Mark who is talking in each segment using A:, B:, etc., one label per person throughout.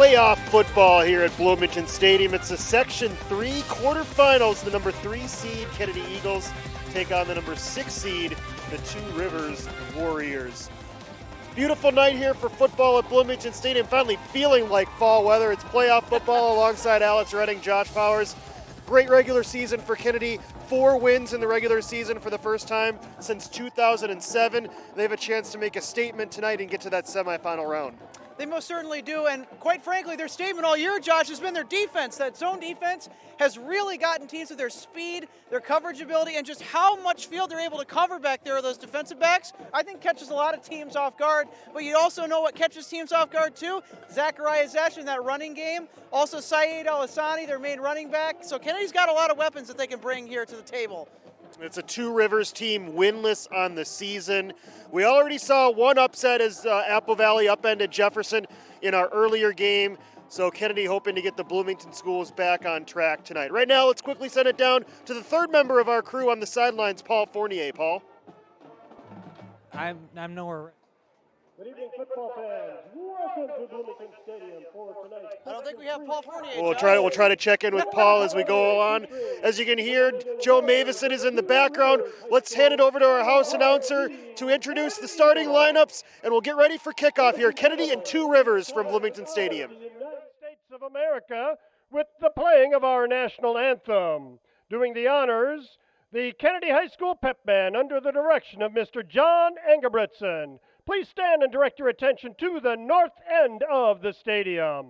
A: playoff football here at Bloomington Stadium. It's a Section 3 quarterfinals. The number 3 seed Kennedy Eagles take on the number 6 seed, the Two Rivers Warriors. Beautiful night here for football at Bloomington Stadium. Finally feeling like fall weather. It's playoff football alongside Alex Redding, Josh Powers. Great regular season for Kennedy. 4 wins in the regular season for the first time since 2007. They have a chance to make a statement tonight and get to that semifinal round.
B: They most certainly do, and quite frankly, their statement all year, Josh, has been their defense. That zone defense has really gotten teams with their speed, their coverage ability, and just how much field they're able to cover back there with those defensive backs. I think catches a lot of teams off guard, but you also know what catches teams off guard too? Zachariah Zesh in that running game. Also Saeed Al-Hassani, their main running back. So Kennedy's got a lot of weapons that they can bring here to the table.
A: It's a Two Rivers team winless on the season. We already saw one upset as Apple Valley upended Jefferson in our earlier game. So Kennedy hoping to get the Bloomington schools back on track tonight. Right now, let's quickly send it down to the third member of our crew on the sidelines, Paul Fournier. Paul?
C: I'm nowhere.
D: Good evening, football fans. Welcome to Bloomington Stadium for tonight's.
B: I don't think we have Paul Fournier.
A: We'll try to check in with Paul as we go on. As you can hear, Joe Mavison is in the background. Let's hand it over to our house announcer to introduce the starting lineups, and we'll get ready for kickoff here. Kennedy and Two Rivers from Bloomington Stadium.
D: The United States of America with the playing of our national anthem. Doing the honors, the Kennedy High School pep band under the direction of Mr. John Engebretson. Please stand and direct your attention to the north end of the stadium.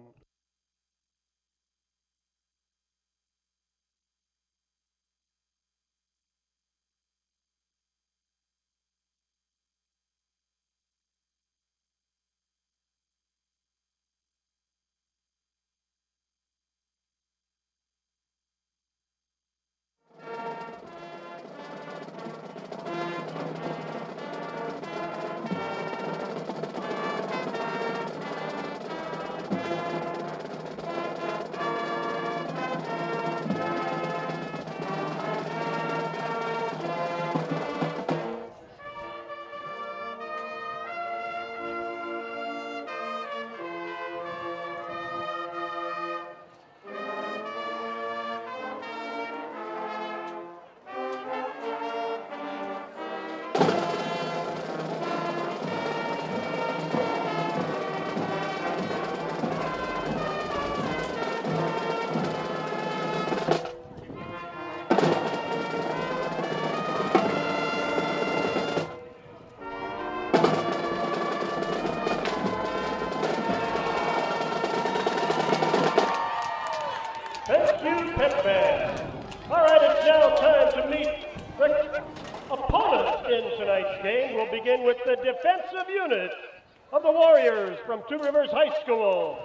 D: Thank you, pep band. All right, it's now time to meet the opponents in tonight's game. We'll begin with the defensive unit of the Warriors from Two Rivers High School.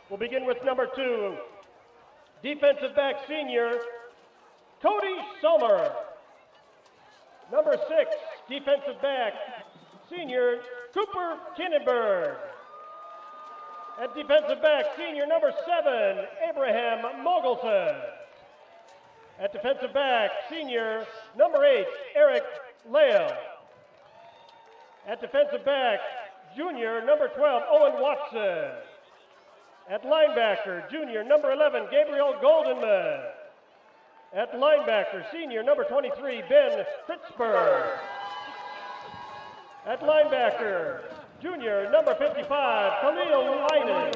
D: We'll begin with number 2, defensive back senior, Cody Sommer. Number 6, defensive back senior, Cooper Kinnenberg. At defensive back, senior number 7, Abraham Mogelson. At defensive back, senior number 8, Eric Lale. At defensive back, junior number 12, Owen Watson. At linebacker, junior number 11, Gabriel Goldenman. At linebacker, senior number 23, Ben Pritzberg. At linebacker, junior number 55, Khalil Leiden.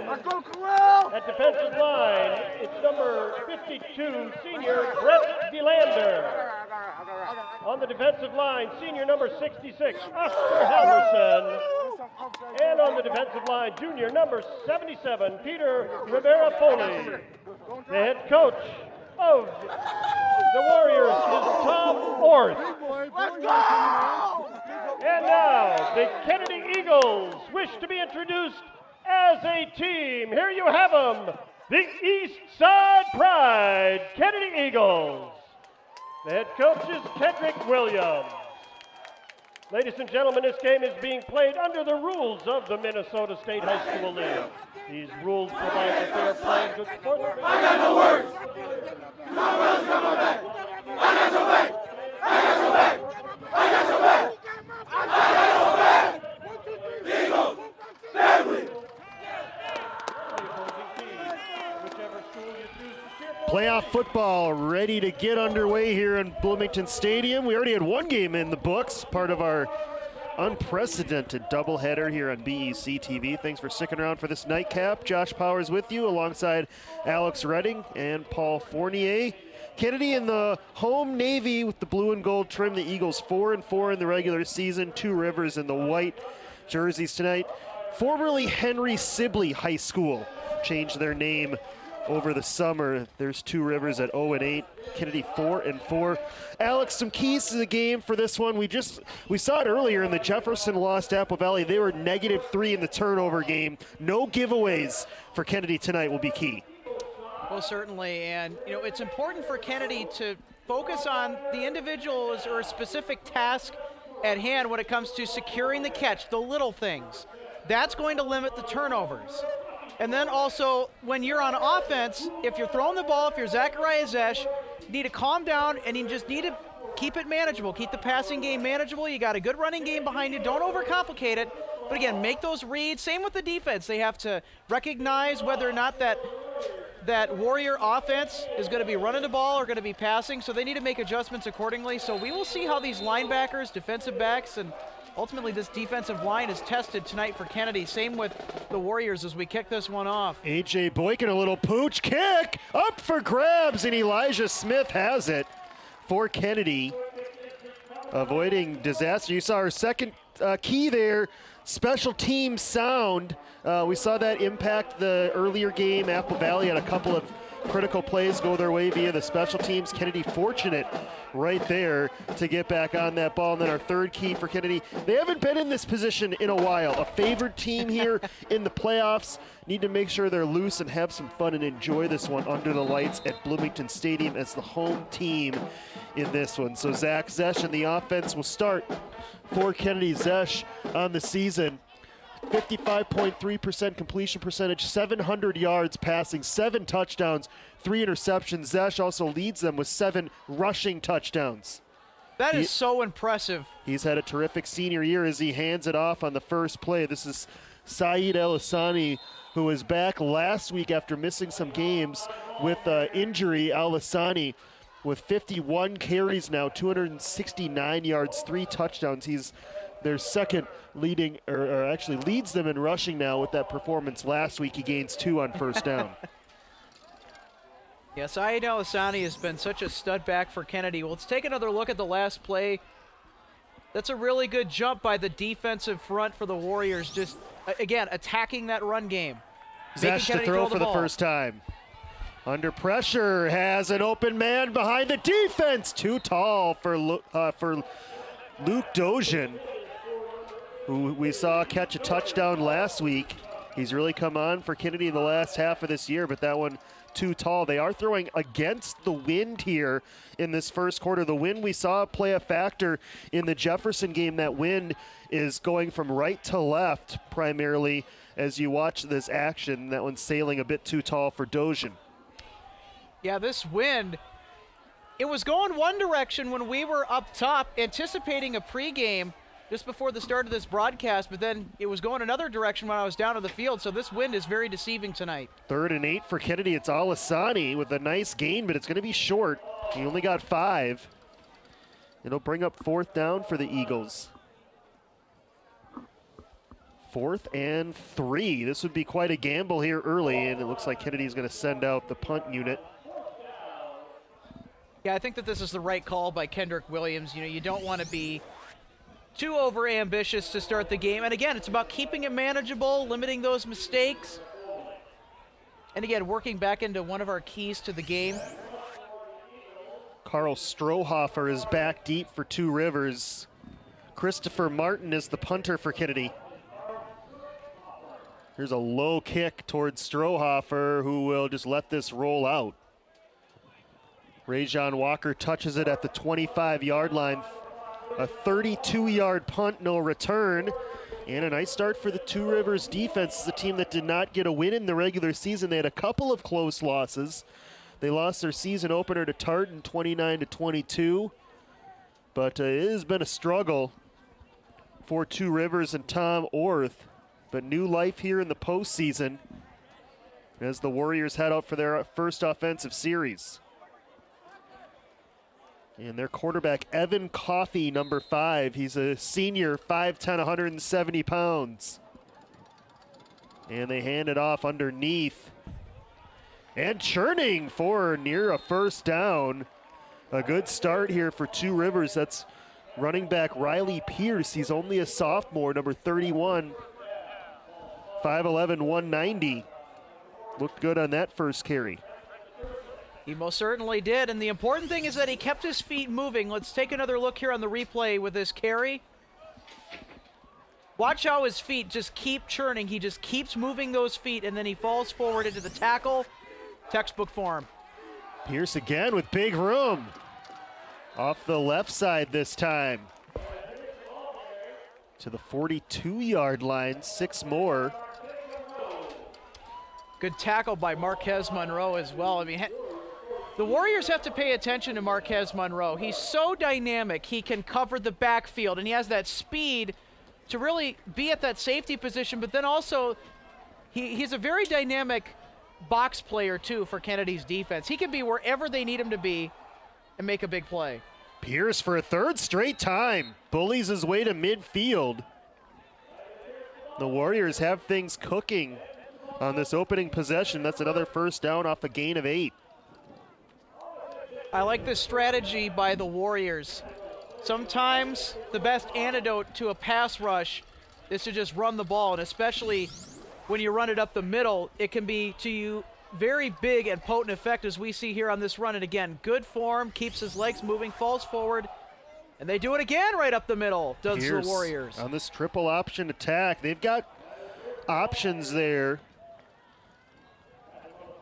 D: At defensive line, it's number 52, senior Brett DeLander. On the defensive line, senior number 66, Oscar Halverson. And on the defensive line, junior number 77, Peter Rivera-Foley. The head coach of the Warriors is Tom Orth.
E: Let's go!
D: And now, the Kennedy Eagles wish to be introduced as a team. Here you have them, the East Side Pride Kennedy Eagles. The head coach is Kendrick Williams. Ladies and gentlemen, this game is being played under the rules of the Minnesota State High School League. These rules provide that they are playing good sport.
E: I got no words. No words coming back. I got your back. I got your back. I got your back. I got your back. Eagles, family.
A: Playoff football ready to get underway here in Bloomington Stadium. We already had one game in the books, part of our unprecedented doubleheader here on BEC-TV. Thanks for sticking around for this nightcap. Josh Powers with you alongside Alex Redding and Paul Fournier. Kennedy in the home navy with the blue and gold trim. The Eagles 4-4 in the regular season. Two Rivers in the white jerseys tonight. Formerly Henry Sibley High School changed their name over the summer. There's Two Rivers at 0-8. Kennedy 4-4. Alex, some keys to the game for this one. We saw it earlier in the Jefferson lost Apple Valley. They were -3 in the turnover game. No giveaways for Kennedy tonight will be key.
B: Well, certainly, and it's important for Kennedy to focus on the individuals or a specific task at hand when it comes to securing the catch, the little things. That's going to limit the turnovers. And then also, when you're on offense, if you're throwing the ball, if you're Zachariah Zesh, you need to calm down and you just need to keep it manageable. Keep the passing game manageable. You got a good running game behind you. Don't overcomplicate it. But again, make those reads. Same with the defense. They have to recognize whether or not that Warrior offense is going to be running the ball or going to be passing. So they need to make adjustments accordingly. So we will see how these linebackers, defensive backs, and ultimately this defensive line is tested tonight for Kennedy. Same with the Warriors as we kick this one off.
A: A.J. Boykin, a little pooch kick, up for grabs, and Elijah Smith has it for Kennedy, avoiding disaster. You saw our second key there, special team sound. We saw that impact the earlier game. Apple Valley had a couple of critical plays go their way via the special teams. Kennedy fortunate right there to get back on that ball. And then our third key for Kennedy, they haven't been in this position in a while. A favored team here in the playoffs. Need to make sure they're loose and have some fun and enjoy this one under the lights at Bloomington Stadium as the home team in this one. So Zach Zesh and the offense will start for Kennedy. Zesh on the season, 55.3% completion percentage, 700 yards passing, 7 touchdowns, 3 interceptions. Zesh also leads them with 7 rushing touchdowns.
B: That is so impressive.
A: He's had a terrific senior year as he hands it off on the first play. This is Saeed El-Hassani, who was back last week after missing some games with injury. El-Hassani with 51 carries now, 269 yards, 3 touchdowns. He's their second leading, or actually leads them in rushing now with that performance last week. He gains 2 on first down.
B: Yes, Saeed El-Hassani has been such a stud back for Kennedy. Well, let's take another look at the last play. That's a really good jump by the defensive front for the Warriors, just, again, attacking that run game.
A: Zesh to throw for the first time. Under pressure, has an open man behind the defense. Too tall for Luke Dozian, who we saw catch a touchdown last week. He's really come on for Kennedy in the last half of this year, but that one too tall. They are throwing against the wind here in this first quarter. The wind we saw play a factor in the Jefferson game. That wind is going from right to left primarily as you watch this action. That one's sailing a bit too tall for Dozian.
B: Yeah, this wind, it was going one direction when we were up top anticipating a pregame just before the start of this broadcast, but then it was going another direction when I was down on the field, so this wind is very deceiving tonight. 3rd and 8
A: for Kennedy. It's El-Hassani with a nice gain, but it's going to be short. He only got 5. It'll bring up 4th down for the Eagles. 4th and 3. This would be quite a gamble here early, and it looks like Kennedy's going to send out the punt unit.
B: Yeah, I think that this is the right call by Kendrick Williams. You don't want to be too over-ambitious to start the game. And again, it's about keeping it manageable, limiting those mistakes. And again, working back into one of our keys to the game.
A: Carl Strohhofer is back deep for Two Rivers. Christopher Martin is the punter for Kennedy. Here's a low kick towards Strohhofer, who will just let this roll out. Rajon Walker touches it at the 25-yard line. A 32-yard punt, no return. And a nice start for the Two Rivers defense. It's a team that did not get a win in the regular season. They had a couple of close losses. They lost their season opener to Tartan 29-22. But it has been a struggle for Two Rivers and Tom Orth. But new life here in the postseason. as the Warriors head out for their first offensive series. And their quarterback, Evan Coffey, number 5. He's a senior, 5'10", 170 pounds. And they hand it off underneath. And churning for near a first down. A good start here for Two Rivers. That's running back Riley Pierce. He's only a sophomore, number 31. 5'11", 190. Looked good on that first carry.
B: He most certainly did, and the important thing is that he kept his feet moving. Let's take another look here on the replay with this carry. Watch how his feet just keep churning. He just keeps moving those feet, and then he falls forward into the tackle. Textbook form.
A: Pierce again with big room. Off the left side this time. To the 42-yard line, 6 more.
B: Good tackle by Marquez Monroe as well. I mean, the Warriors have to pay attention to Marquez Monroe. He's so dynamic. He can cover the backfield, and he has that speed to really be at that safety position, but then also he's a very dynamic box player, too, for Kennedy's defense. He can be wherever they need him to be and make a big play.
A: Pierce for a third straight time bullies his way to midfield. The Warriors have things cooking on this opening possession. That's another first down off a gain of 8.
B: I like this strategy by the Warriors. Sometimes the best antidote to a pass rush is to just run the ball, and especially when you run it up the middle, it can be to you very big and potent effect, as we see here on this run. And again, good form, keeps his legs moving, falls forward, and they do it again right up the middle, does
A: Pierce
B: the Warriors.
A: on this triple option attack. They've got options there.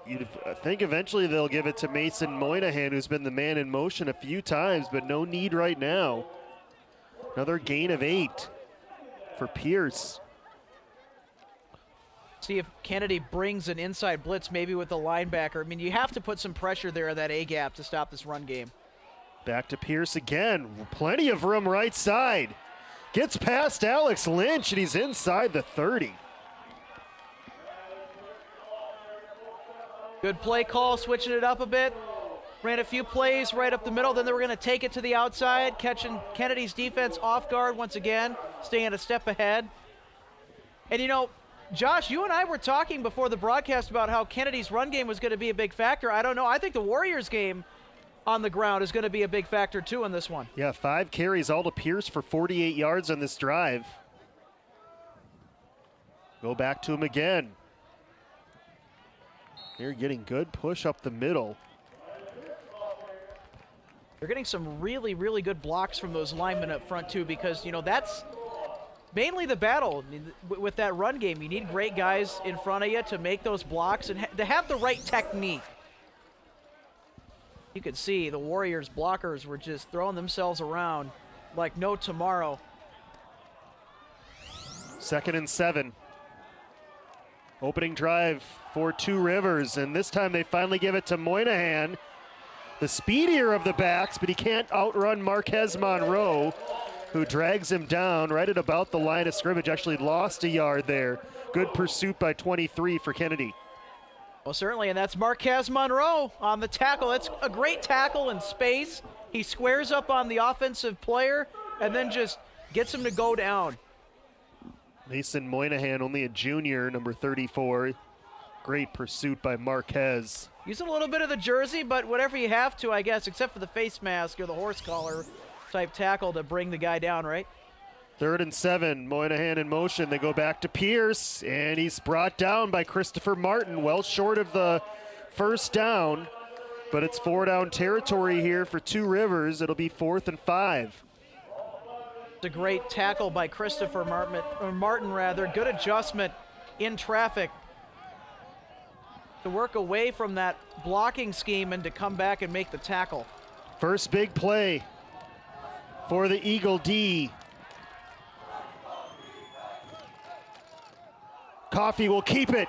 A: You'd think eventually they'll give it to Mason Moynihan, who's been the man in motion a few times, but no need right now. Another gain of 8 for Pierce.
B: See if Kennedy brings an inside blitz, maybe with the linebacker. I mean, you have to put some pressure there in that A-gap to stop this run game.
A: Back to Pierce again. Plenty of room right side. Gets past Alex Lynch, and he's inside the 30.
B: Good play call, switching it up a bit. Ran a few plays right up the middle, then they were going to take it to the outside, catching Kennedy's defense off guard once again, staying a step ahead. And you know, Josh, you and I were talking before the broadcast about how Kennedy's run game was going to be a big factor. I don't know. I think the Warriors game on the ground is going to be a big factor too in this one.
A: Yeah, 5 carries all to Pierce for 48 yards on this drive. Go back to him again. They're getting good push up the middle.
B: They're getting some really, really good blocks from those linemen up front too, because, you know, that's mainly the battle. I mean, with that run game, you need great guys in front of you to make those blocks and to have the right technique. You could see the Warriors blockers were just throwing themselves around like no tomorrow.
A: 2nd and 7. Opening drive for Two Rivers, and this time they finally give it to Moynihan, the speedier of the backs, but he can't outrun Marquez Monroe, who drags him down right at about the line of scrimmage. Actually lost a yard there. Good pursuit by 23 for Kennedy.
B: Well, certainly, and that's Marquez Monroe on the tackle. That's a great tackle in space. He squares up on the offensive player and then just gets him to go down.
A: Mason Moynihan, only a junior, number 34. Great pursuit by Marquez.
B: Using a little bit of the jersey, but whatever you have to, I guess, except for the face mask or the horse collar type tackle to bring the guy down, right?
A: 3rd and 7, Moynihan in motion. They go back to Pierce, and he's brought down by Christopher Martin, well short of the first down, but it's 4-down territory here for Two Rivers. It'll be 4th and 5.
B: It's a great tackle by Christopher Martin. Good adjustment in traffic to work away from that blocking scheme and to come back and make the tackle.
A: First big play for the Eagle D. Coffey will keep it.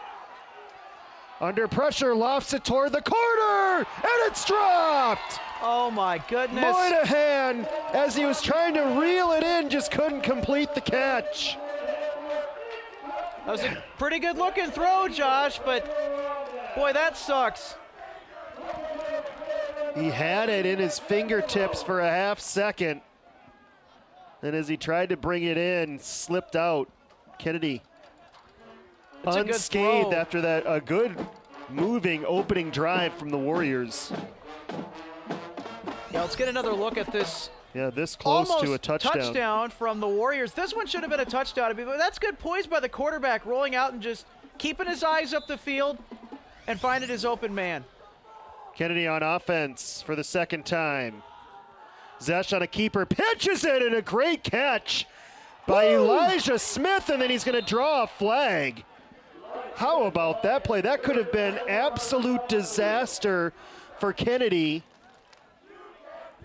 A: Under pressure, lofts it toward the corner, and it's dropped!
B: Oh my goodness.
A: Moynihan, as he was trying to reel it in, just couldn't complete the catch.
B: That was a pretty good looking throw, Josh, but Boy, that sucks.
A: He had it in his fingertips for a half second. And as he tried to bring it in, slipped out. Kennedy
B: It's a good
A: unscathed
B: throw.
A: after that. A good moving opening drive from the Warriors.
B: Yeah, let's get another look at this.
A: Yeah, this close
B: Almost
A: to a touchdown.
B: from the Warriors. This one should have been a touchdown. But that's good poise by the quarterback, rolling out and just keeping his eyes up the field and finding his open man.
A: Kennedy on offense for the second time. Zesh on a keeper, pitches it, and a great catch by Elijah Smith, and then he's going to draw a flag. How about that play? That could have been absolute disaster for Kennedy.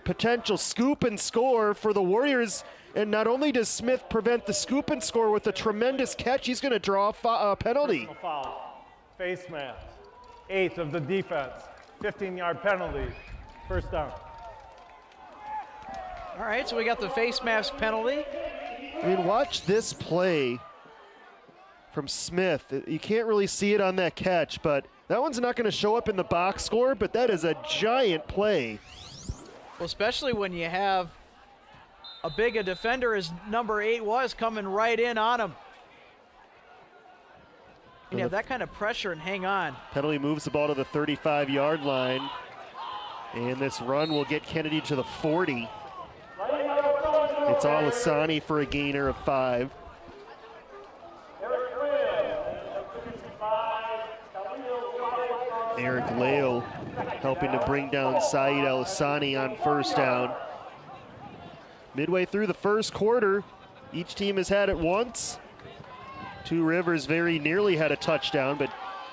A: Potential scoop and score for the Warriors, and not only does Smith prevent the scoop and score with a tremendous catch, he's going to draw a penalty.
F: Personal foul, face mask, 8th of the defense, 15-yard penalty, first down.
B: All right, so we got the face mask penalty.
A: I mean, watch this play from Smith. You can't really see it on that catch, but that one's not going to show up in the box score, but that is a giant play.
B: Well, especially when you have a big a defender as number 8 was coming right in on him. You have that kind of pressure and hang on.
A: Penalty moves the ball to the 35-yard line, and this run will get Kennedy to the 40. It's Al-Hassani for a gainer of 5. Eric Leo helping to bring down Saeed Al-Hassani on first down. Midway through the first quarter, each team has had it once. Two Rivers very nearly had a touchdown, but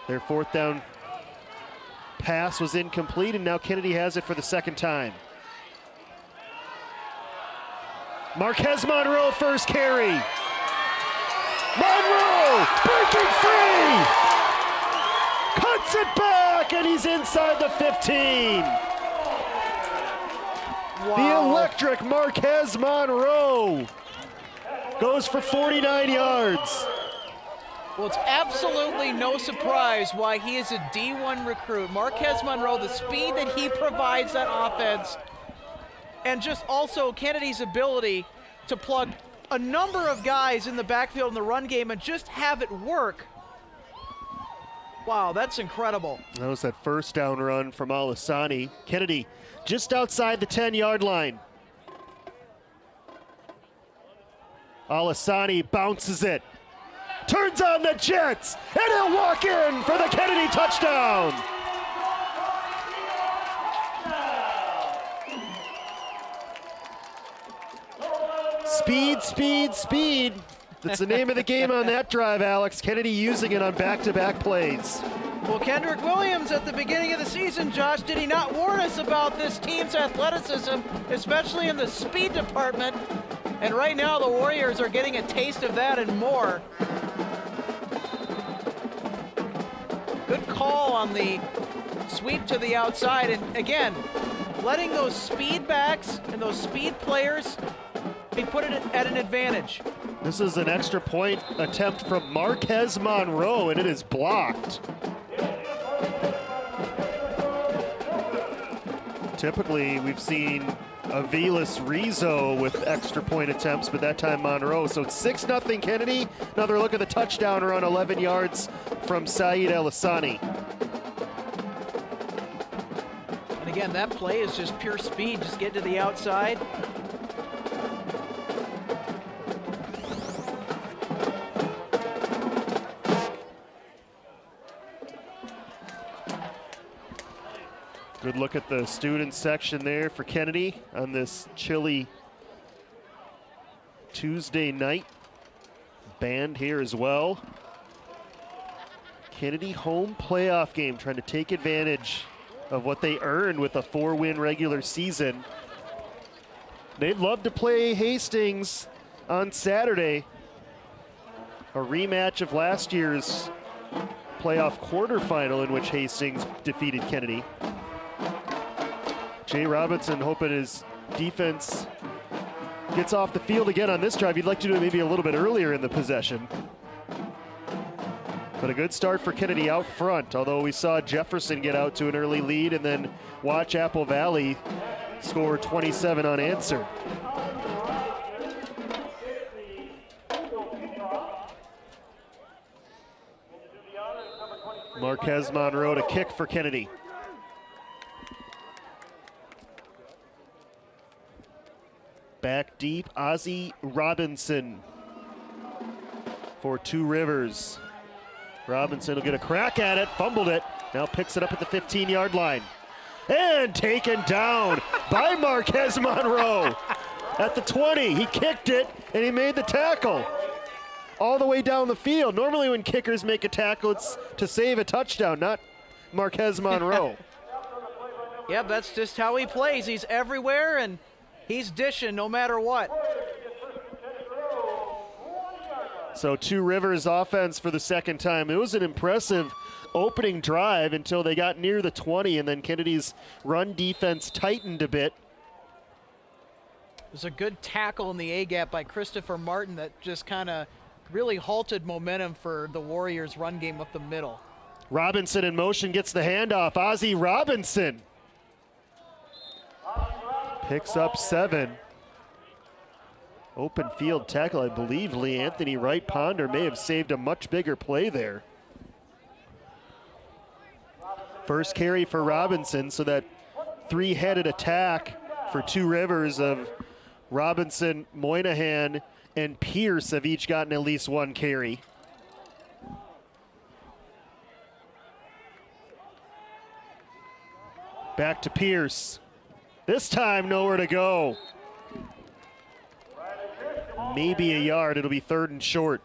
A: their fourth down pass was incomplete, and now Kennedy has it for the second time. Marquez Monroe first carry. Monroe breaking free. Cuts it back, and he's inside the 15.
B: Wow.
A: The electric Marquez Monroe goes for 49 yards.
B: Well, it's absolutely no surprise why he is a D1 recruit. Marquez Monroe, the speed that he provides that offense, and just also Kennedy's ability to plug a number of guys in the backfield in the run game and just have it work. Wow, that's incredible.
A: That was that first down run from Al-Hassani. Kennedy just outside the 10-yard line. Al-Hassani bounces it, turns on the Jets, and he'll walk in for the Kennedy touchdown. Speed, speed, speed. That's the name of the game on that drive, Alex. Kennedy using it on back-to-back plays.
B: Well, Kendrick Williams at the beginning of the season, Josh, did he not warn us about this team's athleticism, especially in the speed department? And right now the Warriors are getting a taste of that and more. Good call on the sweep to the outside, and again, letting those speed backs and those speed players be put at an advantage.
A: This is an extra point attempt from Marquez Monroe, and it is blocked. Typically, we've seen Aviles Rizzo with extra point attempts, but that time Monroe. So it's 6-0 Kennedy. Another look at the touchdown run, 11 yards from Saeed Al-Hassani.
B: And again, that play is just pure speed, just get to the outside.
A: Good look at the student section there for Kennedy on this chilly Tuesday night. Band here as well. Kennedy home playoff game, trying to take advantage of what they earned with a 4-win regular season. They'd love to play Hastings on Saturday. A rematch of last year's playoff quarterfinal in which Hastings defeated Kennedy. Jay Robinson hoping his defense gets off the field again on this drive. He'd like to do it maybe a little bit earlier in the possession. But a good start for Kennedy out front, although we saw Jefferson get out to an early lead and then watch Apple Valley score 27 unanswered. Marquez Monroe to kick for Kennedy. Back deep, Ozzie Robinson for Two Rivers. Robinson will get a crack at it, fumbled it, now picks it up at the 15-yard line. And taken down by Marquez Monroe at the 20. He kicked it and he made the tackle all the way down the field. Normally when kickers make a tackle, it's to save a touchdown, not Marquez Monroe.
B: Yep, that's just how he plays. He's everywhere and he's dishing no matter what.
A: So Two Rivers offense for the second time. It was an impressive opening drive until they got near the 20, and then Kennedy's run defense tightened a bit.
B: It was a good tackle in the A-gap by Christopher Martin that just kind of really halted momentum for the Warriors' run game up the middle.
A: Robinson in motion, gets the handoff. Ozzie Robinson picks up 7. Open field tackle. I believe Lee Anthony Wright Ponder may have saved a much bigger play there. First carry for Robinson, so that three-headed attack for Two Rivers of Robinson, Moynihan, and Pierce have each gotten at least one carry. Back to Pierce. This time nowhere to go. Maybe a yard. It'll be 3rd and short.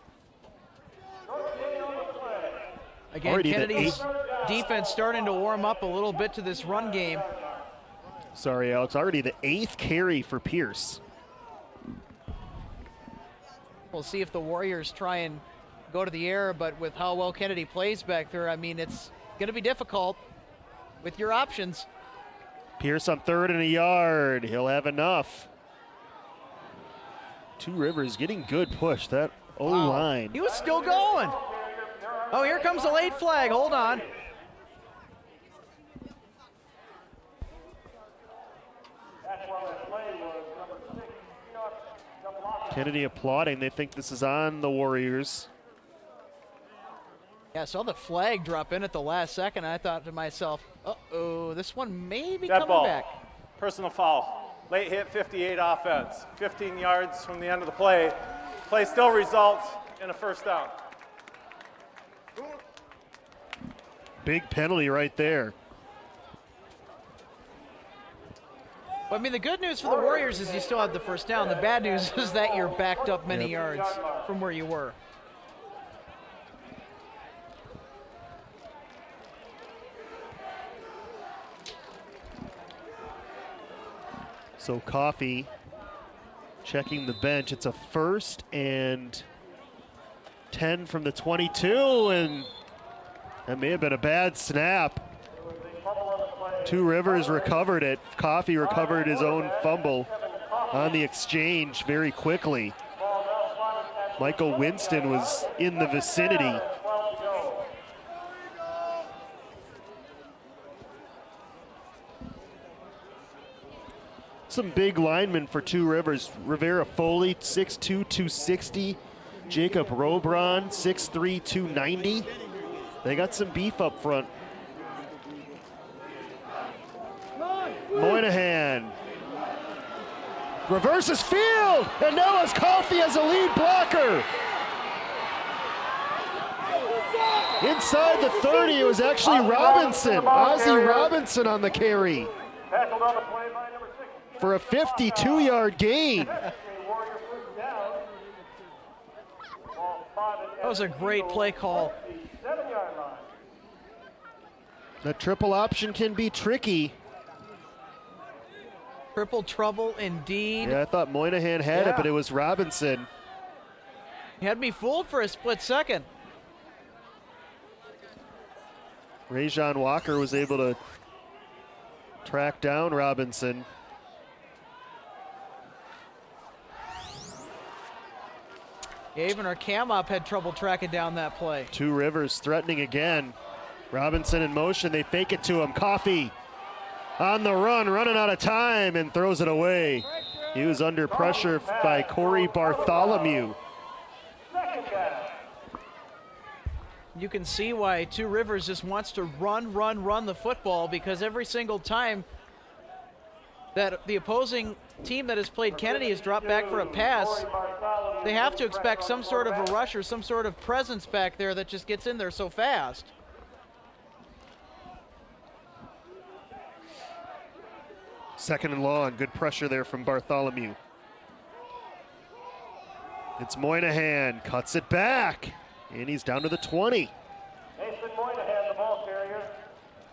B: Again,
A: Already
B: Kennedy's defense starting to warm up a little bit to this run game.
A: Sorry, Alex. Already the 8th carry for Pierce.
B: We'll see if the Warriors try and go to the air, but with how well Kennedy plays back there, I mean, it's going to be difficult with your options.
A: Pierce on 3rd and a yard. He'll have enough. Two Rivers getting good push. That O-line.
B: He was still going. Oh, here comes the late flag. Hold on.
A: Kennedy applauding. They think this is on the Warriors.
B: Yeah, I saw the flag drop in at the last second. I thought to myself, uh-oh, this one may be
F: Dead
B: coming
F: ball.
B: back.
F: Personal foul. Late hit, 58 offense. 15 yards from the end of the play. Play still results in a first down.
A: Big penalty right there.
B: Well, I mean, the good news for the Warriors is you still have the first down. The bad news is that you're backed up many yards from where you were.
A: So Coffey checking the bench. It's a 1st and 10 from the 22, and that may have been a bad snap. Two Rivers recovered it. Coffey recovered his own fumble on the exchange very quickly. Michael Winston was in the vicinity. Some big linemen for Two Rivers. Rivera Foley, 6'2", 260. Jacob Robron, 6'3", 290. They got some beef up front. Moynihan reverses field, and now it's Coffey as a lead blocker. Inside the 30, it was actually Robinson, Ozzie Robinson on the carry for a 52-yard gain.
B: That was a great play call.
A: The triple option can be tricky.
B: Triple trouble indeed.
A: Yeah, I thought Moynihan had it,
B: Yeah.
A: but it was Robinson.
B: He had me fooled for a split second.
A: Rajon Walker was able to track down Robinson.
B: Yeah, even our cam op had trouble tracking down that play.
A: Two Rivers threatening again. Robinson in motion, they fake it to him. Coffee on the run, running out of time, and throws it away. He was under pressure by Corey Bartholomew.
B: You can see why Two Rivers just wants to run the football, because every single time that the opposing team that has played Kennedy has dropped back for a pass, they have to expect some sort of a rush or some sort of presence back there that just gets in there so fast.
A: Second and long, good pressure there from Bartholomew. It's Moynihan, cuts it back, and he's down to the 20.
D: Mason Moynihan, the ball carrier.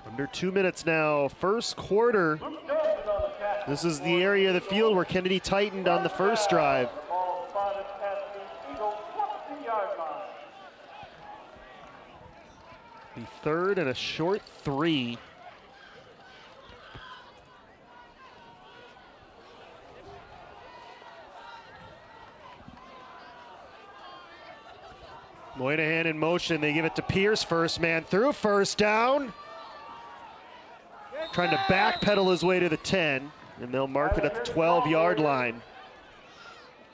A: Under 2 minutes now, first quarter. This is the area of the field where Kennedy tightened on the first drive.
D: Ball spotted at the Eagle 20-yard line.
A: The third and a short 3. Moynihan in motion, they give it to Pierce, first man through, first down. Trying to backpedal his way to the 10, and they'll mark it at the 12-yard line.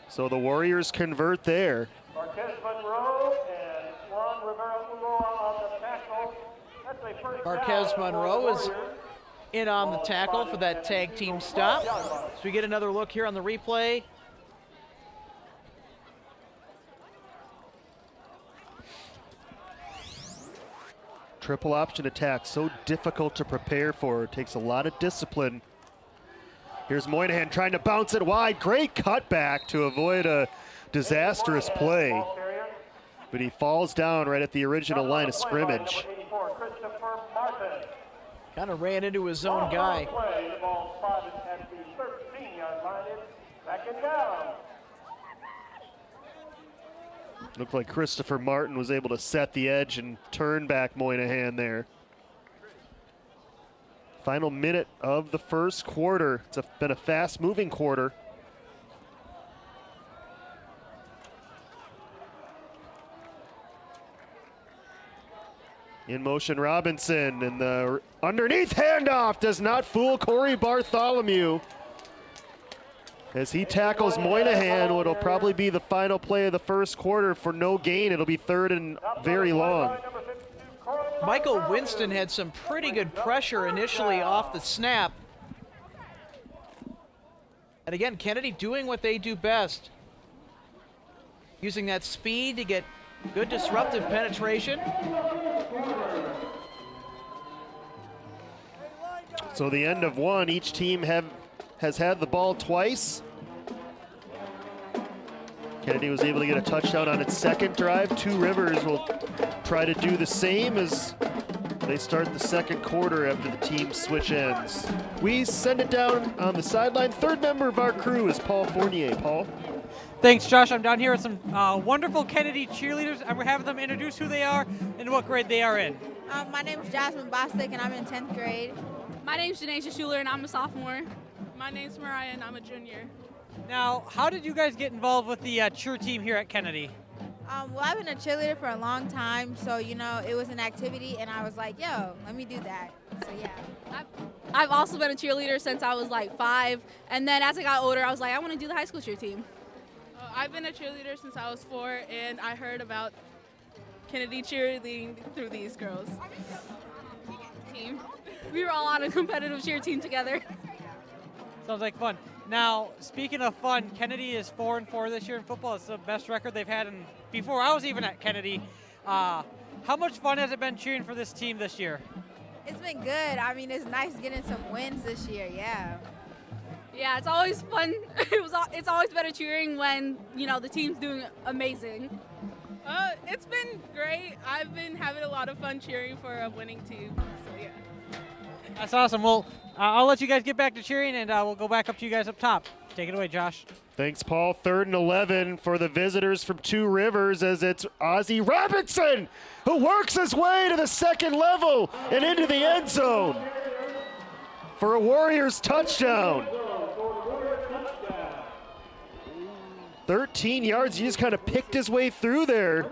A: So the Warriors convert there.
D: Marquez Monroe and Juan Rivera on the tackle. That's a first
B: Marquez
D: down
B: Monroe is
D: for the Warriors.
B: in on the tackle for that tag team stop. So we get another look here on the replay.
A: Triple option attack, so difficult to prepare for. It takes a lot of discipline. Here's Moynihan trying to bounce it wide. Great cutback to avoid a disastrous play. But he falls down right at the original line of scrimmage.
B: Kind of ran into his own guy.
D: The ball spotted at the 13-yard line. It's second down.
A: Looked like Christopher Martin was able to set the edge and turn back Moynihan there. Final minute of the first quarter. It's been a fast-moving quarter. In motion, Robinson, and the underneath handoff does not fool Corey Bartholomew. As he tackles Moynihan, what'll probably be the final play of the first quarter for no gain. It'll be third and very long.
B: Michael Winston had some pretty good pressure initially off the snap. And again, Kennedy doing what they do best. Using that speed to get good disruptive penetration.
A: So the end of one, each team has had the ball twice. Kennedy was able to get a touchdown on its second drive. Two Rivers will try to do the same as they start the second quarter after the team switch ends. We send it down on the sideline. Third member of our crew is Paul Fournier. Paul?
C: Thanks, Josh. I'm down here with some wonderful Kennedy cheerleaders. I'm going to have them introduce who they are and what grade they are in.
G: My name is Jasmine Bostic, and I'm in 10th grade.
H: My name's Janasia Schuler, and I'm a sophomore. My name's Mariah, and I'm a junior.
C: Now, how did you guys get involved with the cheer team here at Kennedy?
G: Well, I've been a cheerleader for a long time, so, you know, it was an activity, and I was like, yo, let me do that. So, yeah.
H: I've also been a cheerleader since I was like 5, and then as I got older, I was like, I want to do the high school cheer team. I've been a cheerleader since I was 4, and I heard about Kennedy cheerleading through these girls. Team. We were all on a competitive cheer team together.
C: Sounds like fun. Now, speaking of fun, Kennedy is 4-4 this year in football. It's the best record they've had before I was even at Kennedy. How much fun has it been cheering for this team this year?
G: It's been good. I mean, it's nice getting some wins this year, yeah.
H: Yeah, it's always fun. It's always better cheering when, you know, the team's doing amazing. It's been great. I've been having a lot of fun cheering for a winning team, so yeah.
C: That's awesome. Well, I'll let you guys get back to cheering, and we'll go back up to you guys up top. Take it away, Josh.
A: Thanks, Paul. 3rd and 11 for the visitors from Two Rivers, as it's Ozzie Robinson who works his way to the second level and into the end zone for a Warriors touchdown. 13 yards. He just kind of picked his way through there,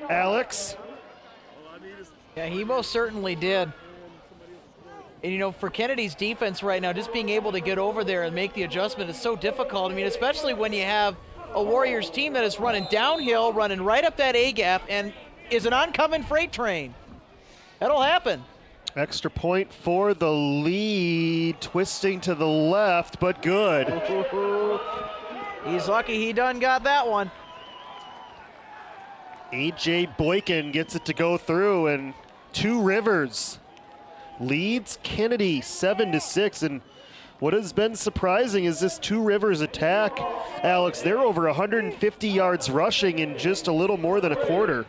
A: Alex.
B: Yeah, he most certainly did. And, you know, for Kennedy's defense right now, just being able to get over there and make the adjustment is so difficult. I mean, especially when you have a Warriors team that is running downhill, running right up that A-gap, and is an oncoming freight train. That'll happen.
A: Extra point for the lead, twisting to the left, but good.
B: He's lucky he done got that one.
A: A.J. Boykin gets it to go through, and Two Rivers leads Kennedy 7-6. And what has been surprising is this Two Rivers attack. Alex, they're over 150 yards rushing in just a little more than a quarter.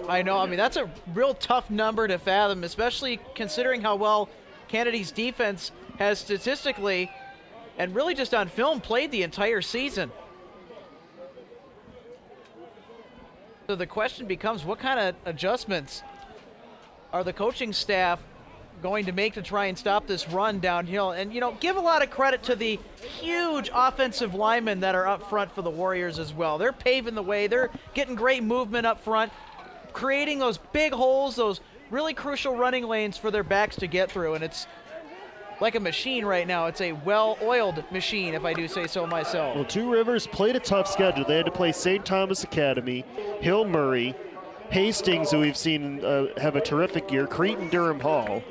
B: I know. I mean, that's a real tough number to fathom, especially considering how well Kennedy's defense has statistically and really just on film played the entire season. So the question becomes, what kind of adjustments are the coaching staff going to make to try and stop this run downhill? And, you know, give a lot of credit to the huge offensive linemen that are up front for the Warriors as well. They're paving the way. They're getting great movement up front, creating those big holes, those really crucial running lanes for their backs to get through. And it's like a machine right now. It's a well-oiled machine, if I do say so myself.
A: Well, Two Rivers played a tough schedule. They had to play St. Thomas Academy, Hill Murray, Hastings, who we've seen have a terrific year, Cretan Durham Hall.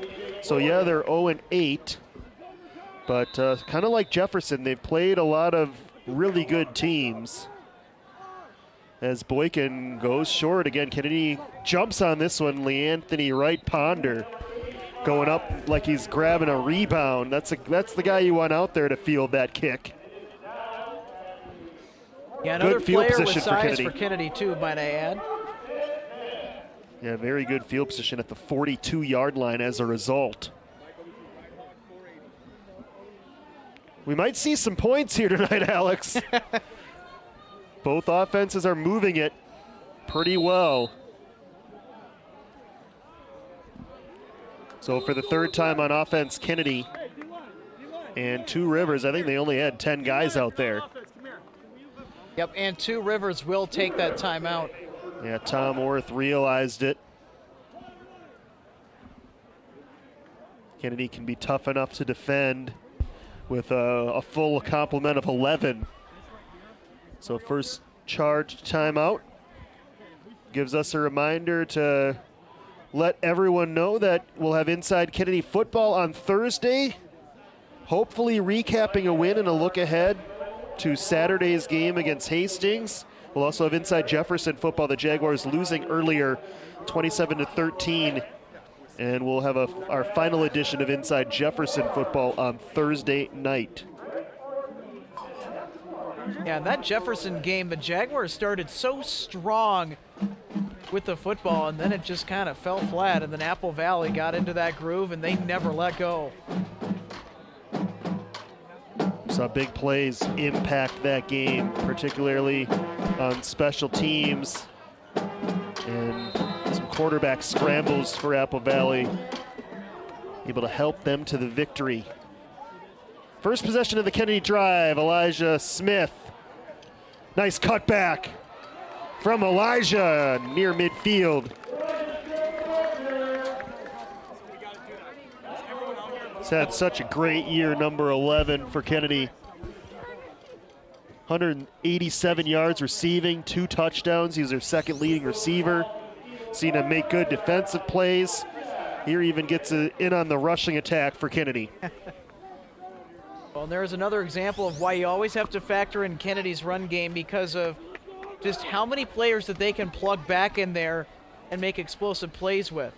A: So, yeah, they're 0-8. But kind of like Jefferson, they've played a lot of really good teams. As Boykin goes short again, Kennedy jumps on this one. Leanthony Wright Ponder going up like he's grabbing a rebound. That's the guy you want out there to field that kick.
B: Yeah, another
A: good field
B: player with
A: position
B: size for Kennedy too, might I add.
A: Yeah, very good field position at the 42-yard line as a result. We might see some points here tonight, Alex. Both offenses are moving it pretty well. So for the third time on offense, Kennedy and Two Rivers, I think they only had 10 guys out there.
B: Yep, and Two Rivers will take that timeout.
A: Yeah, Tom Orth realized it. Kennedy can be tough enough to defend with a full complement of 11. So first charge timeout gives us a reminder to let everyone know that we'll have Inside Kennedy football on Thursday, hopefully recapping a win and a look ahead to Saturday's game against Hastings. We'll also have Inside Jefferson football, the Jaguars losing earlier 27-13. And we'll have our final edition of Inside Jefferson football on Thursday night.
B: Yeah, that Jefferson game, the Jaguars started so strong with the football, and then it just kind of fell flat, and then Apple Valley got into that groove, and they never let go.
A: Saw big plays impact that game, particularly on special teams, and some quarterback scrambles for Apple Valley, able to help them to the victory. First possession of the Kennedy drive, Elijah Smith. Nice cutback from Elijah near midfield. He's had such a great year, number 11 for Kennedy. 187 yards receiving, 2 touchdowns. He's their second leading receiver. Seen him make good defensive plays. Here even gets in on the rushing attack for Kennedy.
B: Well, there's another example of why you always have to factor in Kennedy's run game because of just how many players that they can plug back in there and make explosive plays with.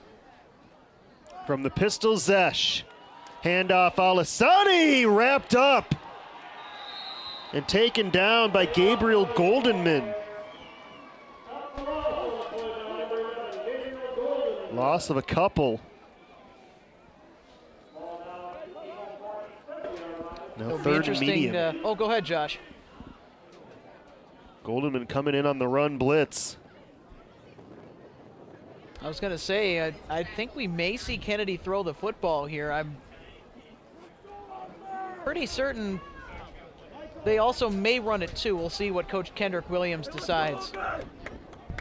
A: From the pistol, Zesh. Handoff, Alisani wrapped up and taken down by Gabriel Goldenman. Loss of a couple. Now third and medium.
B: Oh, go ahead, Josh.
A: Goldenman coming in on the run blitz.
B: I was going to say, I think we may see Kennedy throw the football here. I'm pretty certain They also may run it too. We'll see what Coach Kendrick Williams decides.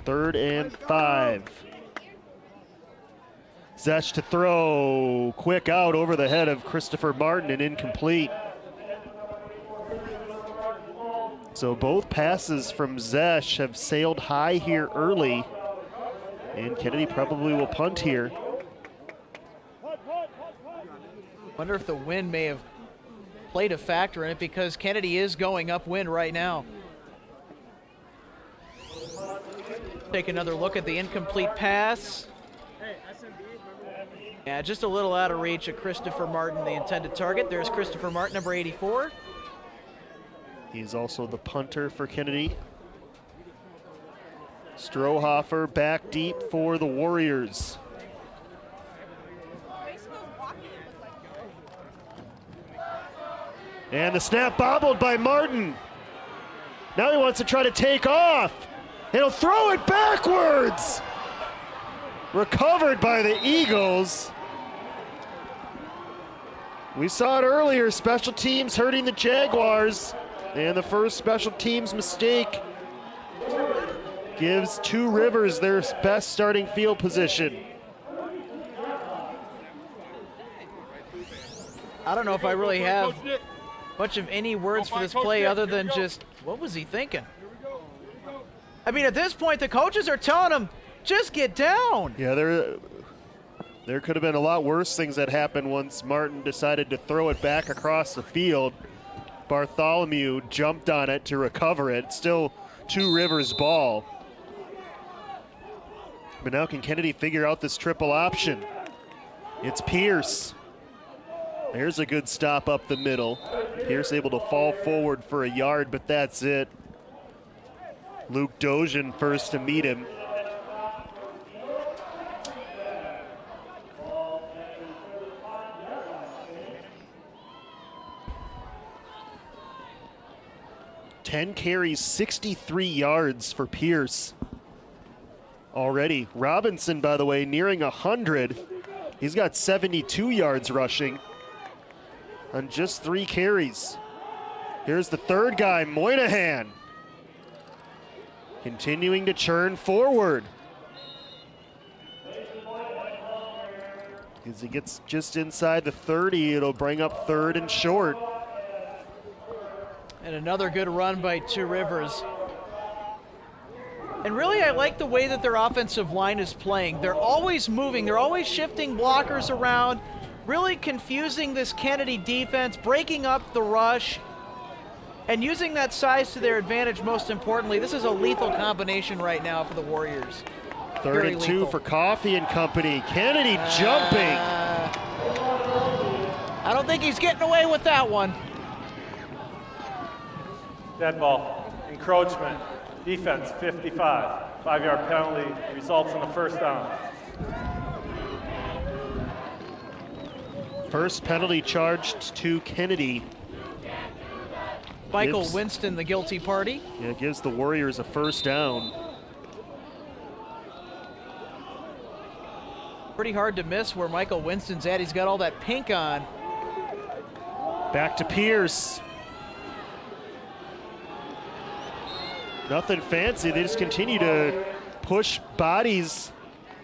A: 3rd and 5. Zesh to throw. Quick out over the head of Christopher Martin and incomplete. So both passes from Zesh have sailed high here early. And Kennedy probably will punt here.
B: Wonder if the wind may have played a factor in it, because Kennedy is going upwind right now. Take another look at the incomplete pass. Yeah, just a little out of reach of Christopher Martin, the intended target. There's Christopher Martin, number 84.
A: He's also the punter for Kennedy. Strohoffer back deep for the Warriors. And the snap bobbled by Martin. Now he wants to try to take off. He'll throw it backwards. Recovered by the Eagles. We saw it earlier, special teams hurting the Jaguars. And the first special teams mistake gives Two Rivers their best starting field position.
B: I don't know if I really have much of any words for this play other than just, what was he thinking? I mean, at this point, the coaches are telling him, just get down.
A: Yeah, there could have been a lot worse things that happened once Martin decided to throw it back across the field. Bartholomew jumped on it to recover it. Still Two Rivers ball. But now can Kennedy figure out this triple option? It's Pierce. There's a good stop up the middle. Pierce able to fall forward for a yard, but that's it. Luke Dozian first to meet him. Ten carries, 63 yards for Pierce already. Robinson, by the way, nearing 100. He's got 72 yards rushing on just 3 carries. Here's the third guy, Moynihan. Continuing to churn forward. As he gets just inside the 30, it'll bring up 3rd and short.
B: And another good run by Two Rivers. And really, I like the way that their offensive line is playing. They're always moving. They're always shifting blockers around, really confusing this Kennedy defense, breaking up the rush, and using that size to their advantage most importantly. This is a lethal combination right now for the Warriors.
A: 3rd and 2 for Coffee and company. Kennedy jumping.
B: I don't think he's getting away with that one.
F: Dead ball, encroachment, defense 55. 5-yard penalty results in the first down.
A: First penalty charged to Kennedy.
B: Michael Winston, the guilty party.
A: Yeah, gives the Warriors a first down.
B: Pretty hard to miss where Michael Winston's at. He's got all that pink on.
A: Back to Pierce. Nothing fancy. They just continue to push bodies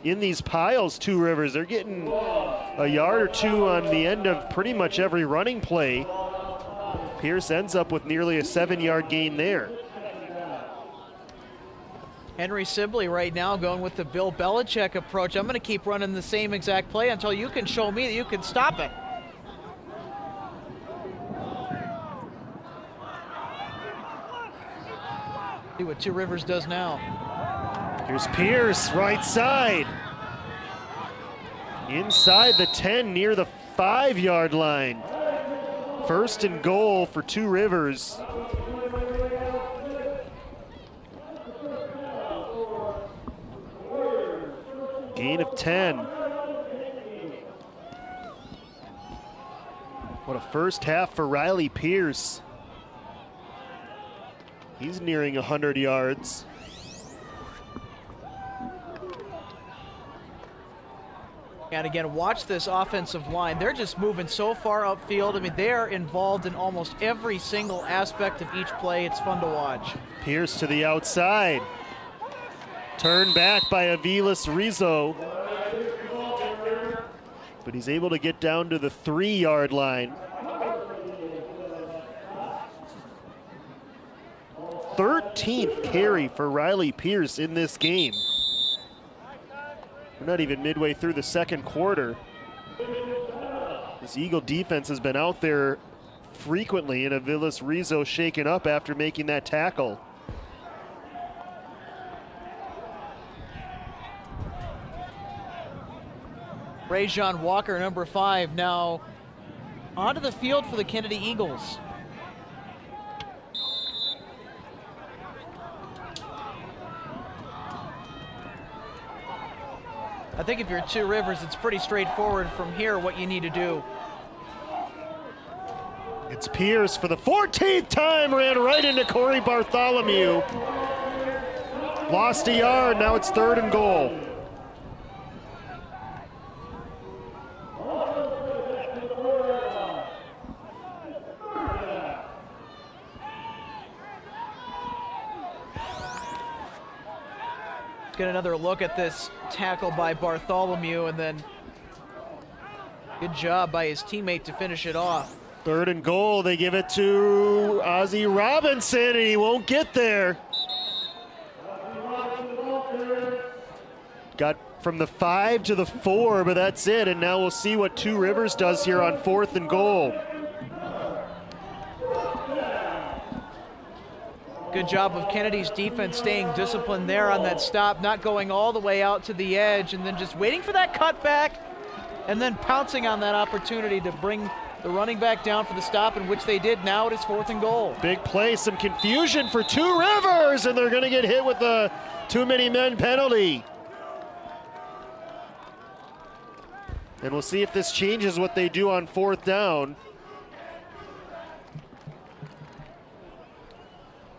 A: in these piles, Two Rivers. They're getting a yard or two on the end of pretty much every running play. Pierce ends up with nearly a 7-yard gain there.
B: Henry Sibley right now going with the Bill Belichick approach. I'm going to keep running the same exact play until you can show me that you can stop it. See what Two Rivers does now.
A: Here's Pierce, right side. Inside the 10, near the 5-yard line. 1st and goal for Two Rivers. Gain of 10. What a first half for Riley Pierce. He's nearing 100 yards.
I: And again, watch this offensive line. They're just moving so far upfield. I mean, they are involved in almost every single aspect of each play. It's fun to watch.
A: Pierce to the outside. Turned back by Aviles Rizzo. But he's able to get down to the 3-yard line. 13th carry for Riley Pierce in this game. We're not even midway through the second quarter. This Eagle defense has been out there frequently, and Aviles Rizzo shaken up after making that tackle.
I: Rajon Walker, number 5, now onto the field for the Kennedy Eagles. I think if you're Two Rivers, it's pretty straightforward from here what you need to do.
A: It's Pierce for the 14th time, ran right into Corey Bartholomew. Lost a yard, now it's 3rd and goal.
I: Get another look at this tackle by Bartholomew, and then good job by his teammate to finish it off.
A: 3rd and goal, they give it to Ozzie Robinson, and he won't get there. Got from the 5 to the 4, but that's it, and now we'll see what Two Rivers does here on 4th and goal.
I: Good job of Kennedy's defense staying disciplined there on that stop, not going all the way out to the edge, and then just waiting for that cutback, and then pouncing on that opportunity to bring the running back down for the stop, in which they did. Now it is 4th and goal.
A: Big play, some confusion for Two Rivers, and they're going to get hit with a too many men penalty. And we'll see if this changes what they do on 4th down.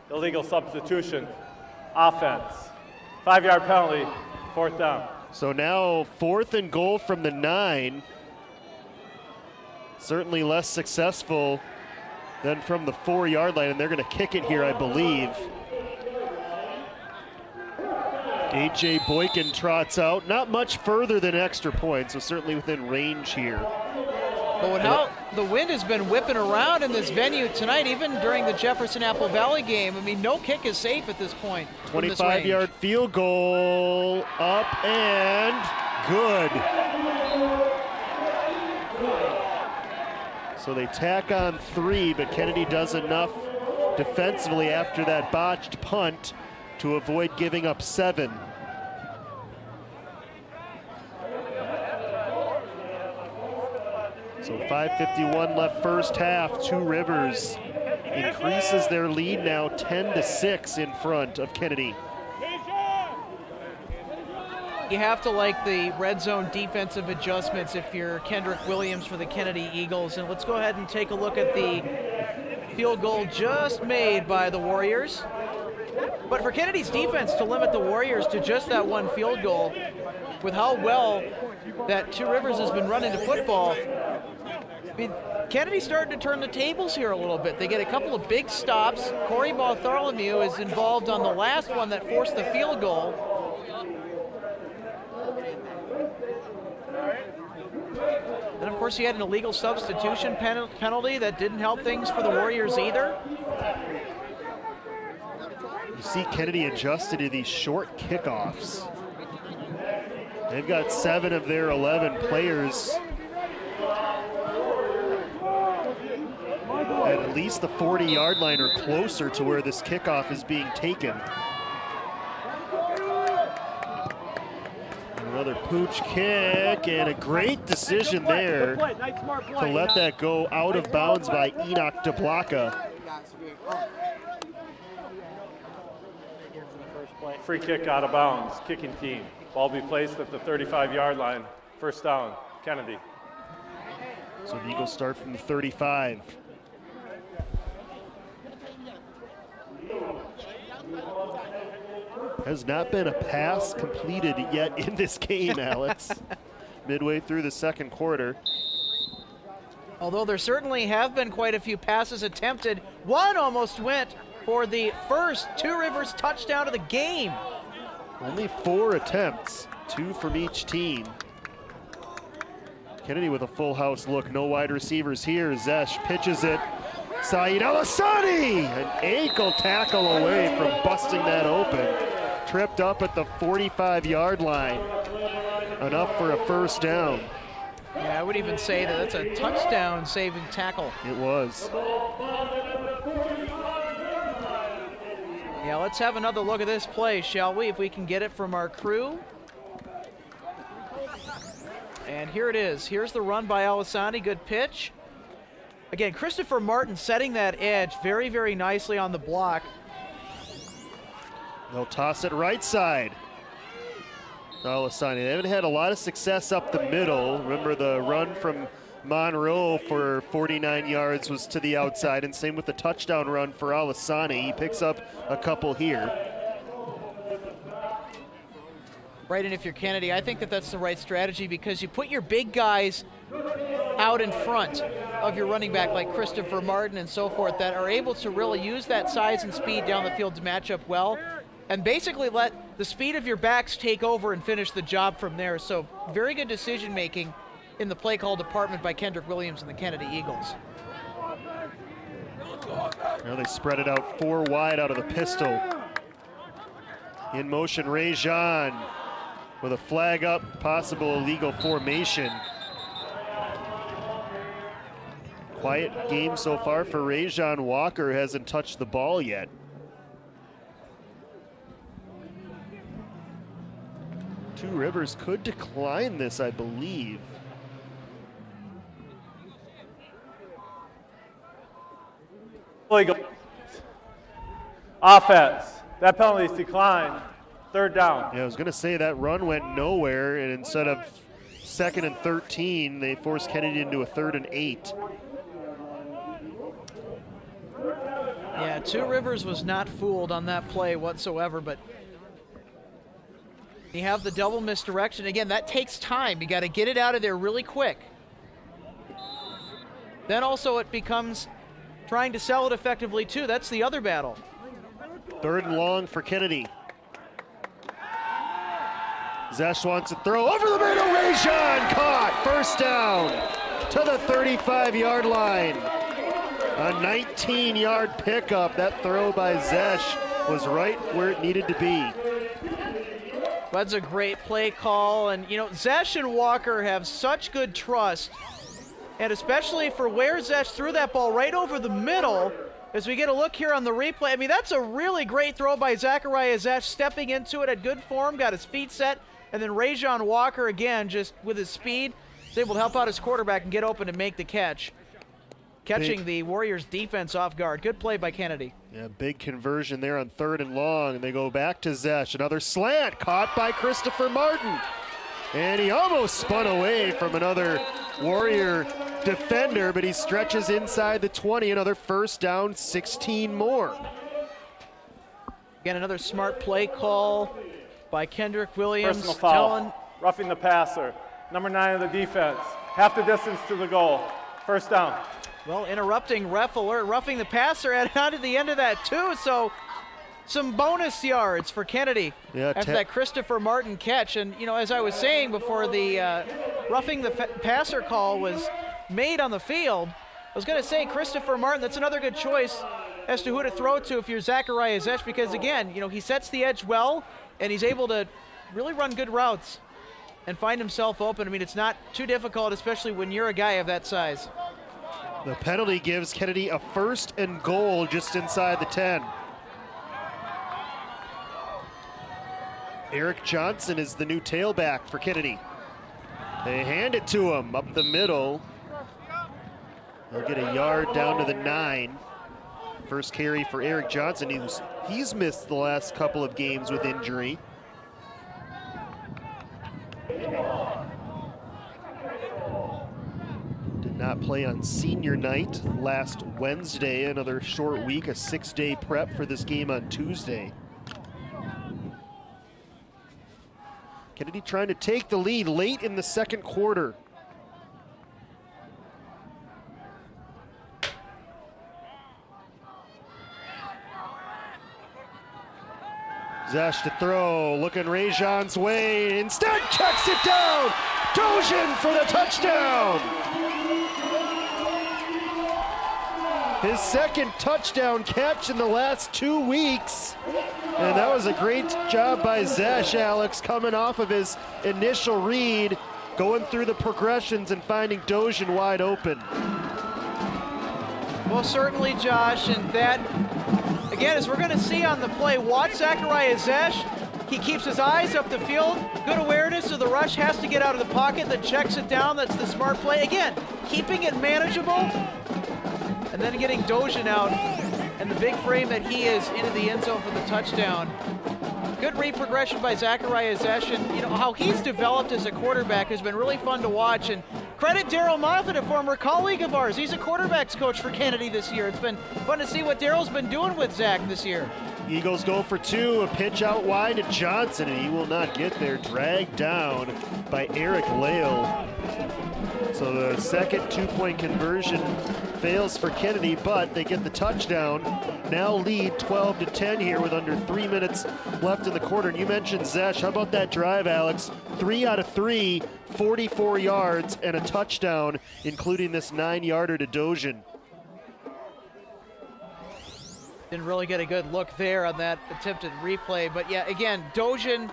F: Illegal substitution, offense. 5-yard penalty, 4th down.
A: So now 4th and goal from the 9. Certainly less successful than from the 4-yard line, and they're going to kick it here, I believe. A.J. Boykin trots out, not much further than extra points, so certainly within range here.
I: But with how the wind has been whipping around in this venue tonight, even during the Jefferson Apple Valley game, I mean, no kick is safe at this point.
A: 25-yard field goal, up and good. So they tack on 3, but Kennedy does enough defensively after that botched punt to avoid giving up 7. So 5:51 left first half. Two Rivers increases their lead now 10-6 in front of Kennedy.
I: You have to like the red zone defensive adjustments if you're Kendrick Williams for the Kennedy Eagles. And let's go ahead and take a look at the field goal just made by the Warriors. But for Kennedy's defense to limit the Warriors to just that one field goal, with how well that Two Rivers has been running to football, I mean, Kennedy's starting to turn the tables here a little bit. They get a couple of big stops. Corey Bartholomew is involved on the last one that forced the field goal. And of course, he had an illegal substitution penalty that didn't help things for the Warriors either.
A: You see Kennedy adjusted to these short kickoffs. They've got 7 of their 11 players at least the 40-yard line or closer to where this kickoff is being taken. Another pooch kick, and a great decision there to let that go out of bounds by Enoch DeBlocca.
F: Free kick out of bounds, kicking team. Ball be placed at the 35-yard line. First down, Kennedy.
A: So the Eagles start from the 35. Has not been a pass completed yet in this game, Alex. midway through the second quarter.
I: Although there certainly have been quite a few passes attempted. One almost went for the first Two Rivers touchdown of the game.
A: Only 4 attempts, 2 from each team. Kennedy with a full house look, no wide receivers here. Zesh pitches it. Saeed Al-Hassani, an ankle tackle away from busting that open. Tripped up at the 45-yard line. Enough for a first down.
I: Yeah, I would even say that that's a touchdown saving tackle.
A: It was.
I: Yeah, let's have another look at this play, shall we? If we can get it from our crew. And here it is. Here's the run by Al-Hassani, good pitch. Again, Christopher Martin setting that edge very, very nicely on the block.
A: They'll toss it right side. Al-Hassani, they haven't had a lot of success up the middle. Remember the run from Monroe for 49 yards was to the outside, and same with the touchdown run for Al-Hassani. He picks up a couple here.
I: Right, and if you're Kennedy, I think that that's the right strategy because you put your big guys out in front of your running back like Christopher Martin and so forth that are able to really use that size and speed down the field to match up well and basically let the speed of your backs take over and finish the job from there. So very good decision making in the play call department by Kendrick Williams and the Kennedy Eagles.
A: Now they spread it out 4 wide out of the pistol. In motion, Rajon with a flag up, possible illegal formation. Quiet game so far for Rajon Walker, hasn't touched the ball yet. Two Rivers could decline this, I believe.
F: Illegal. Offense. That penalty's declined. Third down.
A: Yeah, I was going to say that run went nowhere, and instead of 2nd and 13, they forced Kennedy into a 3rd and 8.
I: Yeah, Two Rivers was not fooled on that play whatsoever, but you have the double misdirection. Again, that takes time. You got to get it out of there really quick. Then also it becomes trying to sell it effectively too. That's the other battle.
A: 3rd and long for Kennedy. Zesh wants to throw over the middle. Rajon caught. First down to the 35-yard line. A 19-yard pickup. That throw by Zesh was right where it needed to be.
I: That's a great play call. And, you know, Zesh and Walker have such good trust. And especially for where Zesh threw that ball right over the middle, as we get a look here on the replay. I mean, that's a really great throw by Zachariah Zesh, stepping into it at good form, got his feet set. And then Rajon Walker, again, just with his speed, is able to help out his quarterback and get open and make the catch. Catching the Warriors defense off guard. Good play by Kennedy.
A: Yeah, big conversion there on 3rd and long, and they go back to Zesh. Another slant caught by Christopher Martin. And he almost spun away from another Warrior defender, but he stretches inside the 20. Another first down, 16 more.
I: Again, another smart play call by Kendrick Williams.
F: Personal foul. Roughing the passer. Number 9 of the defense. Half the distance to the goal. First down.
I: Well, interrupting ref alert, roughing the passer added on to the end of that too, so some bonus yards for Kennedy after that Christopher Martin catch. And, you know, as I was saying before the roughing the passer call was made on the field, I was going to say Christopher Martin, that's another good choice as to who to throw to if you're Zachariah Zesh, because, again, you know, he sets the edge well, and he's able to really run good routes and find himself open. I mean, it's not too difficult, especially when you're a guy of that size.
A: The penalty gives Kennedy a 1st and goal just inside the 10. Eric Johnson is the new tailback for Kennedy. They hand it to him up the middle. They'll get a yard down to the 9. First carry for Eric Johnson. He's missed the last couple of games with injury. Did not play on senior night last Wednesday. Another short week, a 6-day prep for this game on Tuesday. Kennedy trying to take the lead late in the second quarter. Zesh to throw, looking Rajon's way, instead checks it down! Dozhin for the touchdown! His second touchdown catch in the last 2 weeks. And that was a great job by Zesh, Alex, coming off of his initial read, going through the progressions and finding Dozhin wide open.
I: Well, certainly, Josh, and that, again, as we're going to see on the play, watch Zachariah Zesh. He keeps his eyes up the field, good awareness, so the rush has to get out of the pocket, then checks it down. That's the smart play. Again, keeping it manageable, and then getting Dozhin out, and the big frame that he is into the end zone for the touchdown. Good read progression by Zachariah Zesh, and you know how he's developed as a quarterback has been really fun to watch. And credit Daryl Moffett, a former colleague of ours. He's a quarterbacks coach for Kennedy this year. It's been fun to see what Daryl's been doing with Zach this year.
A: Eagles go for two, a pitch out wide to Johnson, and he will not get there. Dragged down by Eric Lale. So the second two-point conversion fails for Kennedy, but they get the touchdown. Now lead 12-10 here with under 3 minutes left in the quarter. And you mentioned Zesh. How about that drive, Alex? 3 out of 3, 44 yards and a touchdown, including this 9-yarder to Dozhin.
I: Didn't really get a good look there on that attempted replay. But yeah, again, Dozhin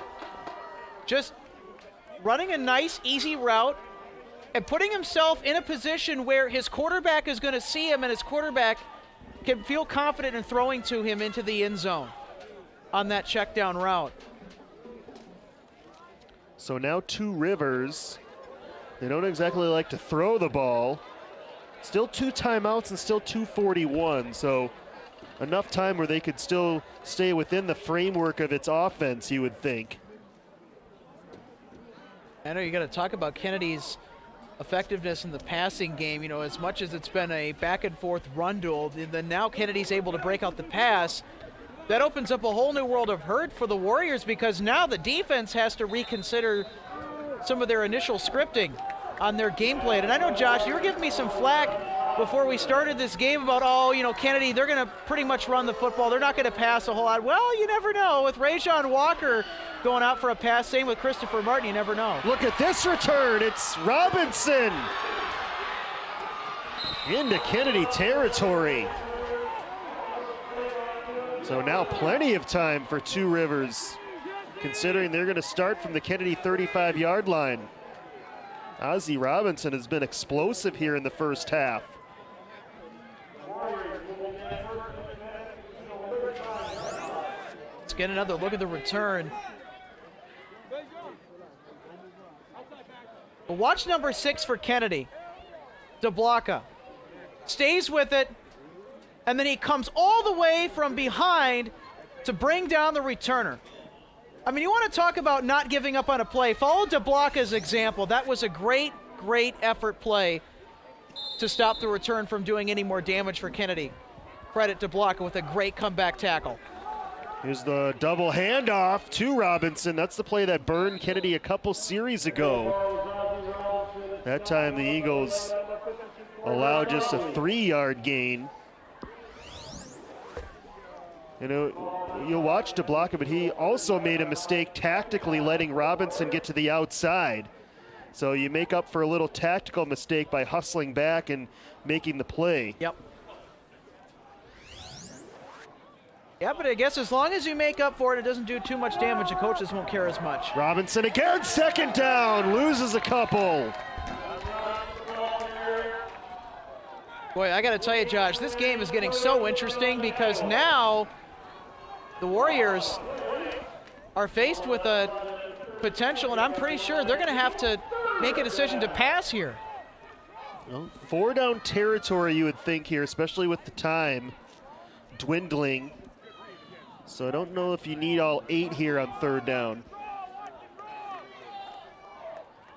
I: just running a nice, easy route and putting himself in a position where his quarterback is going to see him and his quarterback can feel confident in throwing to him into the end zone on that check down route.
A: So now Two Rivers, they don't exactly like to throw the ball. Still 2 timeouts and still 2:41, so enough time where they could still stay within the framework of its offense, you would think.
I: I know you got to talk about Kennedy's effectiveness in the passing game. You know, as much as it's been a back and forth run duel, then now Kennedy's able to break out the pass. That opens up a whole new world of hurt for the Warriors, because now the defense has to reconsider some of their initial scripting on their game plan. And I know, Josh, you were giving me some flack before we started this game about, oh, you know, Kennedy, they're going to pretty much run the football. They're not going to pass a whole lot. Well, you never know. With Rajon Walker going out for a pass, same with Christopher Martin, you never know.
A: Look at this return. It's Robinson into Kennedy territory. So now plenty of time for Two Rivers, considering they're going to start from the Kennedy 35-yard line. Ozzie Robinson has been explosive here in the first half.
I: Let's get another look at the return. But watch number 6 for Kennedy. DeBlanca stays with it, and then he comes all the way from behind to bring down the returner. I mean, you want to talk about not giving up on a play. Follow DeBlanca's example. That was a great, great effort play to stop the return from doing any more damage for Kennedy. Credit DeBlanca with a great comeback tackle.
A: Here's the double handoff to Robinson. That's the play that burned Kennedy a couple series ago. That time the Eagles allowed just a 3-yard gain. You know, you'll watch DeBlanca, but he also made a mistake tactically letting Robinson get to the outside. So you make up for a little tactical mistake by hustling back and making the play.
I: Yep. Yeah, but I guess as long as you make up for it, it doesn't do too much damage, the coaches won't care as much.
A: Robinson again, second down, loses a couple.
I: Boy, I got to tell you, Josh, this game is getting so interesting because now the Warriors are faced with a potential, and I'm pretty sure they're going to have to make a decision to pass here.
A: Well, 4-down territory, you would think here, especially with the time dwindling. So I don't know if you need all 8 here on 3rd down.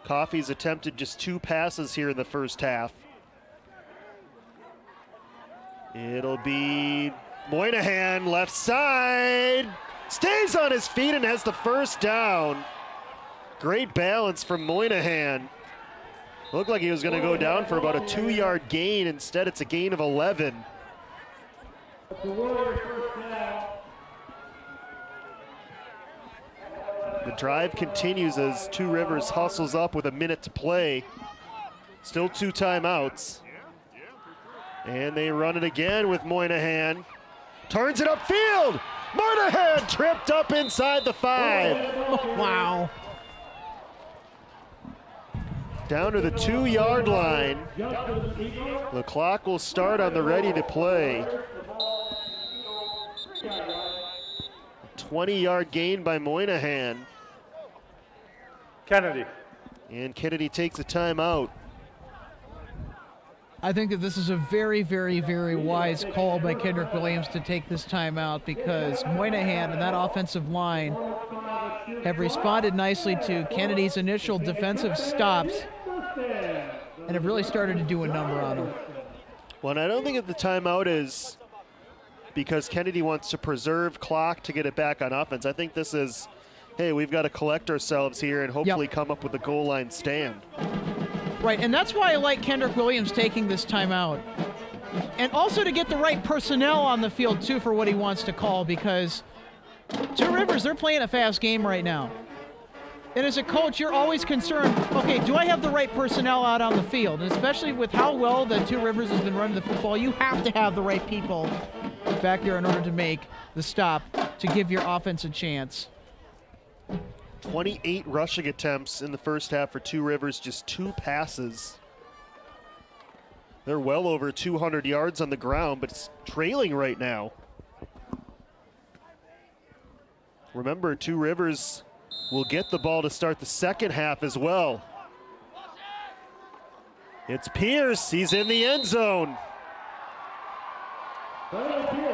A: Coffey's attempted just 2 passes here in the first half. It'll be Moynihan, left side, stays on his feet and has the first down. Great balance from Moynihan. Looked like he was going to go down for about a 2-yard gain. Instead, it's a gain of 11. The drive continues as Two Rivers hustles up with a minute to play. Still 2 timeouts. And they run it again with Moynihan. Turns it upfield. Moynihan tripped up inside the 5.
I: Wow.
A: Down to the 2-yard line. The clock will start on the ready to play. 20-yard gain by Moynihan.
F: Kennedy.
A: And Kennedy takes a timeout.
I: I think that this is a very, very, very wise call by Kendrick Williams to take this timeout, because Moynihan and that offensive line have responded nicely to Kennedy's initial defensive stops and have really started to do a number on him.
A: Well, and I don't think that the timeout is because Kennedy wants to preserve clock to get it back on offense. I think this is, hey, we've got to collect ourselves here and hopefully come up with a goal line stand.
I: Right, and that's why I like Kendrick Williams taking this timeout. And also to get the right personnel on the field, too, for what he wants to call, because Two Rivers, they're playing a fast game right now. And as a coach, you're always concerned, okay, do I have the right personnel out on the field? And especially with how well the Two Rivers has been running the football, you have to have the right people back there in order to make the stop to give your offense a chance.
A: 28 rushing attempts in the first half for Two Rivers, just 2 passes. They're well over 200 yards on the ground, but it's trailing right now. Remember, Two Rivers will get the ball to start the second half as well. It's Pierce, he's in the end zone.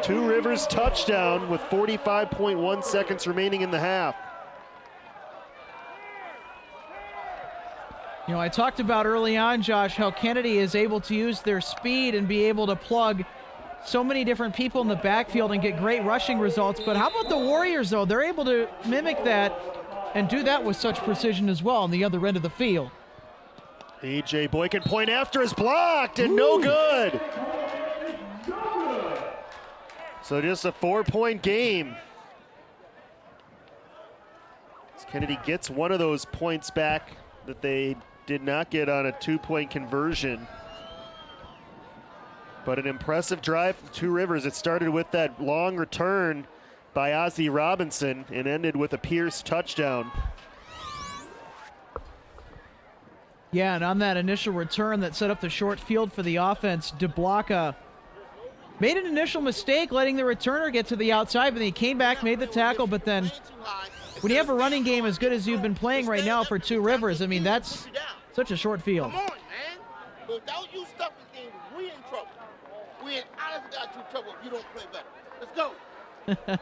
A: Two Rivers touchdown with 45.1 seconds remaining in the half.
I: You know, I talked about early on, Josh, how Kennedy is able to use their speed and be able to plug so many different people in the backfield and get great rushing results. But how about the Warriors, though? They're able to mimic that and do that with such precision as well on the other end of the field.
A: A.J. Boykin point after is blocked and no good. So just a 4-point game. As Kennedy gets one of those points back that they did not get on a 2-point conversion. But an impressive drive from Two Rivers. It started with that long return by Ozzie Robinson and ended with a Pierce touchdown.
I: Yeah, and on that initial return that set up the short field for the offense, DeBlanca made an initial mistake letting the returner get to the outside, but then he came back, made the tackle, but then when you have a running game as good as you've been playing right now for Two Rivers, I mean, that's such a short field.
E: Come on, man. Without you stuffing things, we in trouble. We in honest got you trouble if you don't play better. Let's go.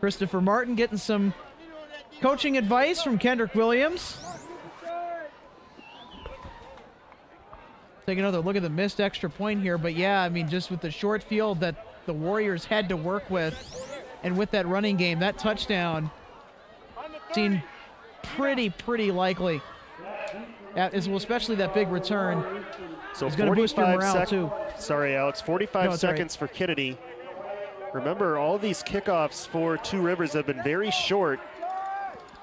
I: Christopher Martin getting some coaching advice from Kendrick Williams. Take another look at the missed extra point here, but yeah, I mean, just with the short field that the Warriors had to work with, and with that running game, that touchdown seemed pretty likely, as well, especially that big return.
A: So
I: it's going to boost your morale, too.
A: Sorry, Alex, 45 seconds for Kennedy. Remember, all these kickoffs for Two Rivers have been very short.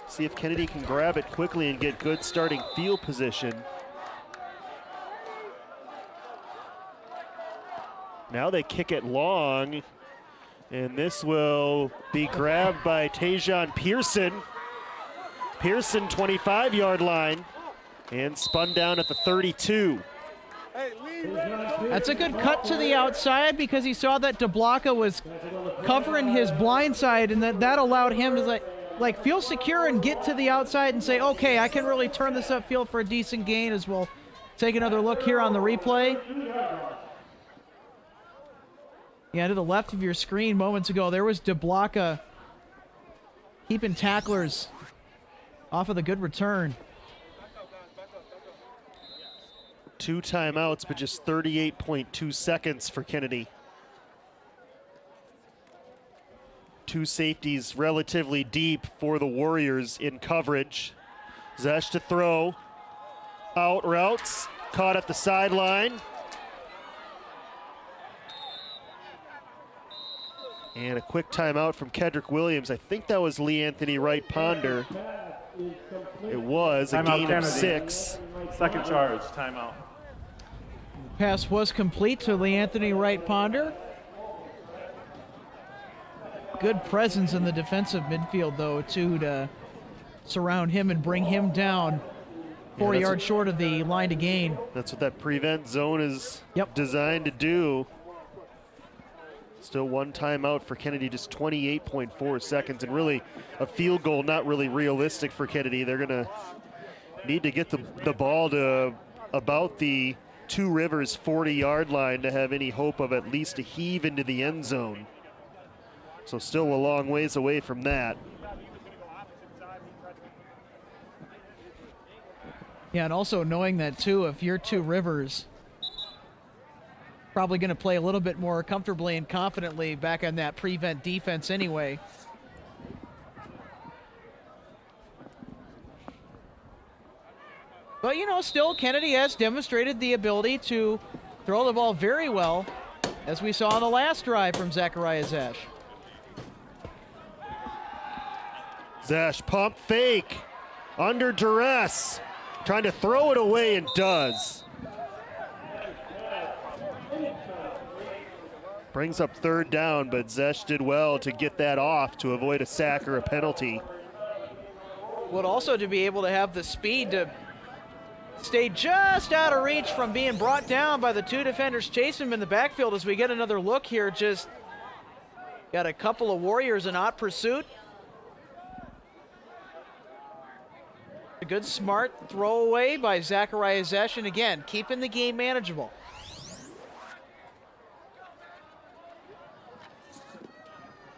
A: See if Kennedy can grab it quickly and get good starting field position. Now they kick it long, and this will be grabbed by Tajon Pearson. Pearson, 25-yard line, and spun down at the 32.
I: That's a good cut to the outside because he saw that DeBlanca was covering his blind side, and that allowed him to like feel secure and get to the outside and say, okay, I can really turn this upfield for a decent gain. As we'll take another look here on the replay. Yeah, to the left of your screen moments ago, there was DeBlanca keeping tacklers off of the good return.
A: 2 timeouts, but just 38.2 seconds for Kennedy. Two safeties relatively deep for the Warriors in coverage. Zesh to throw. Out routes. Caught at the sideline. And a quick timeout from Kedrick Williams. I think that was Lee Anthony Wright Ponder. It was a
F: Timeout
A: gain of
F: Kennedy.
A: 6.
F: Second charge, timeout.
I: Pass was complete to Lee Anthony Wright Ponder. Good presence in the defensive midfield, though, too, to surround him and bring him down 4 yards short of the line to gain.
A: That's what that prevent zone is
I: Yep.
A: designed to do. Still one timeout for Kennedy, just 28.4 seconds, and really a field goal not really realistic for Kennedy. They're going to need to get the ball to about the Two Rivers 40-yard line to have any hope of at least a heave into the end zone. So still a long ways away from that.
I: Yeah, and also knowing that, too, if you're Two Rivers, probably going to play a little bit more comfortably and confidently back on that prevent defense anyway. But, you know, still Kennedy has demonstrated the ability to throw the ball very well, as we saw on the last drive from Zachariah Zesh.
A: Zesh pump fake under duress, trying to throw it away and does. Brings up third down, but Zesh did well to get that off to avoid a sack or a penalty.
I: Would also to be able to have the speed to stay just out of reach from being brought down by the two defenders chasing him in the backfield. As we get another look here, just got a couple of Warriors in hot pursuit. A good smart throwaway by Zachariah Zesh, and again, keeping the game manageable.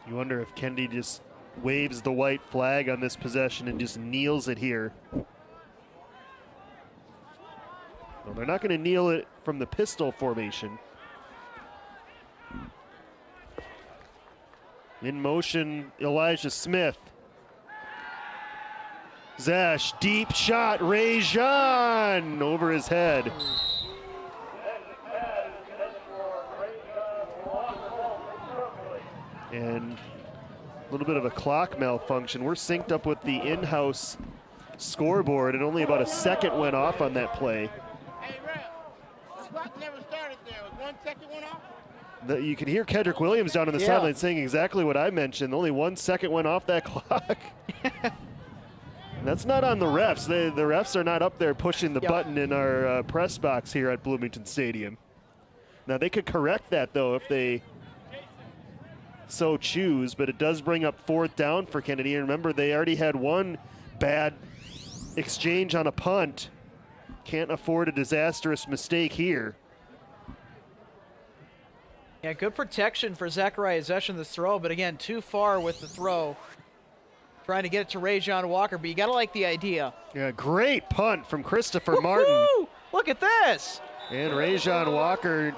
A: You wonder if Kennedy just waves the white flag on this possession and just kneels it here. Well, they're not going to kneel it from the pistol formation. In motion, Elijah Smith. Zesh, deep shot, Rajon over his head. And a little bit of a clock malfunction. We're synced up with the in-house scoreboard, and only about a second went off on that play.
E: Hey, Ralph, the clock never started there. Was 1 second went off?
A: You can hear Kedrick Williams down on the sideline saying exactly what I mentioned. Only 1 second went off that clock. That's not on the refs. The refs are not up there pushing the button in our press box here at Bloomington Stadium. Now, they could correct that, though, if they so choose, but it does bring up fourth down for Kennedy. And remember, they already had one bad exchange on a punt. Can't afford a disastrous mistake here.
I: Yeah, good protection for Zachariah Zesh in this throw, but again, too far with the throw. Trying to get it to Rajon Walker, but you got to like the idea.
A: Yeah, great punt from Christopher Martin.
I: Look at this.
A: And Rajon Walker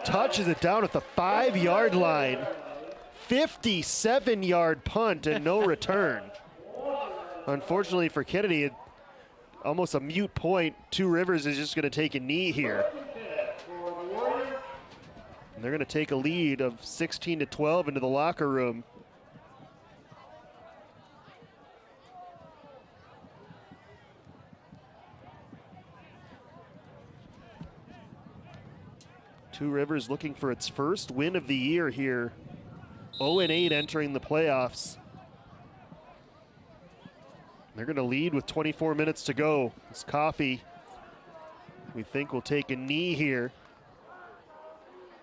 A: touches it down at the 5-yard line. 57-yard punt and no return. Unfortunately for Kennedy, almost a mute point. Two Rivers is just going to take a knee here. And they're going to take a lead of 16-12 into the locker room. Two Rivers looking for its first win of the year here. 0-8 entering the playoffs. They're going to lead with 24 minutes to go. This Coffee, we think, will take a knee here.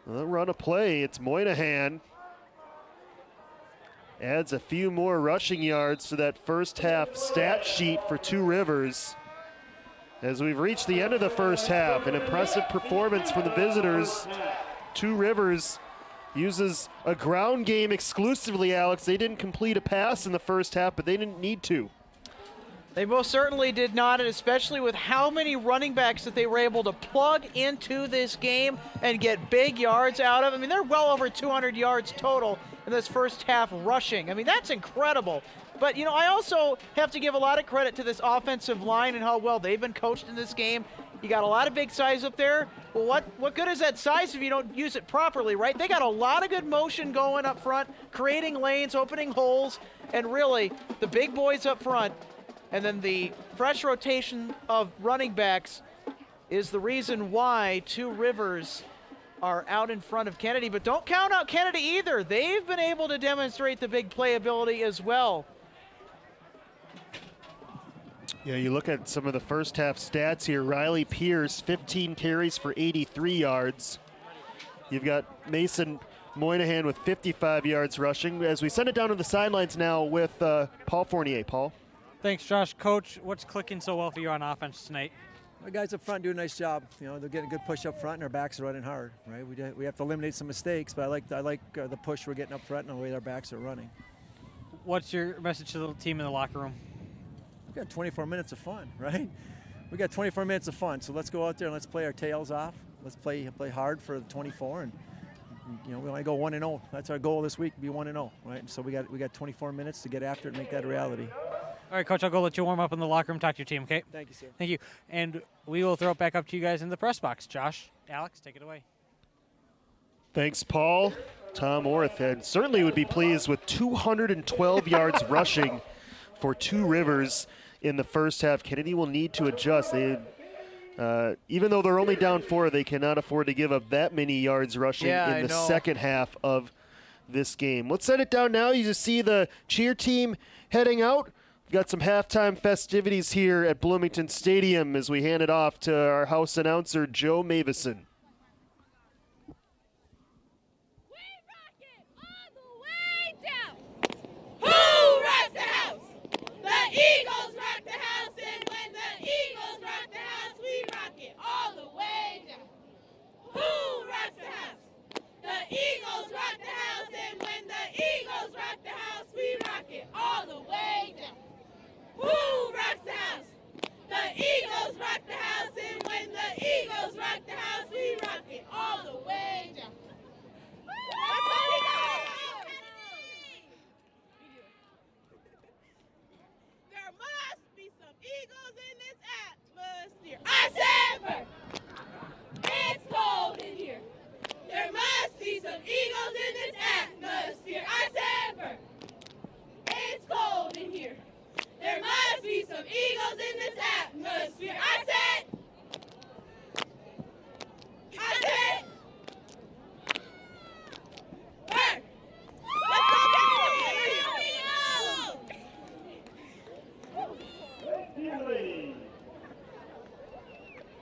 A: They'll run a play. It's Moynihan. Adds a few more rushing yards to that first half stat sheet for Two Rivers. As we've reached the end of the first half, an impressive performance from the visitors. Two Rivers uses a ground game exclusively, Alex. They didn't complete a pass in the first half, but they didn't need to.
I: They most certainly did not, and especially with how many running backs that they were able to plug into this game and get big yards out of. I mean, they're well over 200 yards total in this first half rushing. I mean, that's incredible. But, you know, I also have to give a lot of credit to this offensive line and how well they've been coached in this game. You got a lot of big size up there. Well, what good is that size if you don't use it properly, right? They got a lot of good motion going up front, creating lanes, opening holes, and really, the big boys up front and then the fresh rotation of running backs is the reason why Two Rivers are out in front of Kennedy. But don't count out Kennedy either. They've been able to demonstrate the big playability as well.
A: Yeah, you look at some of the first half stats here. Riley Pierce, 15 carries for 83 yards. You've got Mason Moynihan with 55 yards rushing. As we send it down to the sidelines now with Paul Fournier. Paul?
C: Thanks, Josh. Coach, what's clicking so well for you on offense tonight?
J: The guys up front do a nice job. You know, they're getting a good push up front, and our backs are running hard. Right? We have to eliminate some mistakes, but I like the push we're getting up front and the way our backs are running.
C: What's your message to the team in the locker room?
J: We got 24 minutes of fun, right? We got 24 minutes of fun, so let's go out there and let's play our tails off. Let's play hard for the 24, and you know we want to go 1-0. That's our goal this week, be 1-0, right? So we got 24 minutes to get after it and make that a reality.
C: All right, Coach, I'll go let you warm up in the locker room, talk to your team, okay?
J: Thank you, sir.
C: Thank you. And we will throw it back up to you guys in the press box. Josh, Alex, take it away.
A: Thanks, Paul. Tom Orth, and certainly would be pleased with 212 yards rushing for Two Rivers in the first half. Kennedy will need to adjust. They, even though they're only down 4, they cannot afford to give up that many yards rushing in the second half of this game. Let's set it down now. You just see the cheer team heading out. We've got some halftime festivities here at Bloomington Stadium as we hand it off to our house announcer, Joe Mavison.
E: Eagles rock the house, and when the Eagles rock the house, we rock it all the way down. Who rocks the house? The Eagles rock the house, and when the Eagles rock the house, we rock it all the way down. Who rocks the house? The Eagles rock the house, and when the Eagles rock the house, we rock it all the way down. There must be some Eagles in this atmosphere. I said, Bert, it's cold in here. There must be some Eagles in this atmosphere. I said, Bert, it's cold in here. There must be some Eagles in this atmosphere. I said, Bert, let's go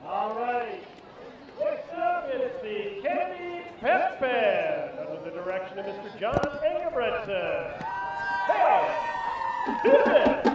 D: All right. Next up is the Kennedy Pep Band under the direction of Mr. John Engebretson. Hey, do this!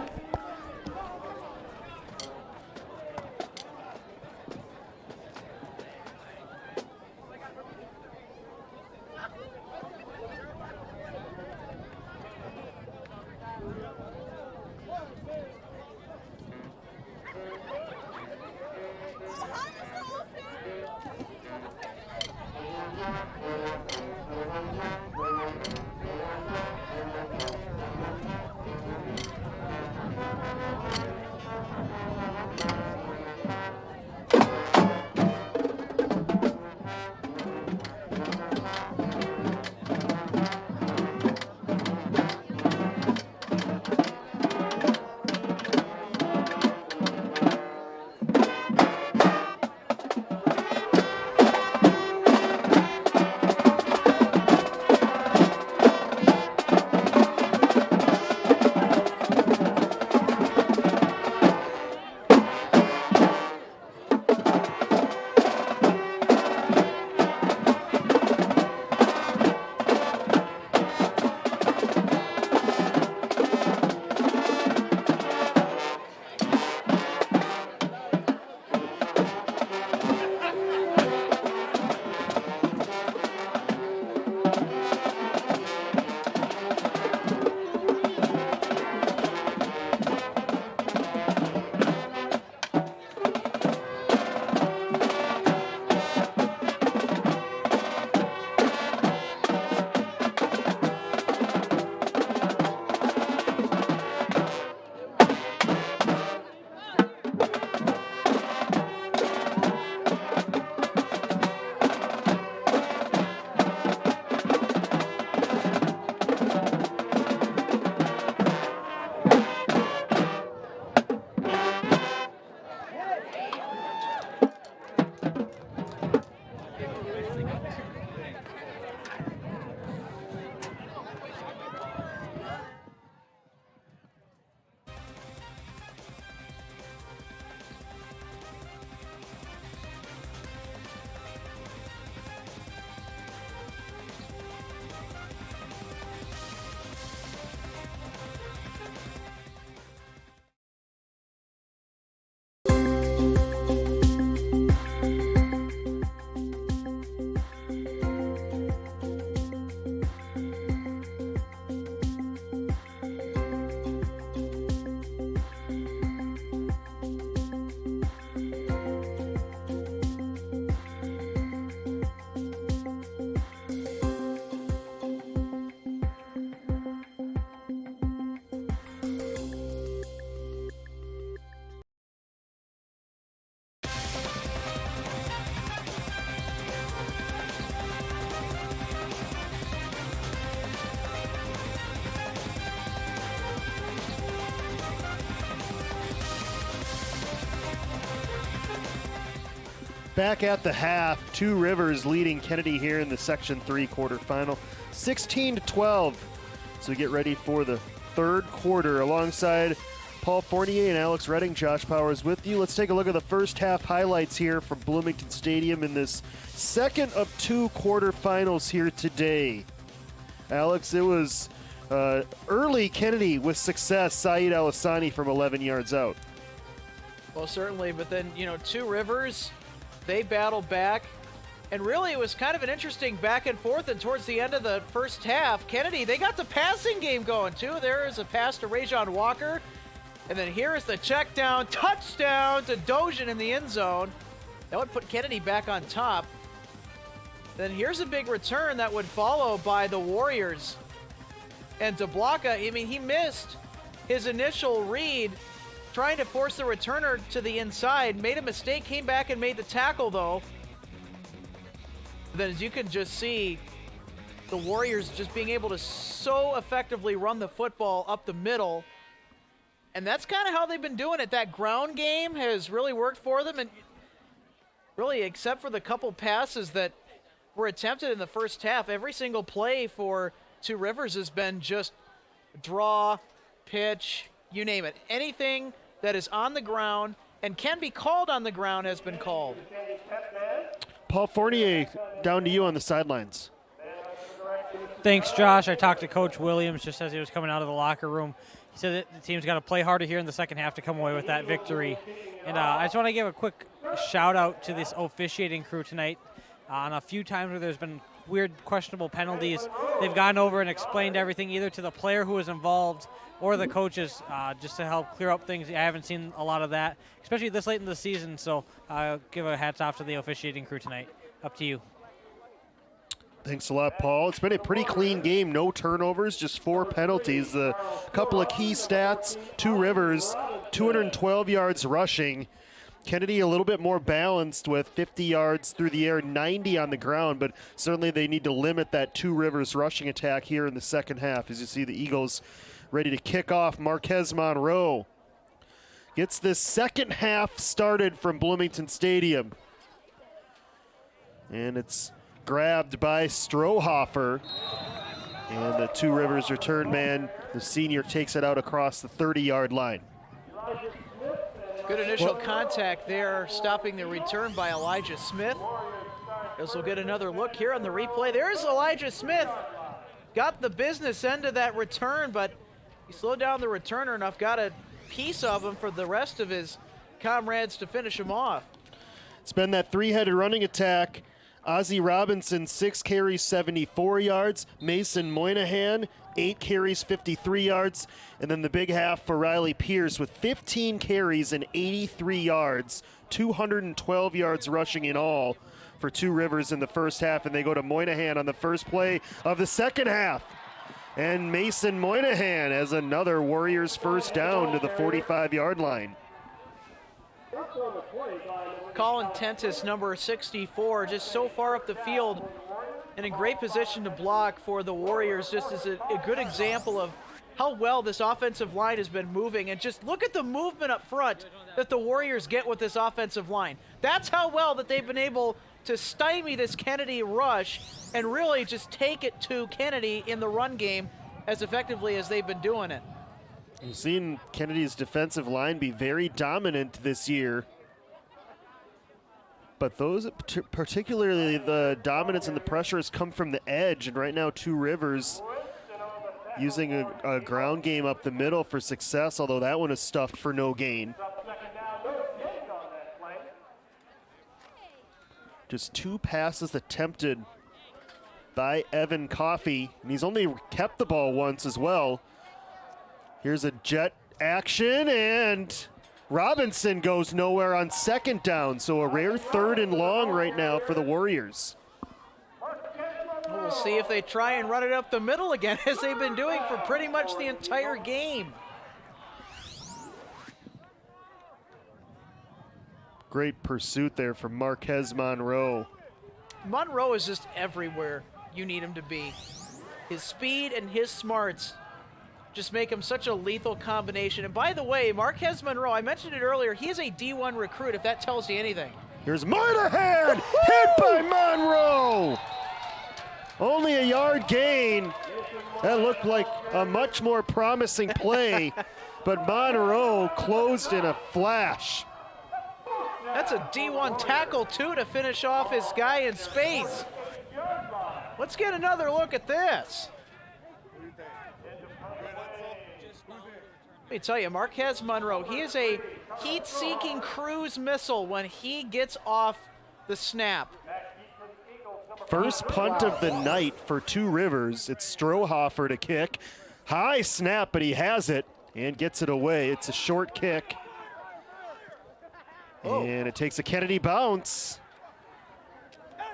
A: Back at the half, Two Rivers leading Kennedy here in the Section 3 quarterfinal, 16-12. So we get ready for the third quarter alongside Paul Fournier and Alex Redding. Josh Powers with you. Let's take a look at the first half highlights here from Bloomington Stadium in this second of two quarterfinals here today. Alex, it was early Kennedy with success. Saeed Al-Hassani from 11 yards out.
I: Well, certainly, but then, Two Rivers, they battled back. And really, it was kind of an interesting back and forth. And towards the end of the first half, Kennedy, they got the passing game going, too. There is a pass to Rajon Walker. And then here is the check down, touchdown to Dojan in the end zone. That would put Kennedy back on top. Then here's a big return that would follow by the Warriors. And DeBlanca, he missed his initial read, trying to force the returner to the inside. Made a mistake, came back and made the tackle, though. Then as you can just see, the Warriors just being able to so effectively run the football up the middle. And that's kind of how they've been doing it. That ground game has really worked for them. And really, except for the couple passes that were attempted in the first half, every single play for Two Rivers has been just draw, pitch, you name it. Anything that is on the ground and can be called on the ground has been called.
A: Paul Fournier, down to you on the sidelines.
C: Thanks, Josh. I talked to Coach Williams just as he was coming out of the locker room. He said that the team's got to play harder here in the second half to come away with that victory. And I just want to give a quick shout-out to this officiating crew tonight. On a few times where there's been weird, questionable penalties, they've gone over and explained everything either to the player who was involved or the coaches just to help clear up things. I haven't seen a lot of that, especially this late in the season, so give a hats off to the officiating crew tonight. Up to you.
A: Thanks a lot, Paul. It's been a pretty clean game. No turnovers, just 4 penalties. A couple of key stats, Two Rivers, 212 yards rushing. Kennedy a little bit more balanced with 50 yards through the air, 90 on the ground, but certainly they need to limit that Two Rivers rushing attack here in the second half. As you see the Eagles ready to kick off, Marquez Monroe gets this second half started from Bloomington Stadium. And it's grabbed by Strohoffer. And the Two Rivers return man, the senior, takes it out across the 30-yard line.
I: Good initial contact there, stopping the return by Elijah Smith. As we'll get another look here on the replay. There's Elijah Smith. Got the business end of that return, but he slowed down the returner enough, got a piece of him for the rest of his comrades to finish him off.
A: It's been that three-headed running attack. Ozzie Robinson, 6 carries, 74 yards. Mason Moynihan, 8 carries, 53 yards. And then the big half for Riley Pierce with 15 carries and 83 yards, 212 yards rushing in all for Two Rivers in the first half. And they go to Moynihan on the first play of the second half. And Mason Moynihan has another Warriors first down to the 45-yard line.
I: Colin Tentis, number 64, just so far up the field and in great position to block for the Warriors. Just as a good example of how well this offensive line has been moving. And just look at the movement up front that the Warriors get with this offensive line. That's how well that they've been able to stymie this Kennedy rush and really just take it to Kennedy in the run game as effectively as they've been doing it.
A: We've seen Kennedy's defensive line be very dominant this year. But those, particularly the dominance and the pressure, has come from the edge. And right now, Two Rivers using a ground game up the middle for success, although that one is stuffed for no gain. Just 2 passes attempted by Evan Coffey, and he's only kept the ball once as well. Here's a jet action, and Robinson goes nowhere on second down, so a rare 3rd and long right now for the Warriors.
I: We'll see if they try and run it up the middle again, as they've been doing for pretty much the entire game.
A: Great pursuit there from Marquez Monroe.
I: Monroe is just everywhere you need him to be. His speed and his smarts just make him such a lethal combination. And by the way, Marquez Monroe, I mentioned it earlier, he is a D1 recruit, if that tells you anything.
A: Here's Moynihan, hit by Monroe. Only a yard gain. That looked like a much more promising play, but Monroe closed in a flash.
I: That's a D1 tackle, too, to finish off his guy in space. Let's get another look at this. Let me tell you, Marquez Monroe, he is a heat-seeking cruise missile when he gets off the snap.
A: First punt of the night for Two Rivers. It's Strohhofer to kick. High snap, but he has it and gets it away. It's a short kick. And it takes a Kennedy bounce.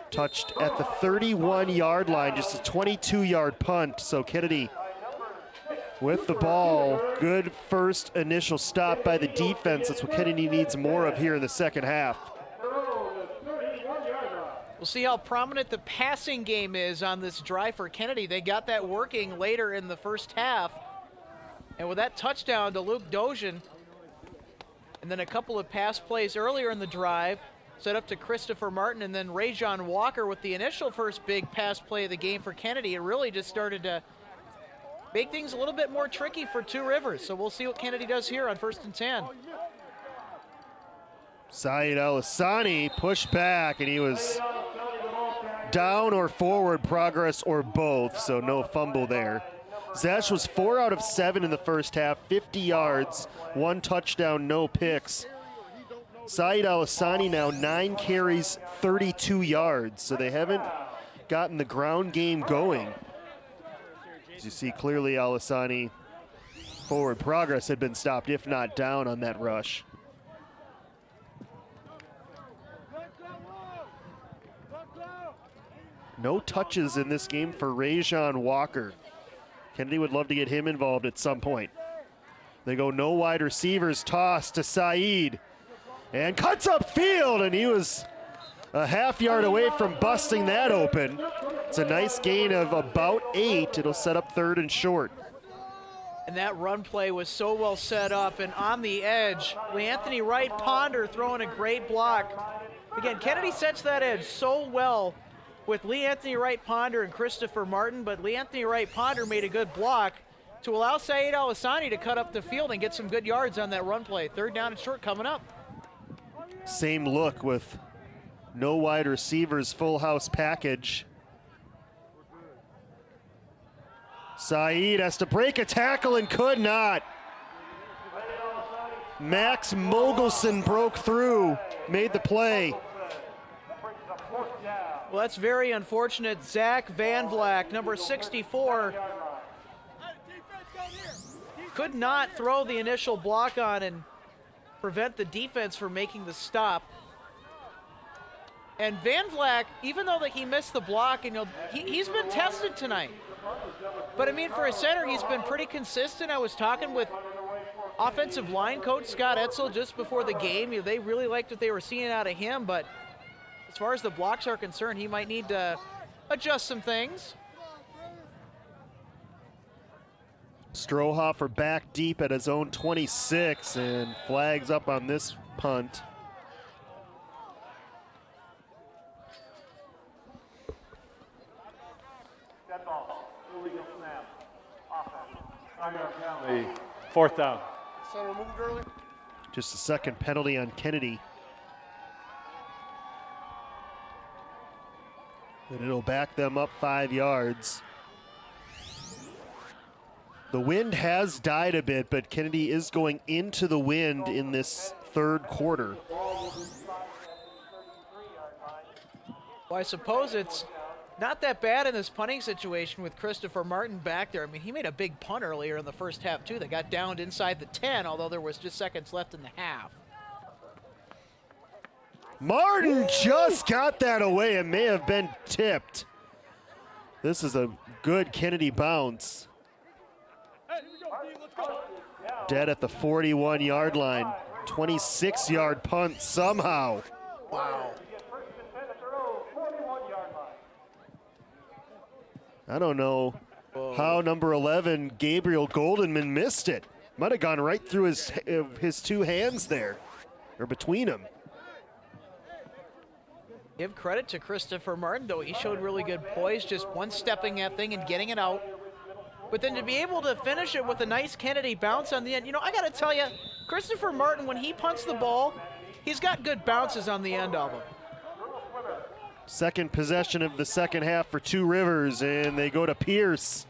A: Touched at the 31-yard line, just a 22-yard punt. So Kennedy with the ball. Good first initial stop by the defense. That's what Kennedy needs more of here in the second half.
I: We'll see how prominent the passing game is on this drive for Kennedy. They got that working later in the first half. And with that touchdown to Luke Dozian, and then a couple of pass plays earlier in the drive, set up to Christopher Martin, and then Rajon Walker with the initial first big pass play of the game for Kennedy. It really just started to make things a little bit more tricky for Two Rivers. So we'll see what Kennedy does here on 1st and 10.
A: Saeed Al-Hassani pushed back, and he was down or forward progress or both, so no fumble there. Zesh was 4 out of 7 in the first half, 50 yards, 1 touchdown, no picks. Saeed Al-Hassani now 9 carries, 32 yards, so they haven't gotten the ground game going. As you see clearly, Al-Hassani forward progress had been stopped, if not down, on that rush. No touches in this game for Rajon Walker. Kennedy would love to get him involved at some point. They go no wide receivers, toss to Saeed, and cuts up field, and he was a half yard away from busting that open. It's a nice gain of about 8. It'll set up 3rd and short.
I: And that run play was so well set up, and on the edge, Anthony Wright Ponder throwing a great block. Again, Kennedy sets that edge so well with Lee Anthony Wright Ponder and Christopher Martin, but Lee Anthony Wright Ponder made a good block to allow Saeed Al-Hassani to cut up the field and get some good yards on that run play. 3rd down and short coming up.
A: Same look with no wide receivers, full house package. Saeed has to break a tackle and could not. Max Mogelson broke through, made the play.
I: Well, that's very unfortunate. Zach Van Vleck, number 64, could not throw the initial block on and prevent the defense from making the stop. And Van Vleck, even though that he missed the block, and he's been tested tonight. But I mean, for a center, he's been pretty consistent. I was talking with offensive line coach Scott Etzel just before the game. They really liked what they were seeing out of him, but as far as the blocks are concerned, he might need to adjust some things.
A: Strohhofer back deep at his own 26 and flags up on this punt.
D: The 4th down.
A: Just a second penalty on Kennedy. And it'll back them up 5 yards. The wind has died a bit, but Kennedy is going into the wind in this 3rd quarter.
I: Well, I suppose it's not that bad in this punting situation with Christopher Martin back there. I mean, he made a big punt earlier in the first half, too. They got downed inside the 10, although there was just seconds left in the half.
A: Martin just got that away. It may have been tipped. This is a good Kennedy bounce. Dead at the 41-yard line. 26-yard punt somehow.
I: Wow.
A: I don't know how number 11, Gabriel Goldenman, missed it. Might have gone right through his 2 hands there, or between them.
I: Give credit to Christopher Martin, though. He showed really good poise, just one-stepping that thing and getting it out. But then to be able to finish it with a nice Kennedy bounce on the end, you know, I got to tell you, Christopher Martin, when he punts the ball, he's got good bounces on the end of them.
A: Second possession of the second half for Two Rivers, and they go to Pierce.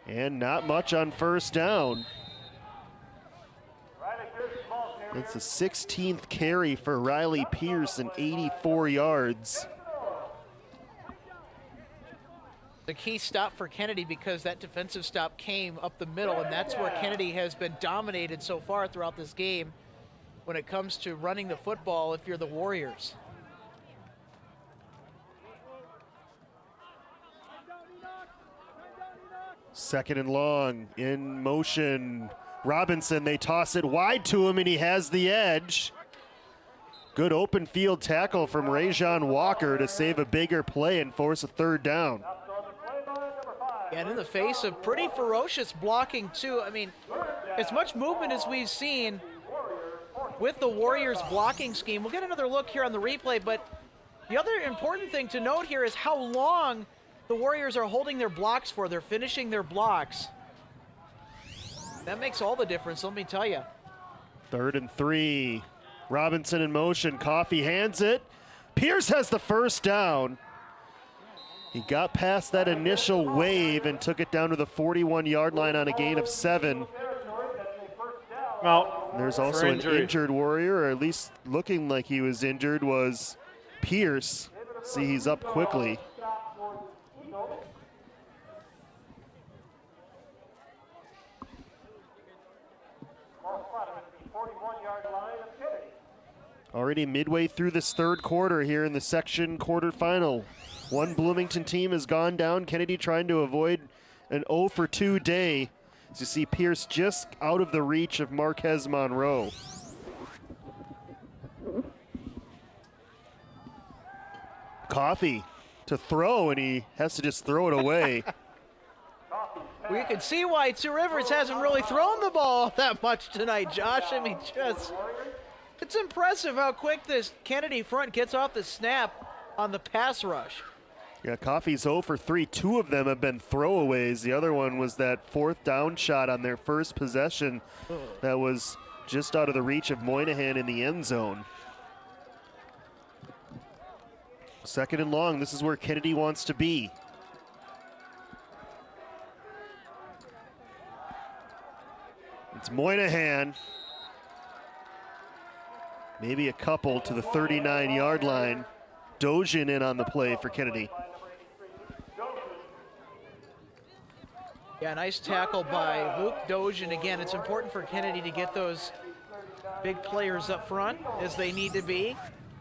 A: And not much on first down. It's the 16th carry for Riley Pierce and 84 yards.
I: The key stop for Kennedy because that defensive stop came up the middle, and that's where Kennedy has been dominated so far throughout this game when it comes to running the football if you're the Warriors.
A: Second and long, in motion. Robinson, they toss it wide to him, and he has the edge. Good open field tackle from Rajon Walker to save a bigger play and force a third down.
I: And in the face of pretty ferocious blocking, too. I mean, as much movement as we've seen with the Warriors' blocking scheme. We'll get another look here on the replay, but the other important thing to note here is how long the Warriors are holding their blocks for. They're finishing their blocks. That makes all the difference, let me tell you.
A: 3rd and 3. Robinson in motion. Coffey hands it. Pierce has the first down. He got past that initial wave and took it down to the 41-yard line on a gain of 7.
F: Well,
A: there's also an injured Warrior, or at least looking like he was injured, was Pierce. See, he's up quickly. Already midway through this third quarter here in the section quarterfinal. One Bloomington team has gone down. Kennedy trying to avoid an 0 for 2 day. As you see Pierce just out of the reach of Marquez Monroe. Coffey to throw, and he has to just throw it away.
I: We can see why Two Rivers hasn't really thrown the ball that much tonight, Josh. I mean, just, it's impressive how quick this Kennedy front gets off the snap on the pass rush.
A: Yeah, Coffey's 0 for 3. 2 of them have been throwaways. The other one was that 4th down shot on their first possession that was just out of the reach of Moynihan in the end zone. 2nd and long. This is where Kennedy wants to be. It's Moynihan. Maybe a couple to the 39-yard line. Dojan in on the play for Kennedy.
I: Yeah, nice tackle by Luke Dojan. Again, it's important for Kennedy to get those big players up front as they need to be.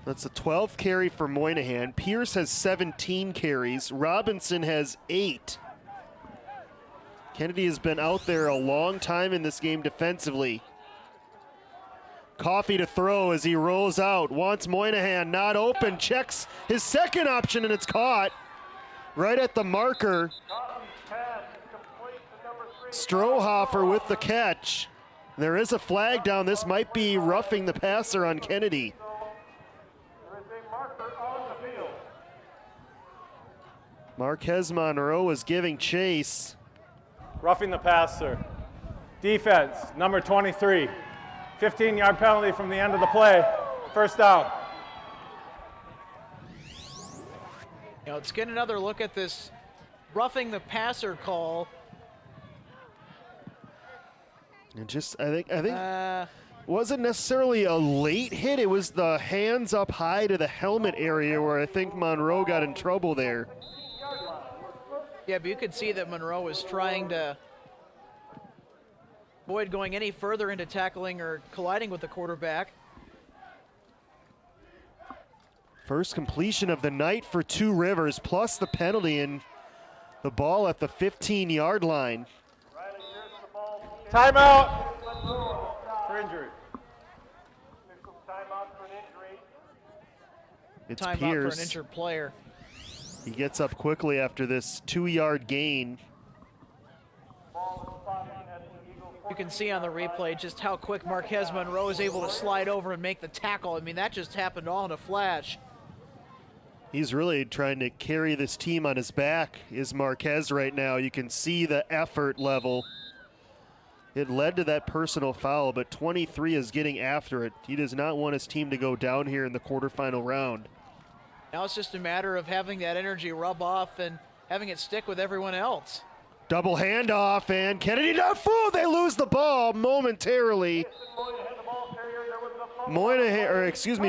A: That's a 12th carry for Moynihan. Pierce has 17 carries. Robinson has 8. Kennedy has been out there a long time in this game defensively. Coffey to throw as he rolls out. Wants Moynihan, not open. Checks his second option, and it's caught right at the marker. Strohoffer with the catch. There is a flag down. This might be roughing the passer on Kennedy. Marquez Monroe is giving chase.
F: Roughing the passer. Defense, number 23. 15-yard penalty from the end of the play. First down.
I: You know, let's get another look at this roughing the passer call.
A: And just, I think wasn't necessarily a late hit. It was the hands up high to the helmet area where I think Monroe got in trouble there.
I: Yeah, but you could see that Monroe was trying to avoid going any further into tackling or colliding with the quarterback.
A: First completion of the night for Two Rivers, plus the penalty, and the ball at the 15-yard line.
F: Timeout for injury.
A: It's
I: Timeout
A: Pierce.
I: for an injured player.
A: He gets up quickly after this 2-yard gain.
I: You can see on the replay just how quick Marquez Monroe is able to slide over and make the tackle. I mean, that just happened all in a flash.
A: He's really trying to carry this team on his back, is Marquez right now. You can see the effort level. It led to that personal foul, but 23 is getting after it. He does not want his team to go down here in the quarterfinal round.
I: Now it's just a matter of having that energy rub off and having it stick with everyone else.
A: Double handoff, and Kennedy not fooled. They lose the ball momentarily.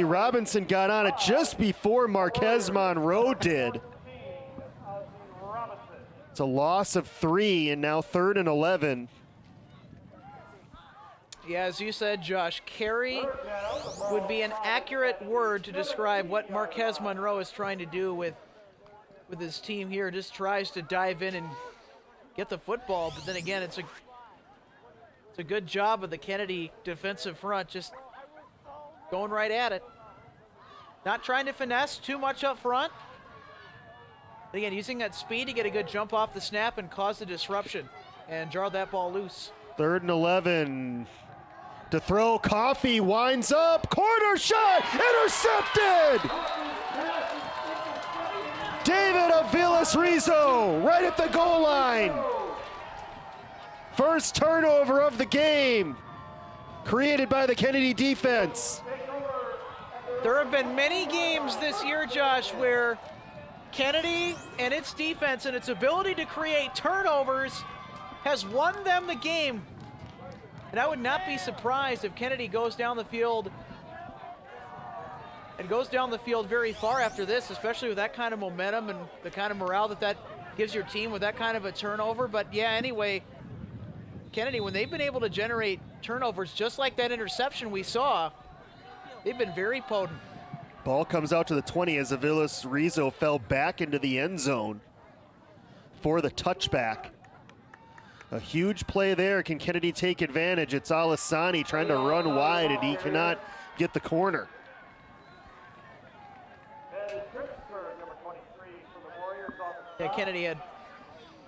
A: Robinson got on it just before Marquez Monroe did. It's a loss of 3, and now 3rd and 11.
I: Yeah, as you said, Josh, carry would be an accurate word to describe what Marquez Monroe is trying to do with his team here. Just tries to dive in and get the football, but then again, it's a good job of the Kennedy defensive front, just going right at it. Not trying to finesse too much up front. But again, using that speed to get a good jump off the snap and cause the disruption and jar that ball loose.
A: 3rd and 11. To throw, Coffee winds up, corner shot, intercepted! David Aviles Rizzo right at the goal line. First turnover of the game, created by the Kennedy defense.
I: There have been many games this year, Josh, where Kennedy and its defense and its ability to create turnovers has won them the game. And I would not be surprised if Kennedy goes down the field and goes down the field very far after this, especially with that kind of momentum and the kind of morale that gives your team with that kind of a turnover. But yeah, anyway, Kennedy, when they've been able to generate turnovers just like that interception we saw, they've been very potent.
A: Ball comes out to the 20 as Aviles Rizzo fell back into the end zone for the touchback. A huge play there. Can Kennedy take advantage? It's Alisani trying to run wide, and he cannot get the corner.
I: Yeah, Kennedy had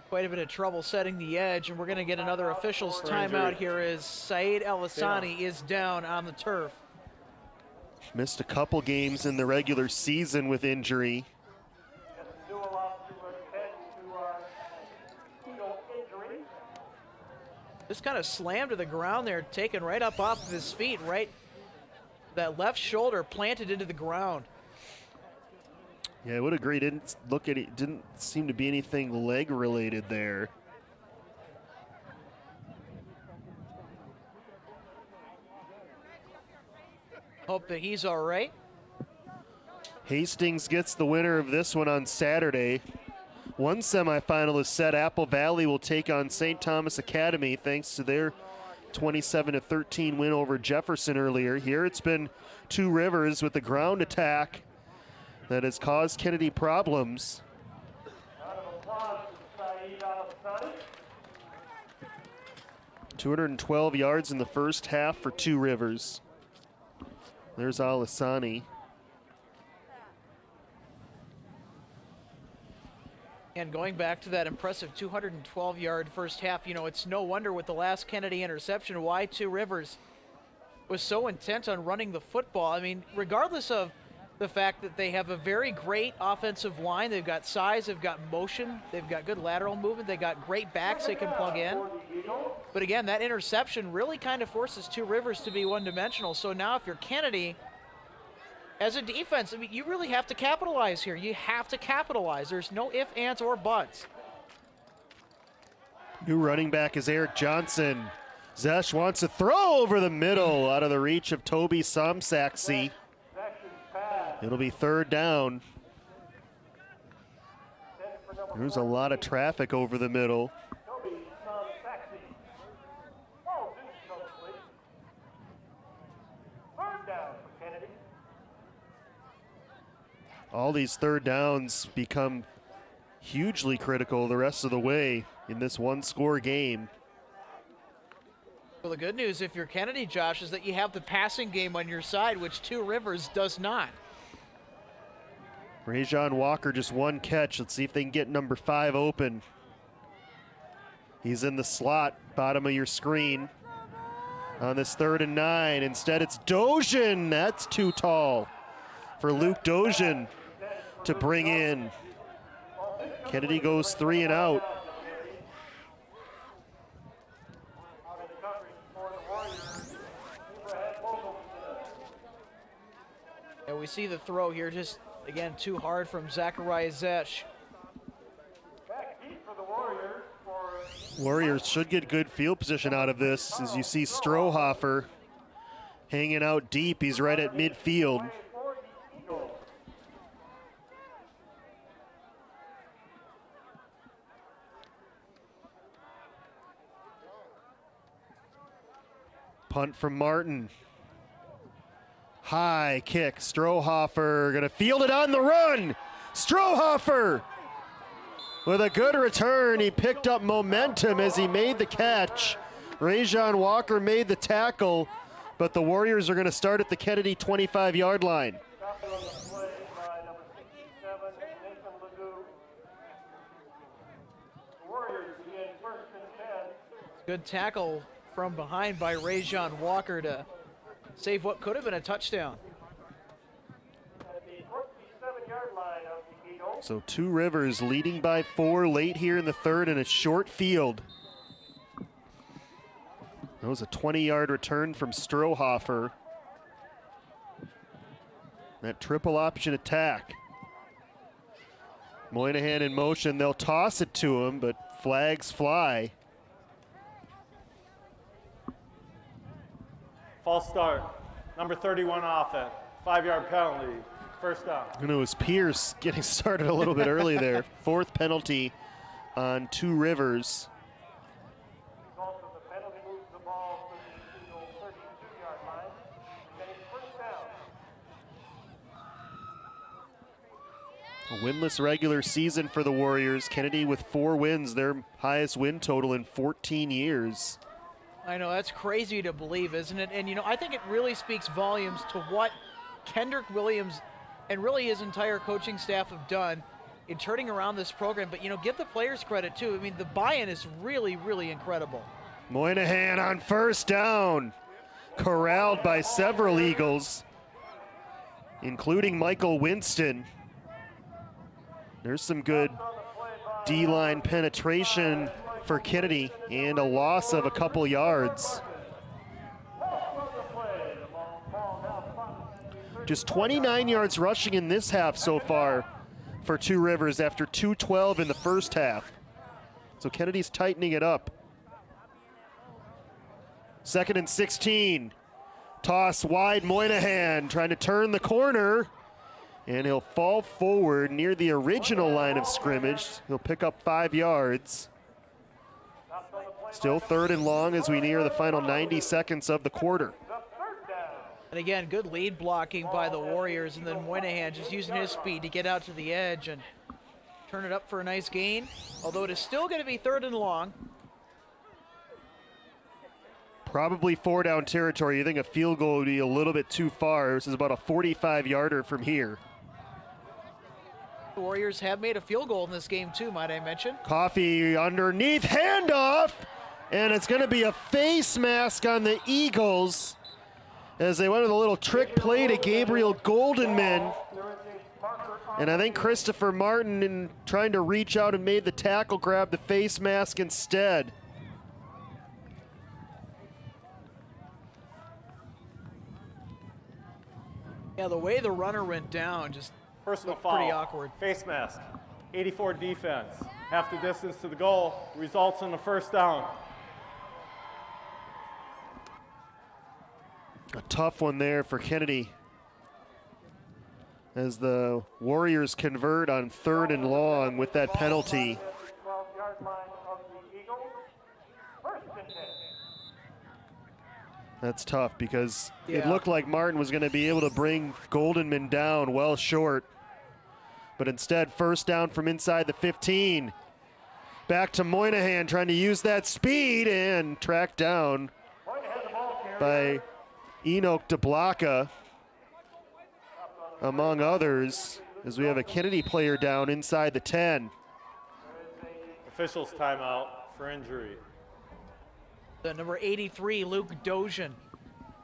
I: quite a bit of trouble setting the edge, and we're going to get another official's timeout here as Saeed Alisani is down on the turf.
A: Missed a couple games in the regular season with injury.
I: Just kind of slammed to the ground there, taken right up off of his feet, right? That left shoulder planted into the ground.
A: Yeah, I would agree. Didn't look at it. Didn't seem to be anything leg related there.
I: Hope that he's all right.
A: Hastings gets the winner of this one on Saturday. One semifinal is set. Apple Valley will take on St. Thomas Academy thanks to their 27-13 win over Jefferson earlier. Here it's been Two Rivers with the ground attack that has caused Kennedy problems. 212 yards in the first half for Two Rivers. There's Alisani.
I: And going back to that impressive 212-yard first half, you know, it's no wonder with the last Kennedy interception why Two Rivers was so intent on running the football. I mean, regardless of the fact that they have a very great offensive line, they've got size, they've got motion, they've got good lateral movement, they got great backs they can plug in. But again, that interception really kind of forces Two Rivers to be one-dimensional. So now if you're Kennedy, as a defense, I mean, you really have to capitalize here. You have to capitalize. There's no ifs, ands, or buts.
A: New running back is Eric Johnson. Zesh wants to throw over the middle out of the reach of Toby Somsaxi. It'll be 3rd down. There's a lot of traffic over the middle. All these 3rd downs become hugely critical the rest of the way in this one-score game.
I: Well, the good news if you're Kennedy, Josh, is that you have the passing game on your side, which Two Rivers does not.
A: Rajon Walker just one catch. Let's see if they can get number 5 open. He's in the slot, bottom of your screen. On this 3rd and 9. Instead, it's Dojan. That's too tall for Luke Dojan. to bring in. Kennedy goes 3 and out.
I: And we see the throw here, just again too hard from Zachariah Zesh.
A: Warriors should get good field position out of this, as you see Strohhofer hanging out deep. He's right at midfield. Punt from Martin. High kick. Strohhofer gonna field it on the run. Strohhofer with a good return. He picked up momentum as he made the catch. Rajon Walker made the tackle, but the Warriors are gonna start at the Kennedy 25-yard line.
I: Good tackle from behind by Rajon Walker to save what could have been a touchdown.
A: So Two Rivers leading by 4 late here in the third in a short field. That was a 20-yard return from Strohhofer. That triple option attack. Moynihan in motion. They'll toss it to him, but flags fly.
F: False start. Number 31 offense. 5-yard penalty. First down.
A: And it was Pierce getting started a little bit early there. 4th penalty on Two Rivers. A winless regular season for the Warriors. Kennedy with 4 wins, their highest win total in 14 years.
I: I know, that's crazy to believe, isn't it? And, you know, I think it really speaks volumes to what Kendrick Williams and really his entire coaching staff have done in turning around this program. But, you know, give the players credit, too. I mean, the buy-in is really, really incredible.
A: Moynihan on first down. Corralled by several Eagles, including Michael Winston. There's some good D-line penetration for Kennedy and a loss of a couple yards. Just 29 yards rushing in this half so far for Two Rivers after 212 in the first half. So Kennedy's tightening it up. 2nd and 16. Toss wide, Moynihan trying to turn the corner. And he'll fall forward near the original line of scrimmage. He'll pick up 5 yards. Still 3rd and long as we near the final 90 seconds of the quarter.
I: And again, good lead blocking by the Warriors, and then Moynihan just using his speed to get out to the edge and turn it up for a nice gain, although it is still going to be 3rd and long.
A: Probably 4 down territory. You think a field goal would be a little bit too far. This is about a 45-yarder from here.
I: The Warriors have made a field goal in this game too, might I mention.
A: Coffee underneath, handoff, and it's going to be a face mask on the Eagles as they went with a little trick play to Gabriel Goldenman. And I think Christopher Martin, in trying to reach out and made the tackle, grabbed the face mask instead.
I: Yeah, the way the runner went down just
F: Personal
I: looked
F: foul.
I: pretty awkward.
F: Face mask. 84 defense. Half the distance to the goal. Results in the first down.
A: A tough one there for Kennedy as the Warriors convert on 3rd and long with that penalty. That's tough because it looked like Martin was going to be able to bring Goldenman down well short. But instead, first down from inside the 15. Back to Moynihan trying to use that speed and tracked down by Enoch DeBlocca, among others, as we have a Kennedy player down inside the 10.
F: Officials timeout for injury.
I: The number 83, Luke Dozian,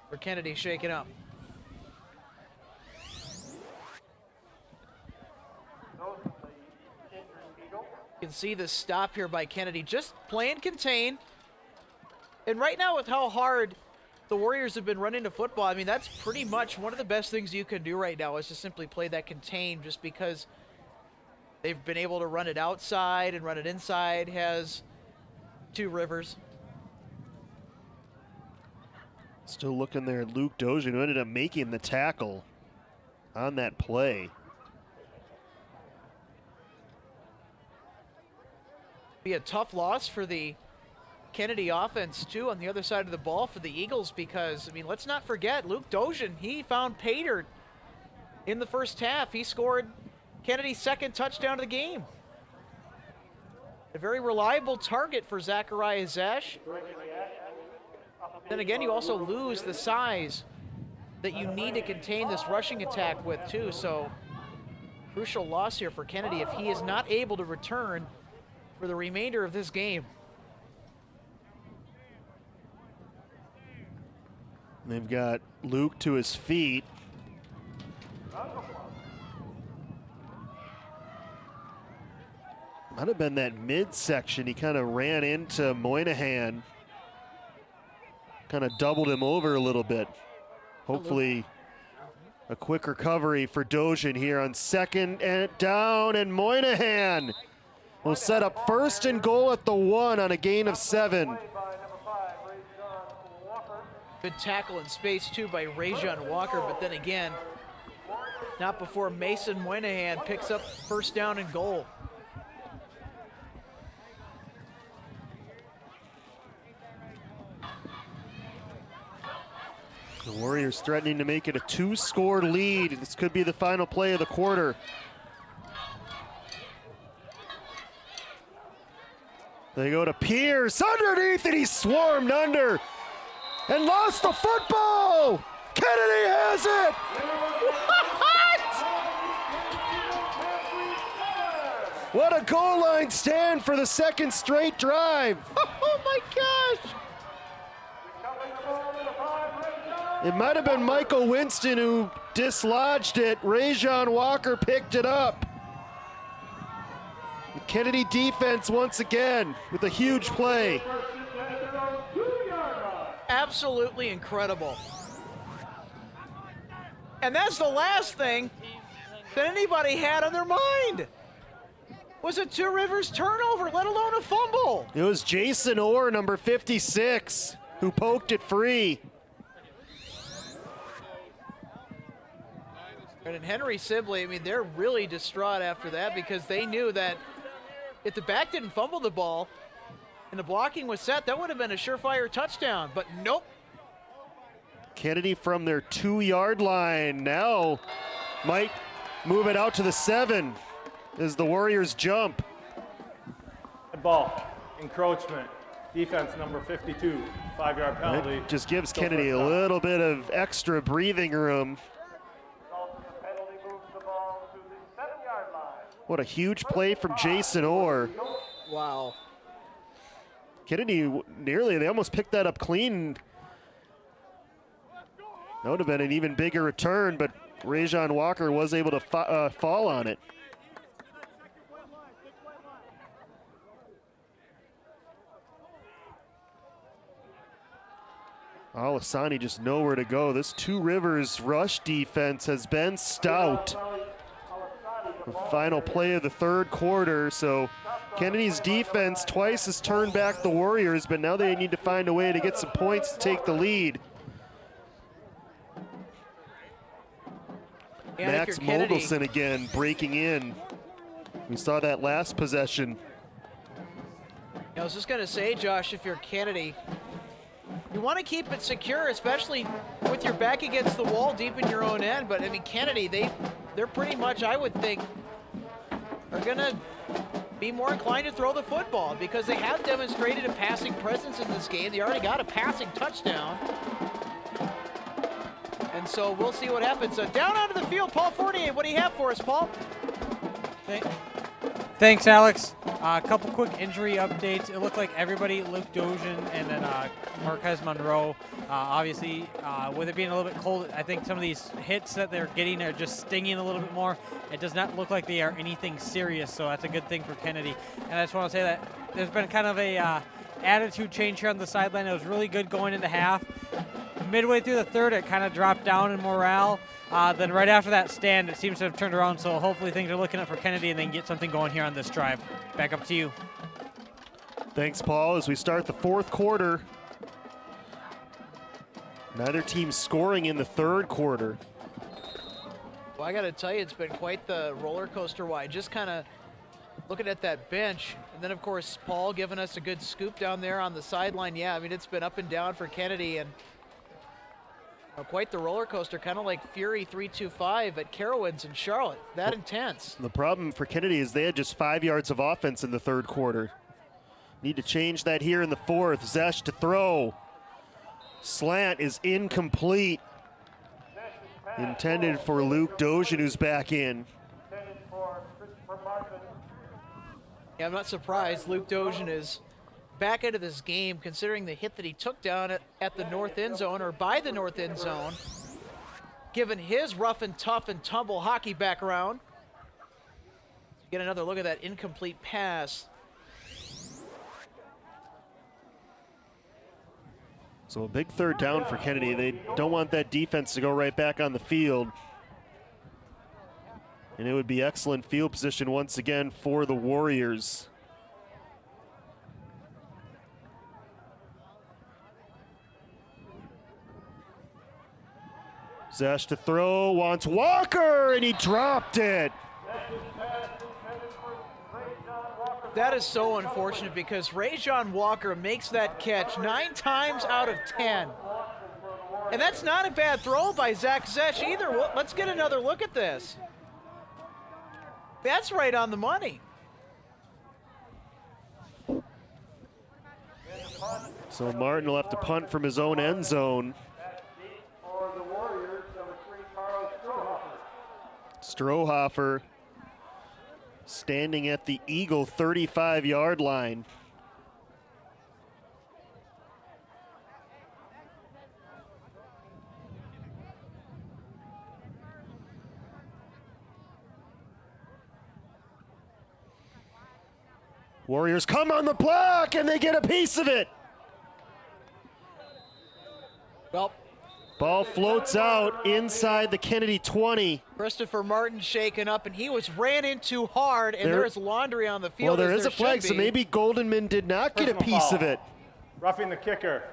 I: for Kennedy shaken up. can see this stop here by Kennedy, just playing contain. And right now with how hard the Warriors have been running the football, I mean, that's pretty much one of the best things you can do right now is to simply play that contain, just because they've been able to run it outside and run it inside, has Two Rivers.
A: Still looking there at Luke Dozian, who ended up making the tackle on that play.
I: Be a tough loss for the Kennedy offense too on the other side of the ball for the Eagles, because I mean, let's not forget Luke Dozian, he found pay dirt in the first half. He scored Kennedy's second touchdown of the game. A very reliable target for Zachariah Zesh. Then again, you also lose the size that you need to contain this rushing attack with too, so crucial loss here for Kennedy if he is not able to return for the remainder of this game.
A: They've got Luke to his feet. Might have been that midsection. He kind of ran into Moynihan. Kind of doubled him over a little bit. Hopefully a quick recovery for Dozian here on second and down, and Moynihan will set up 1st and goal at the 1 on a gain of 7.
I: Good tackle in space too by Rajon Walker, but then again, not before Mason Moynihan picks up 1st down and goal.
A: The Warriors threatening to make it a 2-score lead. This could be the final play of the quarter. They go to Pierce underneath, and he swarmed under and lost the football. Kennedy has it. What a goal line stand for the 2nd straight drive.
I: Oh my gosh.
A: It might have been Michael Winston who dislodged it. Rajon Walker picked it up. The Kennedy defense once again with a huge play.
I: Absolutely incredible. And that's the last thing that anybody had on their mind. Was a Two Rivers turnover, let alone a fumble.
A: It was Jason Orr, number 56, who poked it free.
I: And Henry Sibley, I mean, they're really distraught after that, because they knew that if the back didn't fumble the ball and the blocking was set, that would have been a surefire touchdown, but nope.
A: Kennedy from their 2-yard line now might move it out to the 7 as the Warriors jump.
F: Ball, encroachment, defense number 52, 5-yard penalty.
A: It just gives Kennedy a little bit of extra breathing room. What a huge play from Jason Orr.
I: Wow.
A: Kennedy they almost picked that up clean. That would have been an even bigger return, but Rajon Walker was able to fall on it. Al-Hassani just nowhere to go. This Two Rivers rush defense has been stout. The final play of the 3rd quarter, so Kennedy's defense twice has turned back the Warriors, but now they need to find a way to get some points to take the lead.
I: And
A: Max Mogelson again breaking in. We saw that last possession.
I: I was just going to say, Josh, if you're Kennedy, you want to keep it secure, especially with your back against the wall deep in your own end. But I mean, Kennedy, they're pretty much, I would think, are going to be more inclined to throw the football, because they have demonstrated a passing presence in this game. They already got a passing touchdown. And so we'll see what happens. So down onto the field, Paul Fournier. What do you have for us, Paul?
C: Thanks, Alex. A couple quick injury updates. It looked like everybody, Luke Dojan and then Marquez Monroe, obviously with it being a little bit cold, I think some of these hits that they're getting are just stinging a little bit more. It does not look like they are anything serious, so that's a good thing for Kennedy. And I just want to say that there's been kind of a attitude change here on the sideline. It was really good going into half. Midway through the third, it kind of dropped down in morale. Then right after that stand, it seems to have turned around, so hopefully things are looking up for Kennedy and they can get something going here on this drive. Back up to you.
A: Thanks, Paul. As we start the fourth quarter, neither team scoring in the third quarter.
I: Well, I got to tell you, it's been quite the roller coaster ride. Just kind of looking at that bench, and then of course Paul giving us a good scoop down there on the sideline. Yeah, I mean it's been up and down for Kennedy, and quite the roller coaster, kind of like Fury 325 at Carowinds in Charlotte. That intense.
A: The problem for Kennedy is they had just 5 yards of offense in the third quarter. Need to change that here in the fourth. Zesh to throw. Slant is incomplete. Intended for Luke Dojan, who's back in.
I: Yeah, I'm not surprised Luke Dojan is back into this game, considering the hit that he took down at the north end zone, or by the north end zone, given his rough and tough and tumble hockey background. Get another look at that incomplete pass.
A: So a big third down for Kennedy. They don't want that defense to go right back on the field. And it would be excellent field position once again for the Warriors. Zesh to throw, wants Walker, and he dropped it.
I: That is so unfortunate because Rajon Walker makes that catch 9 times out of 10. And that's not a bad throw by Zach Zesh either. Well, let's get another look at this. That's right on the money.
A: So Martin will have to punt from his own end zone. Strohoffer standing at the Eagle 35-yard line. Warriors come on the block and they get a piece of it.
I: Well,
A: ball floats out inside the Kennedy 20.
I: Christopher Martin shaken up, and he was ran into hard, and there's laundry on the field.
A: Well, there is a flag, so maybe Goldenman did not get a piece of it.
F: Roughing the kicker.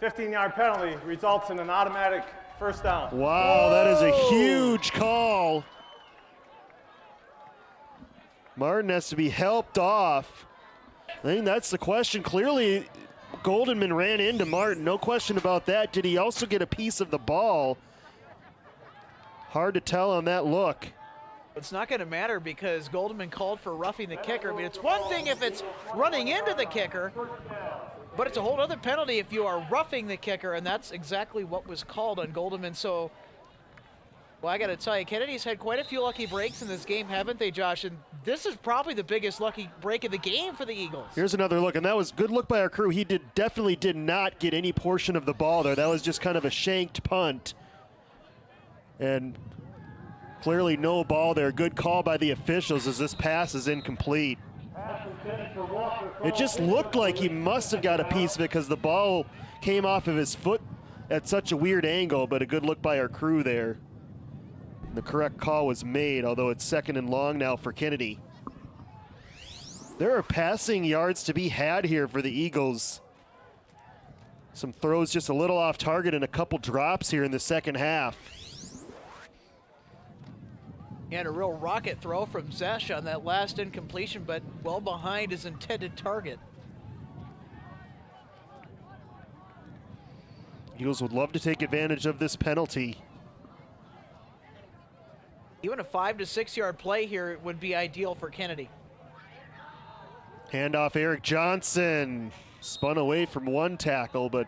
F: 15-yard penalty results in an automatic first down.
A: Wow, that is a huge call. Martin has to be helped off. I think that's the question. Clearly, Goldenman ran into Martin, no question about that. Did he also get a piece of the ball? Hard to tell on that look.
I: It's not going to matter because Goldenman called for roughing the kicker. I mean, it's one thing if it's running into the kicker, but it's a whole other penalty if you are roughing the kicker, and that's exactly what was called on Goldenman. So, well, I got to tell you, Kennedy's had quite a few lucky breaks in this game, haven't they, Josh? And this is probably the biggest lucky break of the game for the Eagles.
A: Here's another look, and that was good look by our crew. He definitely did not get any portion of the ball there. That was just kind of a shanked punt. And clearly no ball there. Good call by the officials as this pass is incomplete. It just looked like he must have got a piece of it because the ball came off of his foot at such a weird angle, but a good look by our crew there. The correct call was made, although it's second and long now for Kennedy. There are passing yards to be had here for the Eagles. Some throws just a little off target and a couple drops here in the second half.
I: And a real rocket throw from Zesh on that last incompletion, but well behind his intended target.
A: Eagles would love to take advantage of this penalty.
I: Even a 5 to 6 yard play here would be ideal for Kennedy.
A: Handoff Eric Johnson. Spun away from one tackle, but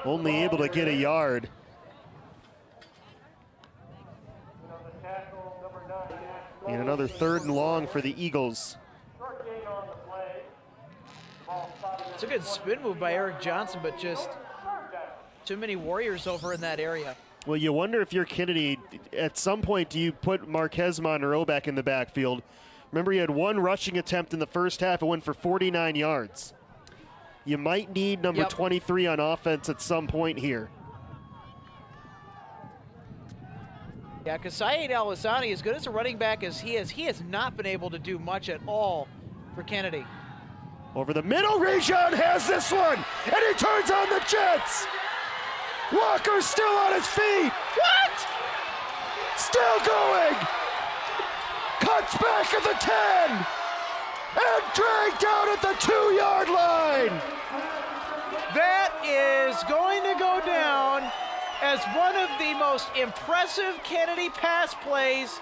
A: only able to get a yard. And another third and long for the Eagles.
I: It's a good spin move by Eric Johnson, but just too many Warriors over in that area.
A: Well, you wonder if you're Kennedy, at some point do you put Marquez Monroe back in the backfield? Remember, he had one rushing attempt in the first half. It went for 49 yards. You might need number 23 on offense at some point here.
I: Yeah, because Saeed Al-Hassani, as good as a running back as he has not been able to do much at all for Kennedy.
A: Over the middle, Rajon has this one, and he turns on the Jets. Walker's still on his feet. What? Still going. Cuts back at the 10, and dragged down at the 2-yard line.
I: That is going to go down as one of the most impressive Kennedy pass plays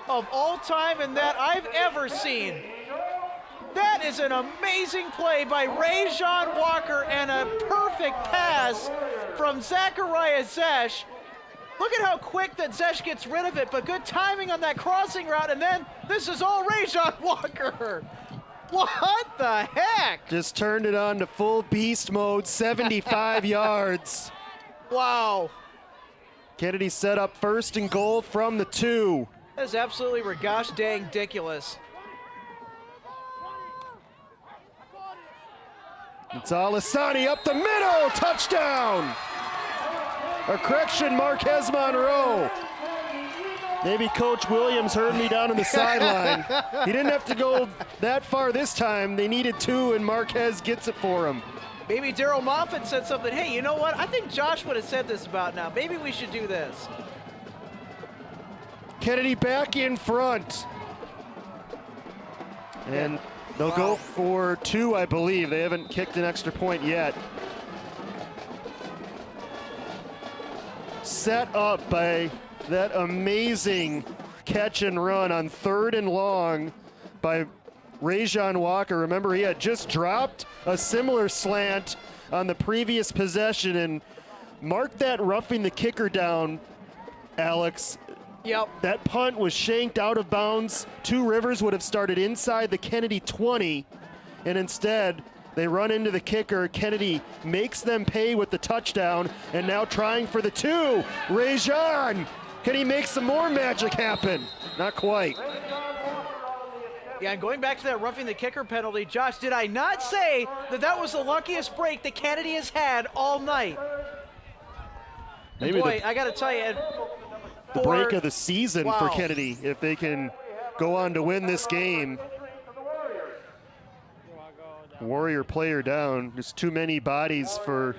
I: of all time and that I've ever seen. That is an amazing play by Rajon Walker and a perfect pass from Zachariah Zesh. Look at how quick that Zesh gets rid of it, but good timing on that crossing route, and then this is all Rajon Walker. What the heck?
A: Just turned it on to full beast mode, 75 yards.
I: Wow.
A: Kennedy set up 1st and goal from the 2.
I: That is absolutely gosh dang ridiculous.
A: It's Al-Hassani up the middle, touchdown! Or correction, Marquez Monroe. Maybe Coach Williams heard me down on the sideline. He didn't have to go that far this time. They needed 2, and Marquez gets it for him.
I: Maybe Daryl Moffitt said something, hey, you know what? I think Josh would have said this about now. Maybe we should do this.
A: Kennedy back in front. And they'll go for 2, I believe. They haven't kicked an extra point yet. Set up by that amazing catch and run on 3rd and long by Rajon Walker. Remember, he had just dropped a similar slant on the previous possession, and mark that roughing the kicker down, Alex.
I: Yep.
A: That punt was shanked out of bounds. Two Rivers would have started inside the Kennedy 20, and instead they run into the kicker. Kennedy makes them pay with the touchdown, and now trying for the 2. Rajon, can he make some more magic happen? Not quite.
I: Yeah, and going back to that roughing the kicker penalty, Josh, did I not say that that was the luckiest break that Kennedy has had all night?
A: Maybe
I: boy, I got to tell you,
A: the break of the season for Kennedy, if they can go on to win this game. Warrior player down. Just too many bodies for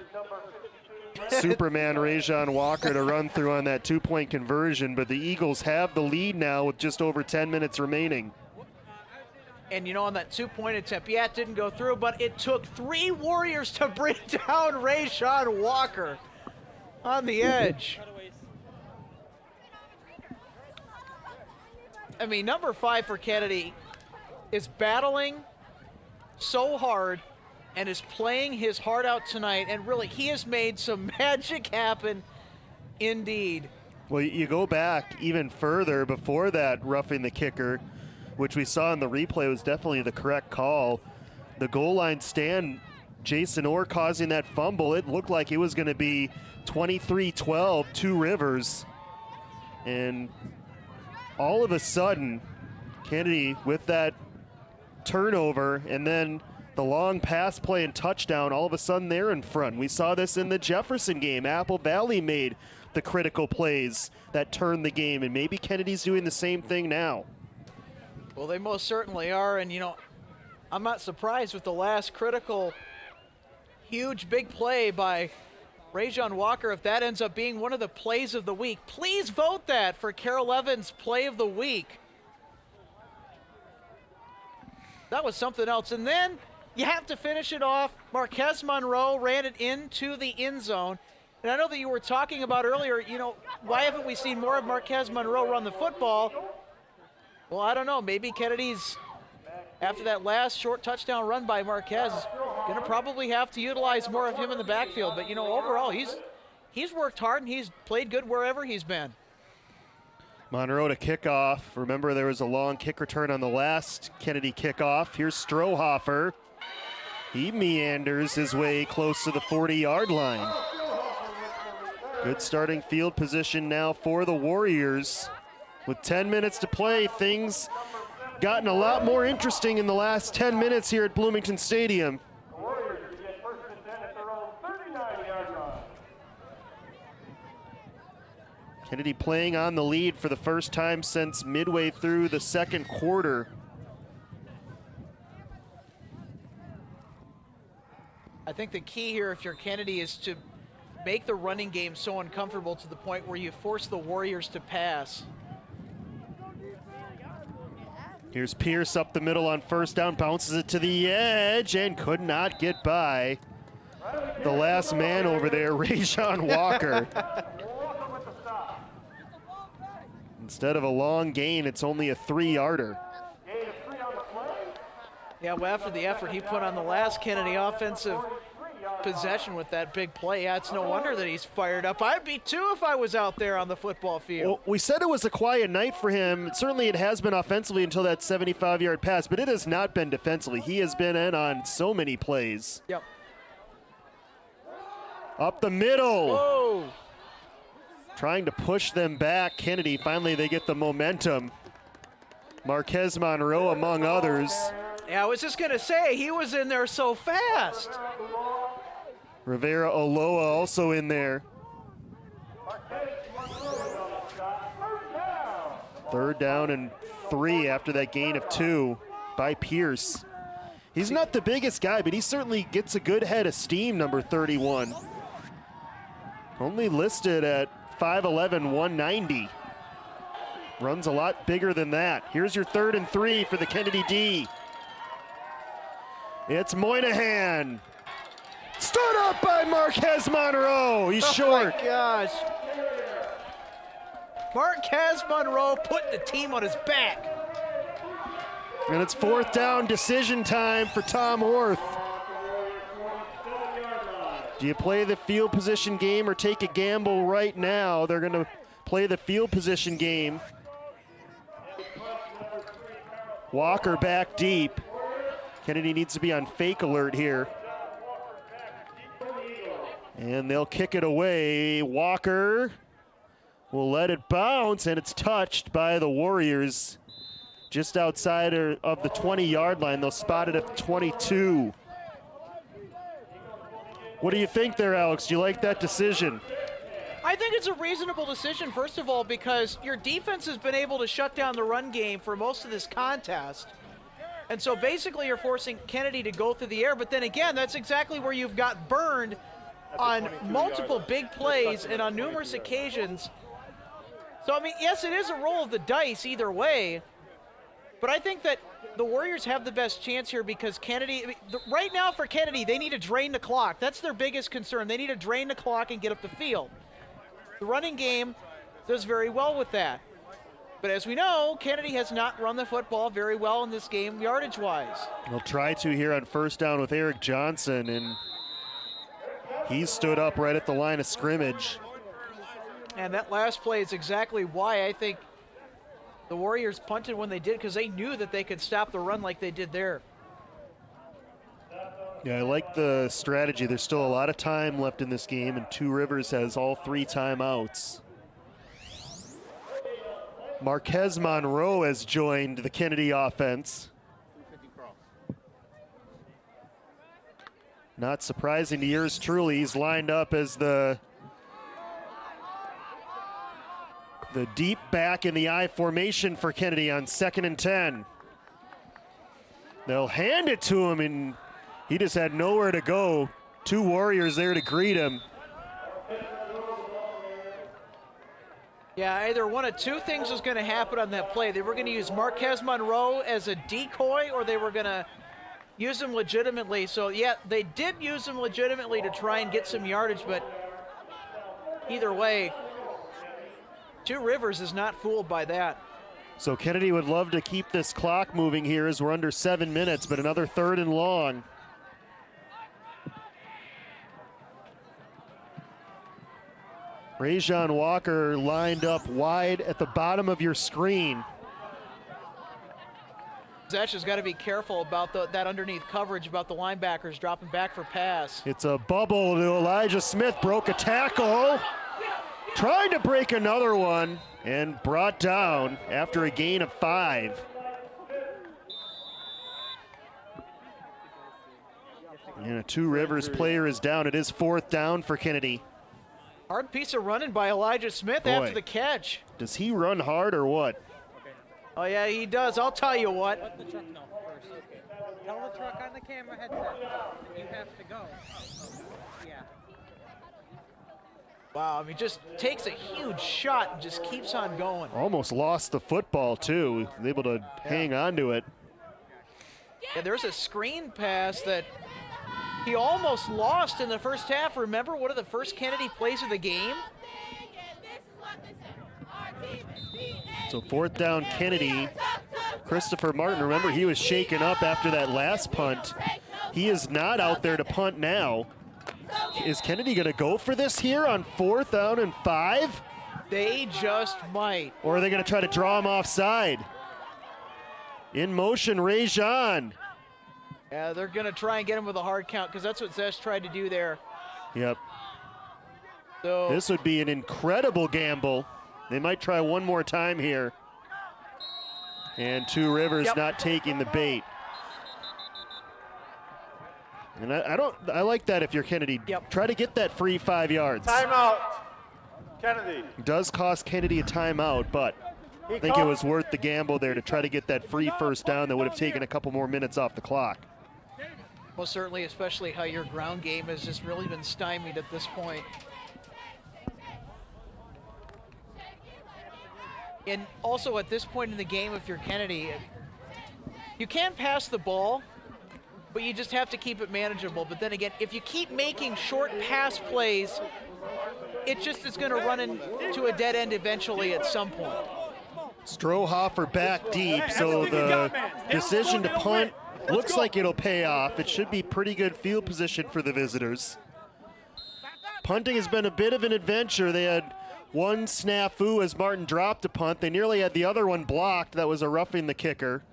A: Superman Rajon Walker to run through on that 2-point conversion, but the Eagles have the lead now with just over 10 minutes remaining.
I: And you know, on that 2-point attempt, yeah, it didn't go through, but it took 3 Warriors to bring down Rajon Walker on the edge. I mean, number 5 for Kennedy is battling so hard and is playing his heart out tonight, and really, he has made some magic happen indeed.
A: Well, you go back even further before that roughing the kicker, which we saw in the replay was definitely the correct call. The goal line stand, Jason Orr causing that fumble. It looked like it was going to be 23-12, 2 Rivers. And all of a sudden, Kennedy with that turnover and then the long pass play and touchdown, all of a sudden they're in front. We saw this in the Jefferson game. Apple Valley made the critical plays that turned the game, and maybe Kennedy's doing the same thing now.
I: Well, they most certainly are, and you know, I'm not surprised with the last critical, huge, big play by Rajon Walker. If that ends up being one of the plays of the week, please vote that for Carol Evans' play of the week. That was something else. And then you have to finish it off. Marquez Monroe ran it into the end zone. And I know that you were talking about earlier, you know, why haven't we seen more of Marquez Monroe run the football? Well, I don't know. Maybe Kennedy's, after that last short touchdown run by Marquez, going to probably have to utilize more of him in the backfield. But, you know, overall, he's worked hard and he's played good wherever he's been.
A: Monroe to kick off. Remember, there was a long kick return on the last Kennedy kickoff. Here's Strohoffer. He meanders his way close to the 40-yard line. Good starting field position now for the Warriors. With 10 minutes to play, things gotten a lot more interesting in the last 10 minutes here at Bloomington Stadium. Kennedy playing on the lead for the first time since midway through the second quarter.
I: I think the key here, if you're Kennedy, is to make the running game so uncomfortable to the point where you force the Warriors to pass.
A: Here's Pierce up the middle on first down, bounces it to the edge and could not get by the last man over there, Rajon Walker. Instead of a long gain, it's only a 3-yarder.
I: Yeah, well, after the effort he put on the last Kennedy offensive possession with that big play, yeah, it's no wonder that he's fired up. I'd be too if I was out there on the football field.
A: Well, we said it was a quiet night for him. Certainly it has been offensively until that 75-yard pass, but it has not been defensively. He has been in on so many plays.
I: Yep.
A: Up the middle.
I: Whoa.
A: Trying to push them back. Kennedy, finally they get the momentum. Marquez Monroe among others.
I: Yeah, I was just going to say, he was in there so fast.
A: Rivera Oloa also in there. Third down and 3 after that gain of 2 by Pierce. He's not the biggest guy, but he certainly gets a good head of steam, number 31. Only listed at 5'11", 190. Runs a lot bigger than that. Here's your 3rd and 3 for the Kennedy D. It's Moynihan. Stood up by Marquez Monroe. He's short.
I: Oh my gosh. Marquez Monroe put the team on his back.
A: And it's 4th down, decision time for Tom Orth. Do you play the field position game or take a gamble right now? They're going to play the field position game. Walker back deep. Kennedy needs to be on fake alert here. And they'll kick it away. Walker will let it bounce, and it's touched by the Warriors just outside of the 20-yard line. They'll spot it at the 22. What do you think there, Alex? Do you like that decision?
I: I think it's a reasonable decision, first of all, because your defense has been able to shut down the run game for most of this contest. And so basically you're forcing Kennedy to go through the air, but then again, that's exactly where you've got burned on multiple big plays and on numerous occasions. So, I mean, yes, it is a roll of the dice either way, but I think that the Warriors have the best chance here because Kennedy, I mean, right now for Kennedy, they need to drain the clock. That's their biggest concern. They need to drain the clock and get up the field. The running game does very well with that. But as we know, Kennedy has not run the football very well in this game, yardage-wise.
A: They'll try to here on first down with Eric Johnson, and he stood up right at the line of scrimmage.
I: And that last play is exactly why I think the Warriors punted when they did, because they knew that they could stop the run like they did there.
A: Yeah, I like the strategy. There's still a lot of time left in this game, and Two Rivers has all 3 timeouts. Marquez Monroe has joined the Kennedy offense. Not surprising to yours truly, he's lined up as the deep back in the I formation for Kennedy on 2nd and 10. They'll hand it to him, and he just had nowhere to go. 2 Warriors there to greet him.
I: Yeah, either one of 2 things was going to happen on that play. They were going to use Marquez Monroe as a decoy, or they were going to use him legitimately. So, yeah, they did use him legitimately to try and get some yardage, but either way, Two Rivers is not fooled by that.
A: So Kennedy would love to keep this clock moving here as we're under 7 minutes, but another 3rd and long. Rajon Walker lined up wide at the bottom of your screen.
I: Zesh has got to be careful about that underneath coverage, about the linebackers dropping back for pass.
A: It's a bubble to Elijah Smith, broke a tackle. Trying to break another one and brought down after a gain of 5. And a Two Rivers player is down. It is 4th down for Kennedy.
I: Hard piece of running by Elijah Smith after the catch.
A: Does he run hard or what?
I: Oh, yeah, he does. I'll tell you what.
C: Let the truck know first. Tell the truck on the camera headset that you have to go. Yeah.
I: Wow, I mean, just takes a huge shot and just keeps on going.
A: Almost lost the football, too. Was able to hang on to it.
I: Yeah, there's a screen pass that he almost lost in the first half. Remember one of the first Kennedy plays of the game?
A: So 4th down, Kennedy. Christopher Martin, remember, he was shaken up after that last punt. He is not out there to punt now. Is Kennedy going to go for this here on 4th down and 5?
I: They just might.
A: Or are they going to try to draw him offside? In motion, Rajon.
I: Yeah, they're going to try and get him with a hard count because that's what Zesh tried to do there.
A: Yep.
I: So
A: this would be an incredible gamble. They might try one more time here. And Two Rivers not taking the bait. And I like that if you're Kennedy. Try to get that free 5 yards.
F: Timeout, Kennedy.
A: Does cost Kennedy a timeout, but I think it was worth the gamble there to try to get that free 1st down that would have taken a couple more minutes off the clock.
I: Most certainly, especially how your ground game has just really been stymied at this point. And also at this point in the game, if you're Kennedy, you can pass the ball, but you just have to keep it manageable. But then again, if you keep making short pass plays, it just is going to run into a dead end eventually at some point.
A: Strohoffer back deep, so the decision to punt looks like it'll pay off. It should be pretty good field position for the visitors. Punting has been a bit of an adventure. They had one snafu as Martin dropped a punt. They nearly had the other one blocked. That was a roughing the kicker.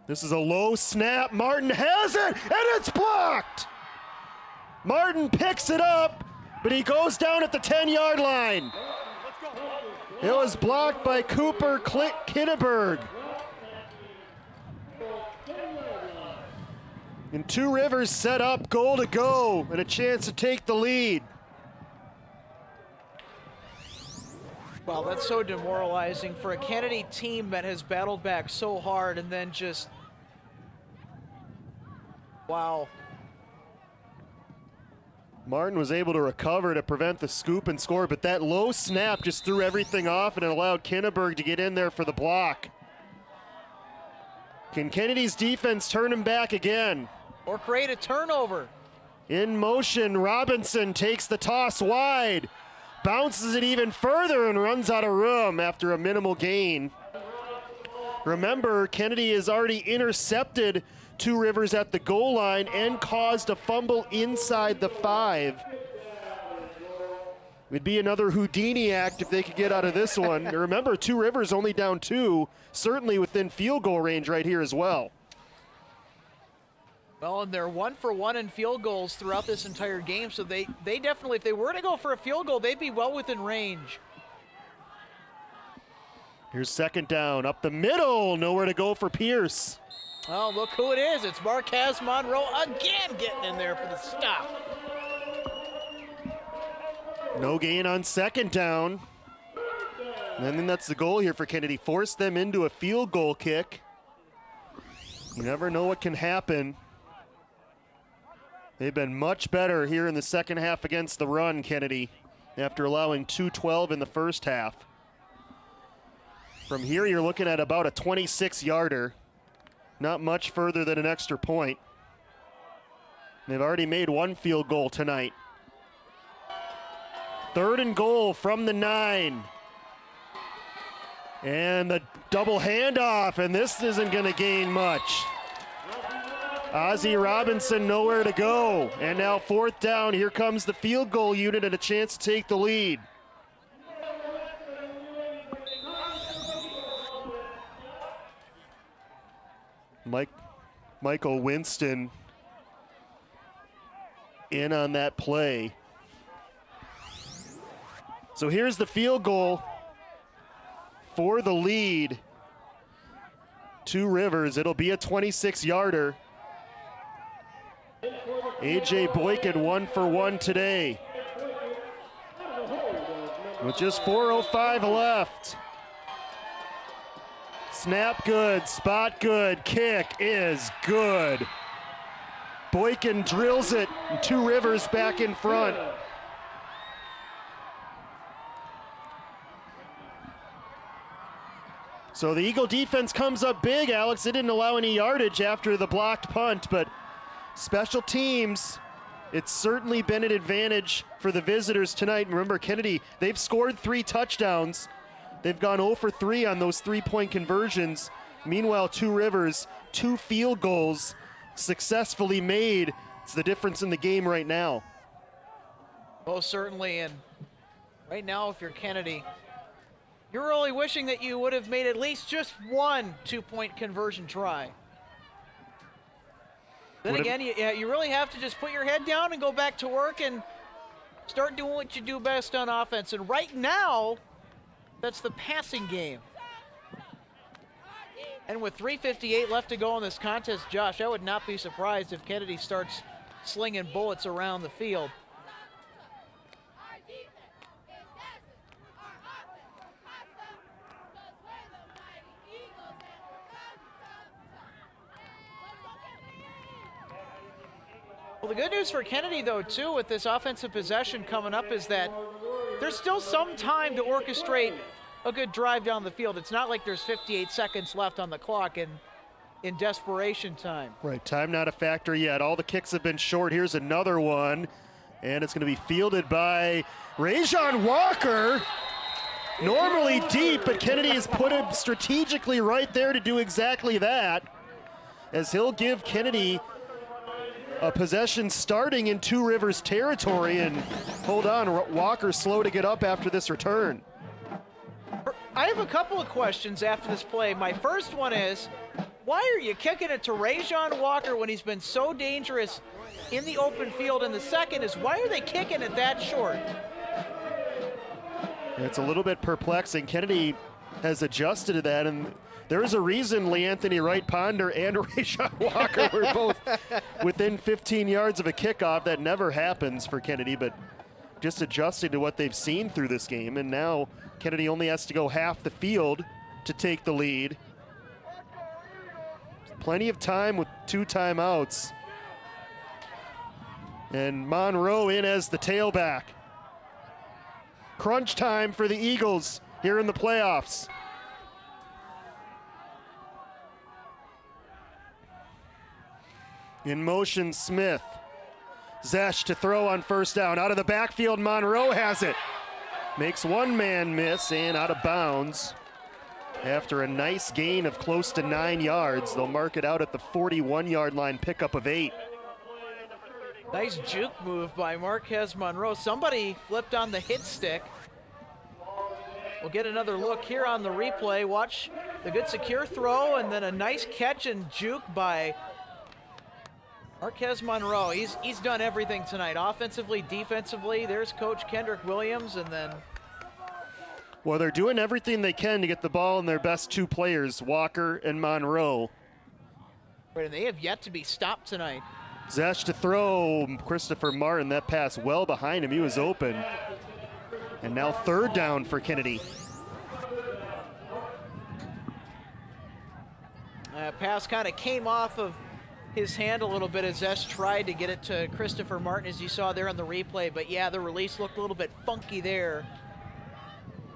A: This is a low snap. Martin has it, and it's blocked. Martin picks it up, but he goes down at the 10-yard line. It was blocked by Cooper Kinneberg. And Two Rivers set up, goal to go, and a chance to take the lead.
I: Wow, that's so demoralizing for a Kennedy team that has battled back so hard and then just, wow.
A: Martin was able to recover to prevent the scoop and score, but that low snap just threw everything off and it allowed Kinneberg to get in there for the block. Can Kennedy's defense turn him back again?
I: Or create a turnover?
A: In motion, Robinson takes the toss wide. Bounces it even further and runs out of room after a minimal gain. Remember, Kennedy has already intercepted Two Rivers at the goal line and caused a fumble inside the 5. It'd be another Houdini act if they could get out of this one. Remember, Two Rivers only down 2, certainly within field goal range right here as well.
I: Well, and they're 1 for 1 in field goals throughout this entire game, so they definitely, if they were to go for a field goal, they'd be well within range.
A: Here's 2nd down, up the middle, nowhere to go for Pierce.
I: Oh, look who it is. It's Marquez Monroe again getting in there for the stop.
A: No gain on 2nd down. And I think that's the goal here for Kennedy. Force them into a field goal kick. You never know what can happen. They've been much better here in the second half against the run, Kennedy, after allowing 212 in the first half. From here, you're looking at about a 26-yarder. Not much further than an extra point. They've already made 1 field goal tonight. 3rd and goal from the 9. And the double handoff, and this isn't going to gain much. Ozzie Robinson nowhere to go. And now 4th down, here comes the field goal unit and a chance to take the lead. Michael Winston in on that play. So here's the field goal for the lead. Two Rivers. It'll be a 26-yarder. A.J. Boykin 1 for 1 today. With just 4:05 left. Snap good, spot good, kick is good. Boykin drills it, and Two Rivers back in front. So the Eagle defense comes up big, Alex. They didn't allow any yardage after the blocked punt, but special teams, it's certainly been an advantage for the visitors tonight. Remember, Kennedy, they've scored 3 touchdowns. They've gone 0 for 3 on those 3-point conversions. Meanwhile, Two Rivers, 2 field goals successfully made. It's the difference in the game right now.
I: Most certainly, and right now, if you're Kennedy, you're really wishing that you would have made at least just 1 2-point conversion try. Then again, you really have to just put your head down and go back to work and start doing what you do best on offense. And right now, that's the passing game. And with 3:58 left to go in this contest, Josh, I would not be surprised if Kennedy starts slinging bullets around the field. Well, the good news for Kennedy, though, too, with this offensive possession coming up is that there's still some time to orchestrate a good drive down the field. It's not like there's 58 seconds left on the clock in desperation time.
A: Right, time not a factor yet. All the kicks have been short. Here's another one, and it's going to be fielded by Rajon Walker. Normally deep, but Kennedy has put him strategically right there to do exactly that, as he'll give Kennedy a possession starting in Two Rivers territory. And hold on, Walker slow to get up after this return.
I: I have a couple of questions after this play. My first one is, why are you kicking it to Rajon Walker when he's been so dangerous in the open field? And the second is, why are they kicking it that short?
A: It's a little bit perplexing. Kennedy has adjusted to that, and there's a reason LeAnthony Wright Ponder and Rajon Walker were both within 15 yards of a kickoff. That never happens for Kennedy, but just adjusting to what they've seen through this game. And now Kennedy only has to go half the field to take the lead. Plenty of time with 2 timeouts. And Monroe in as the tailback. Crunch time for the Eagles here in the playoffs. In motion, Smith. Zesh to throw on first down. Out of the backfield, Monroe has it. Makes one man miss and out of bounds. After a nice gain of close to 9 yards, they'll mark it out at the 41-yard line, pickup of 8.
I: Nice juke move by Marquez Monroe. Somebody flipped on the hit stick. We'll get another look here on the replay. Watch the good secure throw and then a nice catch and juke by Marquez Monroe. He's done everything tonight, offensively, defensively. There's Coach Kendrick Williams, and then...
A: Well, they're doing everything they can to get the ball in their best 2 players, Walker and Monroe.
I: Right, and they have yet to be stopped tonight.
A: Zesh to throw, Christopher Martin, that pass well behind him. He was open. And now 3rd down for Kennedy.
I: Pass kind of came off of his hand a little bit as Zesh tried to get it to Christopher Martin, as you saw there on the replay. But yeah, the release looked a little bit funky there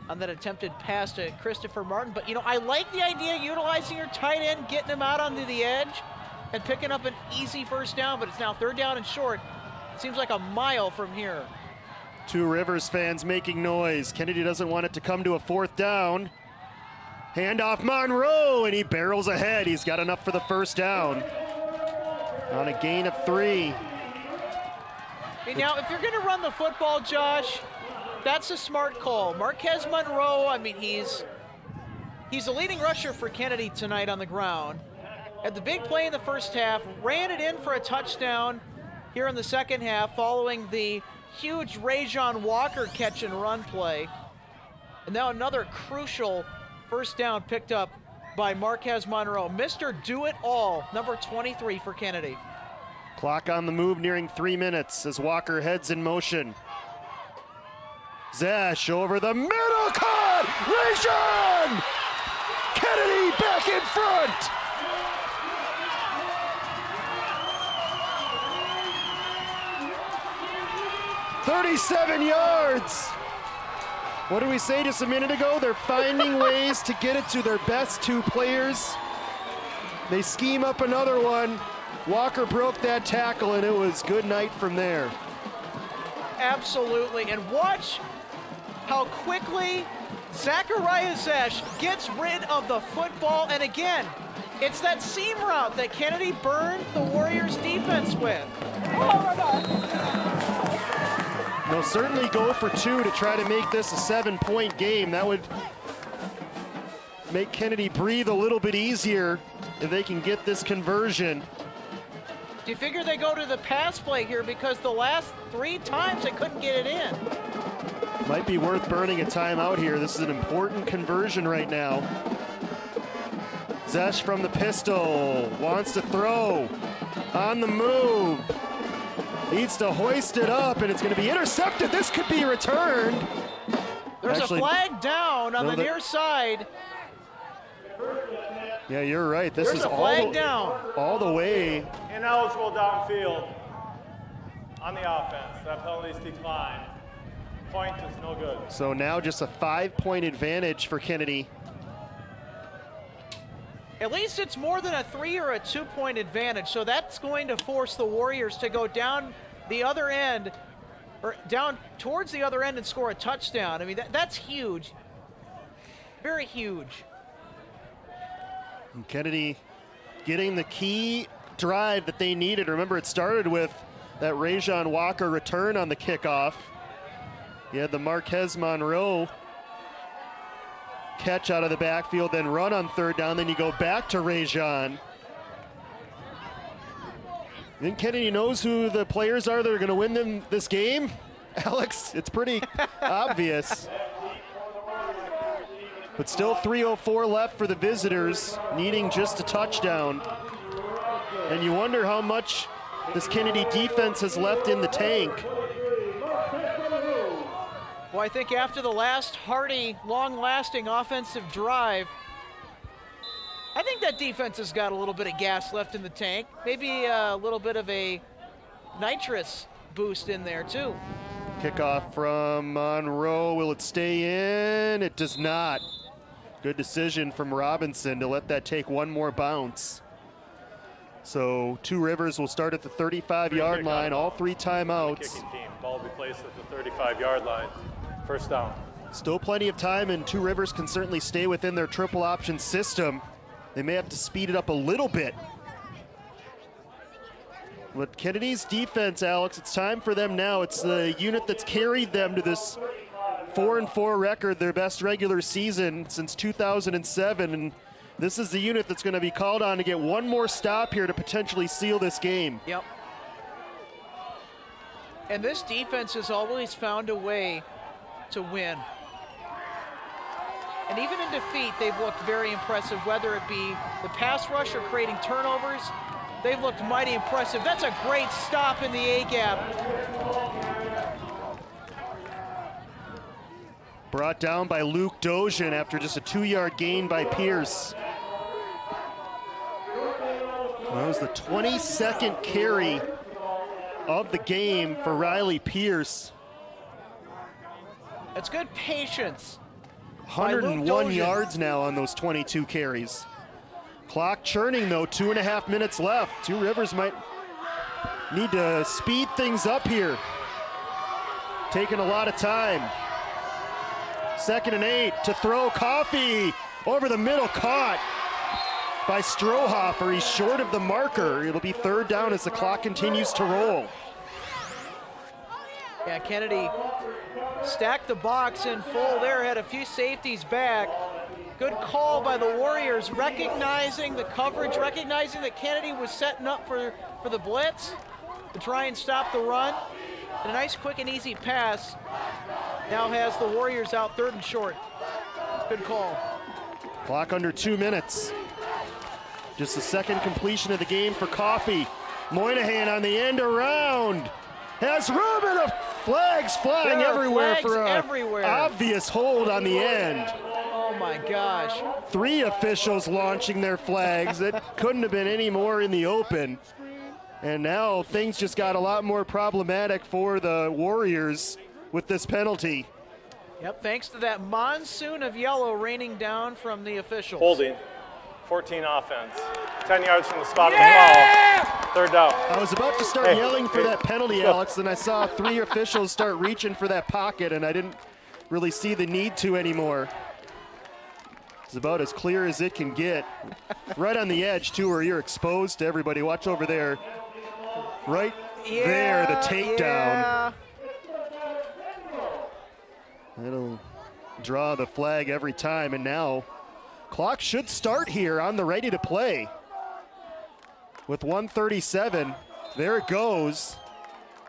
I: on that attempted pass to Christopher Martin. But, you know, I like the idea of utilizing your tight end, getting him out onto the edge and picking up an easy first down, but it's now 3rd down and short. It seems like a mile from here.
A: Two Rivers fans making noise. Kennedy doesn't want it to come to a 4th down. Handoff Monroe, and he barrels ahead. He's got enough for the first down on a gain of 3.
I: Okay, now, if you're going to run the football, Josh, that's a smart call. Marquez Monroe, I mean, he's the leading rusher for Kennedy tonight on the ground. had the big play in the first half, ran it in for a touchdown here in the second half following the huge Rajon Walker catch and run play. And now another crucial first down picked up by Marquez Monroe. Mr. Do-It-All, number 23 for Kennedy.
A: Clock on the move, nearing 3 minutes as Walker heads in motion. Zash over the middle, caught! Rajon! Kennedy back in front! "37 yards. What did we say just a minute ago? They're finding ways to get it to their best two players. They scheme up another one. Walker broke that tackle, and it was good night from there.
I: Absolutely, and watch how quickly Zachariah Zash gets rid of the football, and again, it's that seam route that Kennedy burned the Warriors defense with.
A: They'll certainly go for two to try to make this a 7-point game. That would make Kennedy breathe a little bit easier if they can get this conversion.
I: Do you figure they go to the pass play here because the last 3 times they couldn't get it in?
A: Might be worth burning a timeout here. This is an important conversion right now. Zesh from the pistol, wants to throw, on the move. Needs to hoist it up, and it's going to be intercepted. This could be returned.
I: There's
A: Actually,
I: a flag down on the near side.
A: Yeah, you're right. This
I: There's
A: is
I: a flag down.
A: all the way.
F: Ineligible downfield on the offense. That penalty's declined. Point is no good.
A: So now just a 5-point advantage for Kennedy.
I: At least it's more than a 3 or a 2-point advantage, so that's going to force the Warriors to go down the other end, or down towards the other end and score a touchdown. I mean, that's huge. Very huge.
A: And Kennedy getting the key drive that they needed. Remember, it started with that Rajon Walker return on the kickoff. You had the Marquez Monroe catch out of the backfield, then run on third down, then you go back to Rajon. I think Kennedy knows who the players are that are going to win them this game. Alex, it's pretty obvious. But still 3:04 left for the visitors, needing just a touchdown. And you wonder how much this Kennedy defense has left in the tank.
I: Well, I think after the last hearty, long-lasting offensive drive, I think that defense has got a little bit of gas left in the tank. Maybe a little bit of a nitrous boost in there, too.
A: Kickoff from Monroe. Will it stay in? It does not. Good decision from Robinson to let that take one more bounce. So Two Rivers will start at the 35-yard line, all 3 timeouts.
F: Kicking team. Ball will be placed at the 35-yard line. First down.
A: Still plenty of time, and Two Rivers can certainly stay within their triple option system. They may have to speed it up a little bit. But Kennedy's defense, Alex, it's time for them now. It's the unit that's carried them to this 4-4 record, their best regular season since 2007. And this is the unit that's going to be called on to get one more stop here to potentially seal this game.
I: Yep. And this defense has always found a way to win. And even in defeat, they've looked very impressive, whether it be the pass rush or creating turnovers. They've looked mighty impressive. That's a great stop in the A-gap.
A: Brought down by Luke Dojan after just a 2-yard gain by Pierce. That was the 22nd carry of the game for Riley Pierce.
I: That's good patience.
A: 101 yards now on those 22 carries. Clock churning though, 2.5 minutes left. Two Rivers might need to speed things up here. Taking a lot of time. 2nd and 8 to throw. Coffey over the middle, caught by Strohoffer. He's short of the marker. It'll be 3rd down as the clock continues to roll.
I: Yeah, Kennedy stacked the box in full there, had a few safeties back. Good call by the Warriors, recognizing the coverage, recognizing that Kennedy was setting up for the blitz to try and stop the run. And a nice, quick, and easy pass now has the Warriors out 3rd and short. Good call.
A: Clock under 2 minutes. Just the second completion of the game for Coffey. Moynihan on the end around. Has room and the flags flying everywhere for an obvious hold on the end.
I: Oh my gosh.
A: 3 officials launching their flags. It couldn't have been any more in the open. And now things just got a lot more problematic for the Warriors with this penalty.
I: Yep, thanks to that monsoon of yellow raining down from the officials.
F: Holding. 14 offense. 10 yards from the spot of the foul. 3rd down.
A: I was about to start yelling for that penalty, Alex, and I saw 3 officials start reaching for that pocket, and I didn't really see the need to anymore. It's about as clear as it can get. Right on the edge, too, where you're exposed to everybody. Watch over there. Right there, the takedown.
I: Yeah.
A: It'll draw the flag every time, and now clock should start here on the ready to play. With 1:37, there it goes.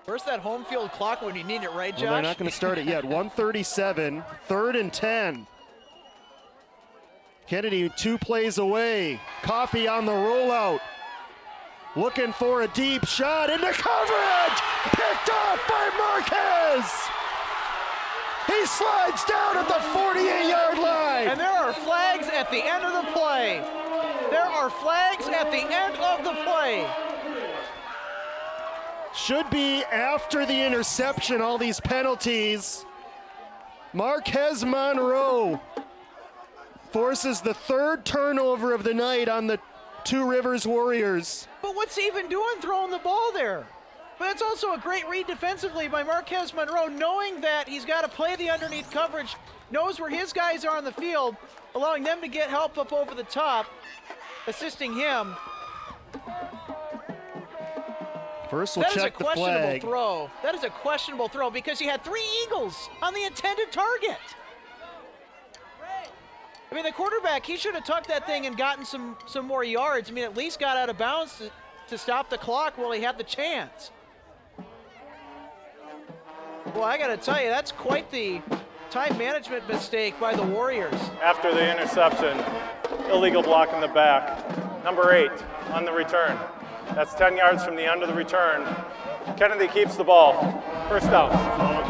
I: Where's that home field clock when you need it, right, Josh?
A: Well, they're not going to start it yet. 1:37, 3rd and 10. Kennedy 2 plays away. Coffey on the rollout. Looking for a deep shot into coverage. Picked off by Marquez. He slides down at the 48-yard line.
I: And there are flags at the end of the play. There are flags at the end of the play.
A: Should be after the interception, all these penalties. Marquez Monroe forces the 3rd turnover of the night on the Two Rivers Warriors.
I: But what's he even doing throwing the ball there? But it's also a great read defensively by Marquez Monroe, knowing that he's got to play the underneath coverage, knows where his guys are on the field, allowing them to get help up over the top, assisting him.
A: First, we'll check the flag.
I: That is a questionable throw. That is a questionable throw because he had 3 Eagles on the intended target. I mean, the quarterback, he should have tucked that thing and gotten some more yards. I mean, at least got out of bounds to stop the clock while he had the chance. Well, I got to tell you, that's quite the time management mistake by the Warriors.
F: After the interception, illegal block in the back. Number 8 on the return. That's 10 yards from the end of the return. Kennedy keeps the ball. 1st down.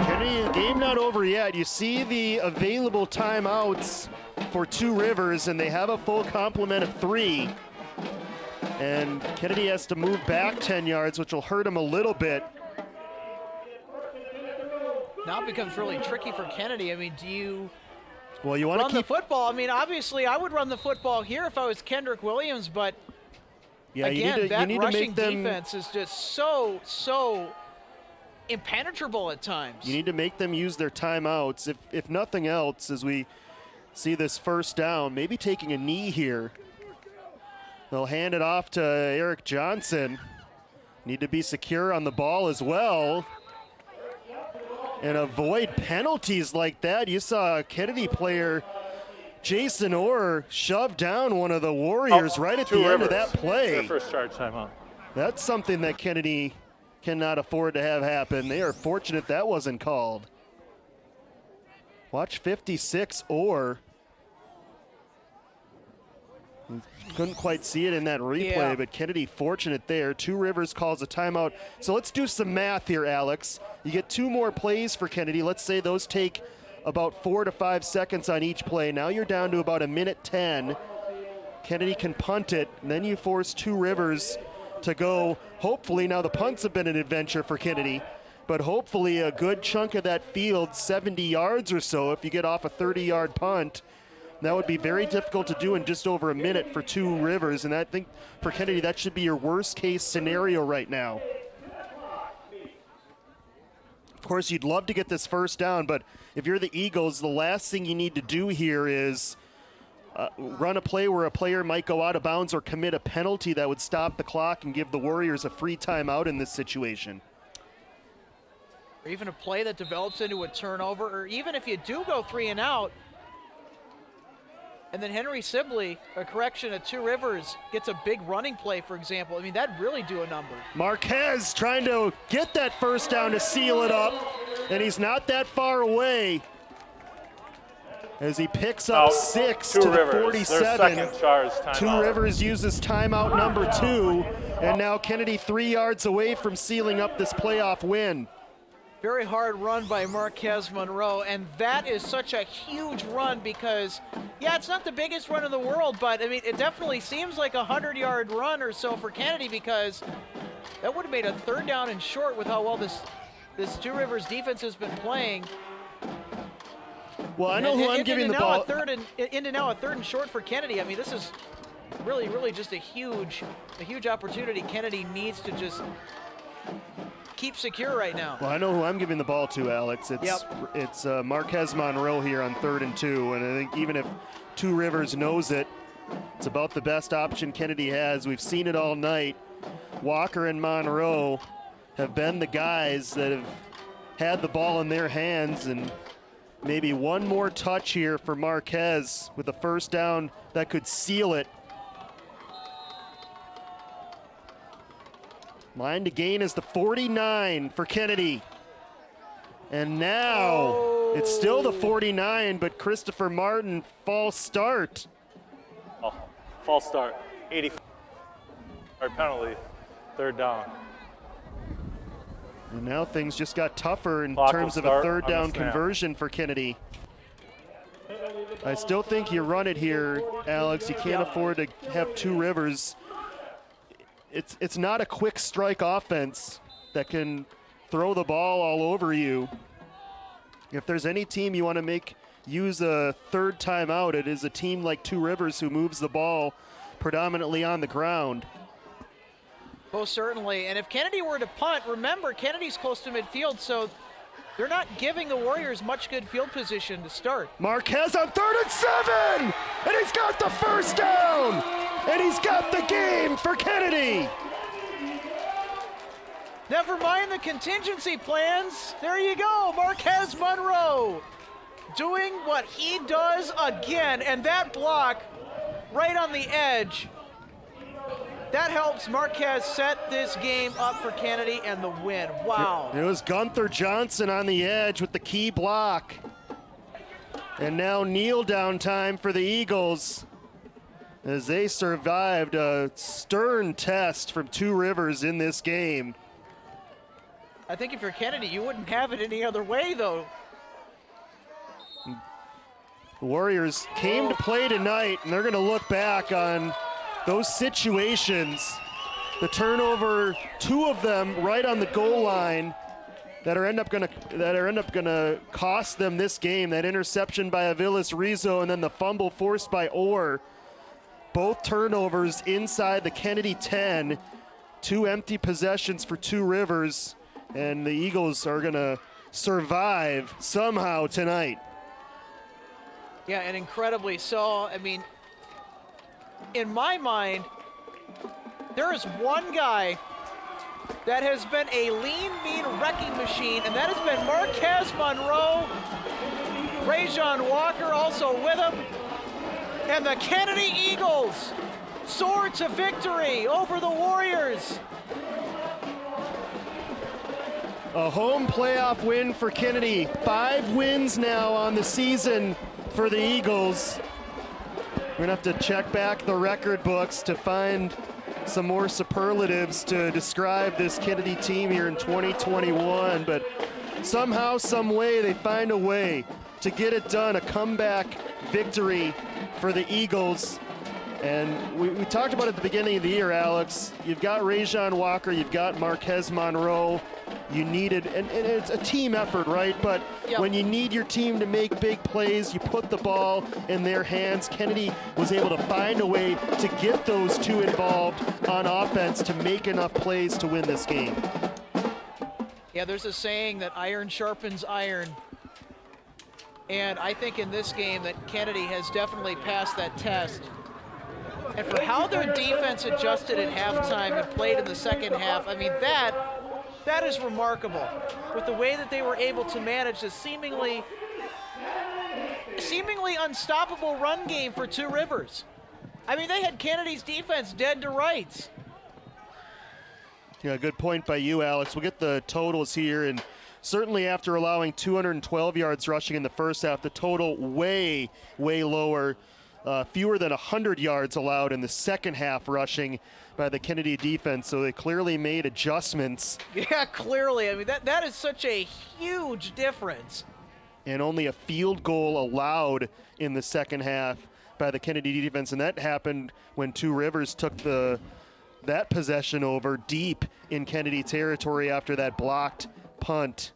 A: Kennedy, game not over yet. You see the available timeouts for Two Rivers, and they have a full complement of 3. And Kennedy has to move back 10 yards, which will hurt him a little bit.
I: Now it becomes really tricky for Kennedy. I mean, do you
A: you want
I: run
A: to keep
I: the football? I mean, obviously, I would run the football here if I was Kendrick Williams, but again, that rushing defense is just so impenetrable at times.
A: You need to make them use their timeouts. If nothing else, as we see this 1st down, maybe taking a knee here. They'll hand it off to Eric Johnson. Need to be secure on the ball as well. And avoid penalties like that. You saw a Kennedy player, Jason Orr, shove down one of the Warriors right at the end of that play.
F: Their first charge timeout.
A: That's something that Kennedy cannot afford to have happen. They are fortunate that wasn't called. Watch 56 Orr. Couldn't quite see it in that replay, but Kennedy fortunate there. Two Rivers calls a timeout. So let's do some math here, Alex. You get 2 more plays for Kennedy. Let's say those take about 4 to 5 seconds on each play. Now you're down to about 1:10. Kennedy can punt it, and then you force Two Rivers to go. Hopefully, now the punts have been an adventure for Kennedy, but hopefully a good chunk of that field, 70 yards or so, if you get off a 30-yard punt. That would be very difficult to do in just over a minute for Two Rivers, and I think for Kennedy that should be your worst case scenario right now. Of course, you'd love to get this 1st down, but if you're the Eagles, the last thing you need to do here is run a play where a player might go out of bounds or commit a penalty that would stop the clock and give the Warriors a free timeout in this situation.
I: Or even a play that develops into a turnover, or even if you do go 3 and out, And then Henry Sibley, a correction at Two Rivers, gets a big running play, for example. I mean, that'd really do a number.
A: Marquez trying to get that first down to seal it up, and he's not that far away as he picks up 6 to the 47. Two Rivers uses timeout number 2, and now Kennedy 3 yards away from sealing up this playoff win.
I: Very hard run by Marquez Monroe, and that is such a huge run because, yeah, it's not the biggest run in the world, but I mean, it definitely seems like a 100-yard run or so for Kennedy because that would have made a 3rd down and short with how well this Two Rivers defense has been playing.
A: Well, I know who I'm giving the ball.
I: Into now a 3rd and short for Kennedy. I mean, this is really just a huge opportunity. Kennedy needs to just keep secure right now.
A: Well, I know who I'm giving the ball to, Alex. It's Marquez Monroe here on 3rd and 2, and I think even if Two Rivers knows it, it's about the best option Kennedy has. We've seen it all night. Walker and Monroe have been the guys that have had the ball in their hands, and maybe one more touch here for Marquez with a first down that could seal it. Line to gain is the 49 for Kennedy. And now it's still the 49, but Christopher Martin, false start.
F: Oh, false start, 85 penalty, 3rd down.
A: And now things just got tougher in
F: Clock
A: terms of a 3rd down conversion for Kennedy. I still think you run it here, Alex. You can't afford to have Two Rivers. It's not a quick strike offense that can throw the ball all over you. If there's any team you want to use a 3rd timeout, it is a team like Two Rivers who moves the ball predominantly on the ground.
I: Most certainly, and if Kennedy were to punt, remember Kennedy's close to midfield, so they're not giving the Warriors much good field position to start.
A: Marquez on 3rd and 7, and he's got the first down, and he's got the game for Kennedy.
I: Never mind the contingency plans. There you go, Marquez Monroe doing what he does again, and that block right on the edge. That helps Marquez set this game up for Kennedy and the win. Wow.
A: It was Gunther Johnson on the edge with the key block. And now kneel down time for the Eagles as they survived a stern test from Two Rivers in this game.
I: I think if you're Kennedy, you wouldn't have it any other way, though.
A: The Warriors came to play tonight, and they're going to look back on those situations, the turnover, 2 of them right on the goal line that are end up gonna cost them this game. That interception by Aviles Rizzo and then the fumble forced by Orr. Both turnovers inside the Kennedy 10. 2 empty possessions for Two Rivers, and the Eagles are gonna survive somehow tonight.
I: Yeah, and incredibly so. I mean, in my mind, there is one guy that has been a lean, mean wrecking machine, and that has been Marquez Monroe. Rajon Walker also with him. And the Kennedy Eagles soar to victory over the Warriors.
A: A home playoff win for Kennedy. 5 wins now on the season for the Eagles. We're gonna have to check back the record books to find some more superlatives to describe this Kennedy team here in 2021, but somehow, some way, they find a way to get it done, a comeback victory for the Eagles. And we talked about it at the beginning of the year, Alex. You've got Rajon Walker, you've got Marquez Monroe. You needed, and it's a team effort, right? But when you need your team to make big plays, you put the ball in their hands. Kennedy was able to find a way to get those 2 involved on offense to make enough plays to win this game.
I: Yeah, there's a saying that iron sharpens iron. And I think in this game that Kennedy has definitely passed that test. And for how their defense adjusted at halftime and played in the second half, I mean, that is remarkable. With the way that they were able to manage a seemingly seemingly unstoppable run game for Two Rivers. I mean, they had Kennedy's defense dead to rights.
A: Yeah, good point by you, Alex. We'll get the totals here, and certainly after allowing 212 yards rushing in the first half, the total way, way lower. Fewer than 100 yards allowed in the second half rushing by the Kennedy defense, so they clearly made adjustments.
I: Yeah, clearly. I mean, that is such a huge difference.
A: And only a field goal allowed in the second half by the Kennedy defense, and that happened when Two Rivers took that possession over deep in Kennedy territory after that blocked punt.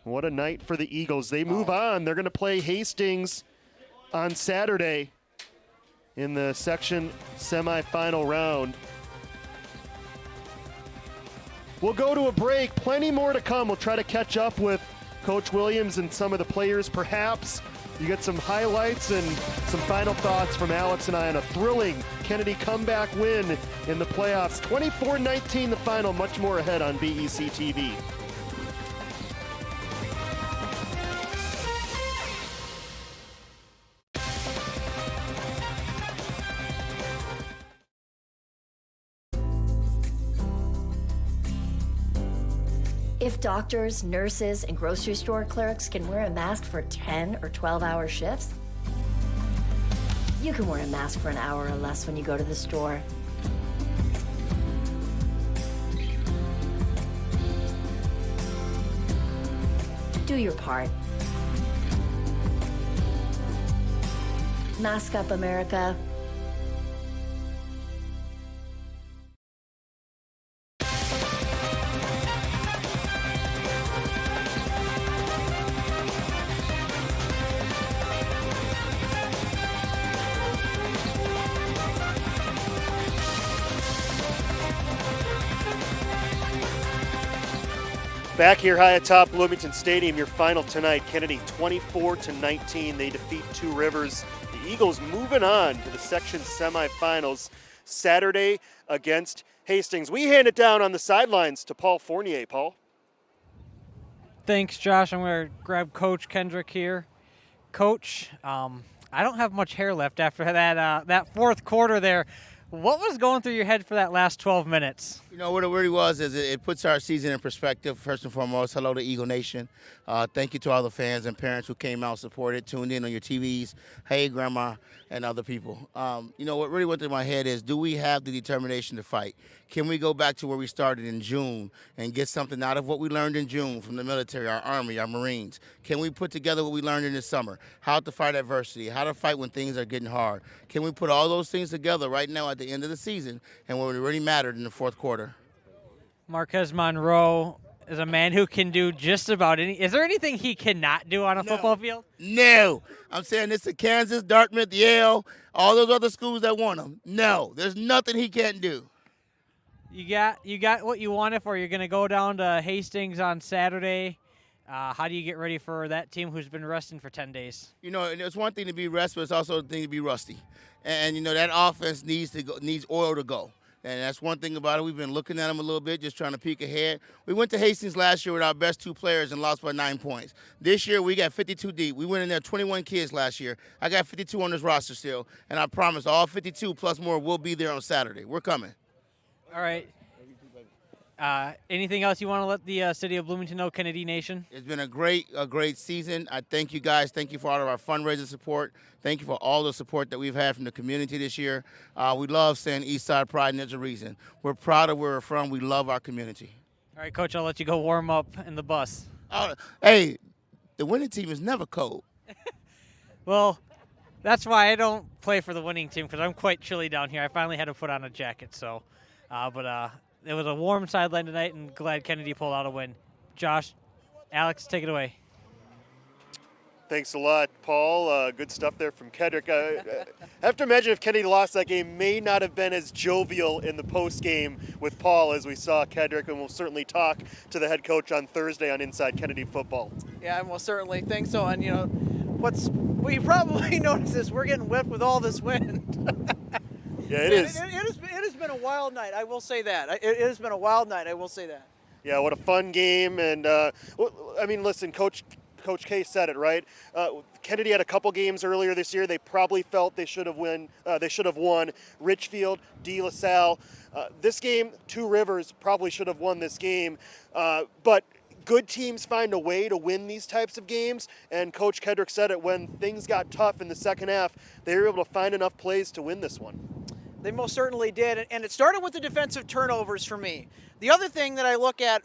A: What a night for the Eagles. They move on. They're going to play Hastings on Saturday in the section semifinal round. We'll go to a break. Plenty more to come. We'll try to catch up with Coach Williams and some of the players perhaps. You get some highlights and some final thoughts from Alex and I on a thrilling Kennedy comeback win in the playoffs. 24-19 the final. Much more ahead on BEC-TV.
K: If doctors, nurses, and grocery store clerks can wear a mask for 10 or 12-hour shifts, you can wear a mask for an hour or less when you go to the store. Do your part. Mask up, America.
A: Back here high atop Bloomington Stadium, your final tonight, Kennedy 24-19. They defeat Two Rivers. The Eagles moving on to the section semifinals Saturday against Hastings. We hand it down on the sidelines to Paul Fournier. Paul?
C: Thanks, Josh. I'm going to grab Coach Kendrick here. Coach, I don't have much hair left after that fourth quarter there. What was going through your head for that last 12 minutes?
L: You know, what it really was is it puts our season in perspective. First and foremost, hello to Eagle Nation. Thank you to all the fans and parents who came out, supported, tuned in on your TVs. Hey, Grandma, and other people. You know, what really went through my head is, do we have the determination to fight? Can we go back to where we started in June and get something out of what we learned in June from the military, our Army, our Marines? Can we put together what we learned in the summer? How to fight adversity, how to fight when things are getting hard. Can we put all those things together right now at the end of the season and when it really mattered in the fourth quarter?
C: Marquez Monroe is a man who can do just about any. Is there anything he cannot do on a football field?
L: No. I'm saying this to Kansas, Dartmouth, Yale, all those other schools that want him. No, there's nothing he can't do.
C: You got what you wanted for. You're going to go down to Hastings on Saturday. How do you get ready for that team who's been resting for 10 days?
L: You know, it's one thing to be rested, but it's also a thing to be rusty. And you know, that offense needs oil to go. And that's one thing about it. We've been looking at them a little bit, just trying to peek ahead. We went to Hastings last year with our best 2 players and lost by 9 points. This year, we got 52 deep. We went in there 21 kids last year. I got 52 on this roster still, and I promise all 52 plus more will be there on Saturday. We're coming.
C: All right. Anything else you want to let the city of Bloomington know, Kennedy Nation?
L: It's been a great season. I thank you guys. Thank you for all of our fundraising support. Thank you for all the support that we've had from the community this year. We love saying Eastside Pride, and there's a reason. We're proud of where we're from. We love our community.
C: All right, Coach, I'll let you go warm up in the bus.
L: Hey, the winning team is never cold.
C: Well, that's why I don't play for the winning team, because I'm quite chilly down here. I finally had to put on a jacket, so. It was a warm sideline tonight, and glad Kennedy pulled out a win. Josh, Alex, take it away.
A: Thanks a lot, Paul. Good stuff there from Kendrick. I have to imagine if Kennedy lost that game, may not have been as jovial in the post game with Paul as we saw Kendrick, and we'll certainly talk to the head coach on Thursday on Inside Kennedy Football.
B: Yeah, I most certainly think so. And, you know, what you probably noticed is we're getting whipped with all this wind.
A: Yeah, it is.
B: It has been a wild night. I will say that. It has been a wild night. I will say that.
A: Yeah, what a fun game. And, I mean, listen, Coach Coach K said it, right? Kennedy had a couple games earlier this year. They probably felt they should have won. Richfield, De La Salle. This game, Two Rivers probably should have won this game. But good teams find a way to win these types of games. And Coach Kendrick said it, when things got tough in the second half, they were able to find enough plays to win this one.
B: They most certainly did. And it started with the defensive turnovers for me. The other thing that I look at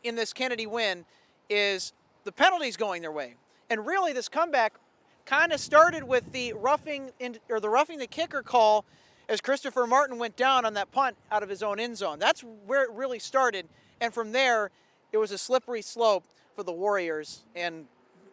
B: in this Kennedy win is the penalties going their way. And really this comeback kind of started with the roughing the kicker call as Christopher Martin went down on that punt out of his own end zone. That's where it really started. And from there, it was a slippery slope for the Warriors. And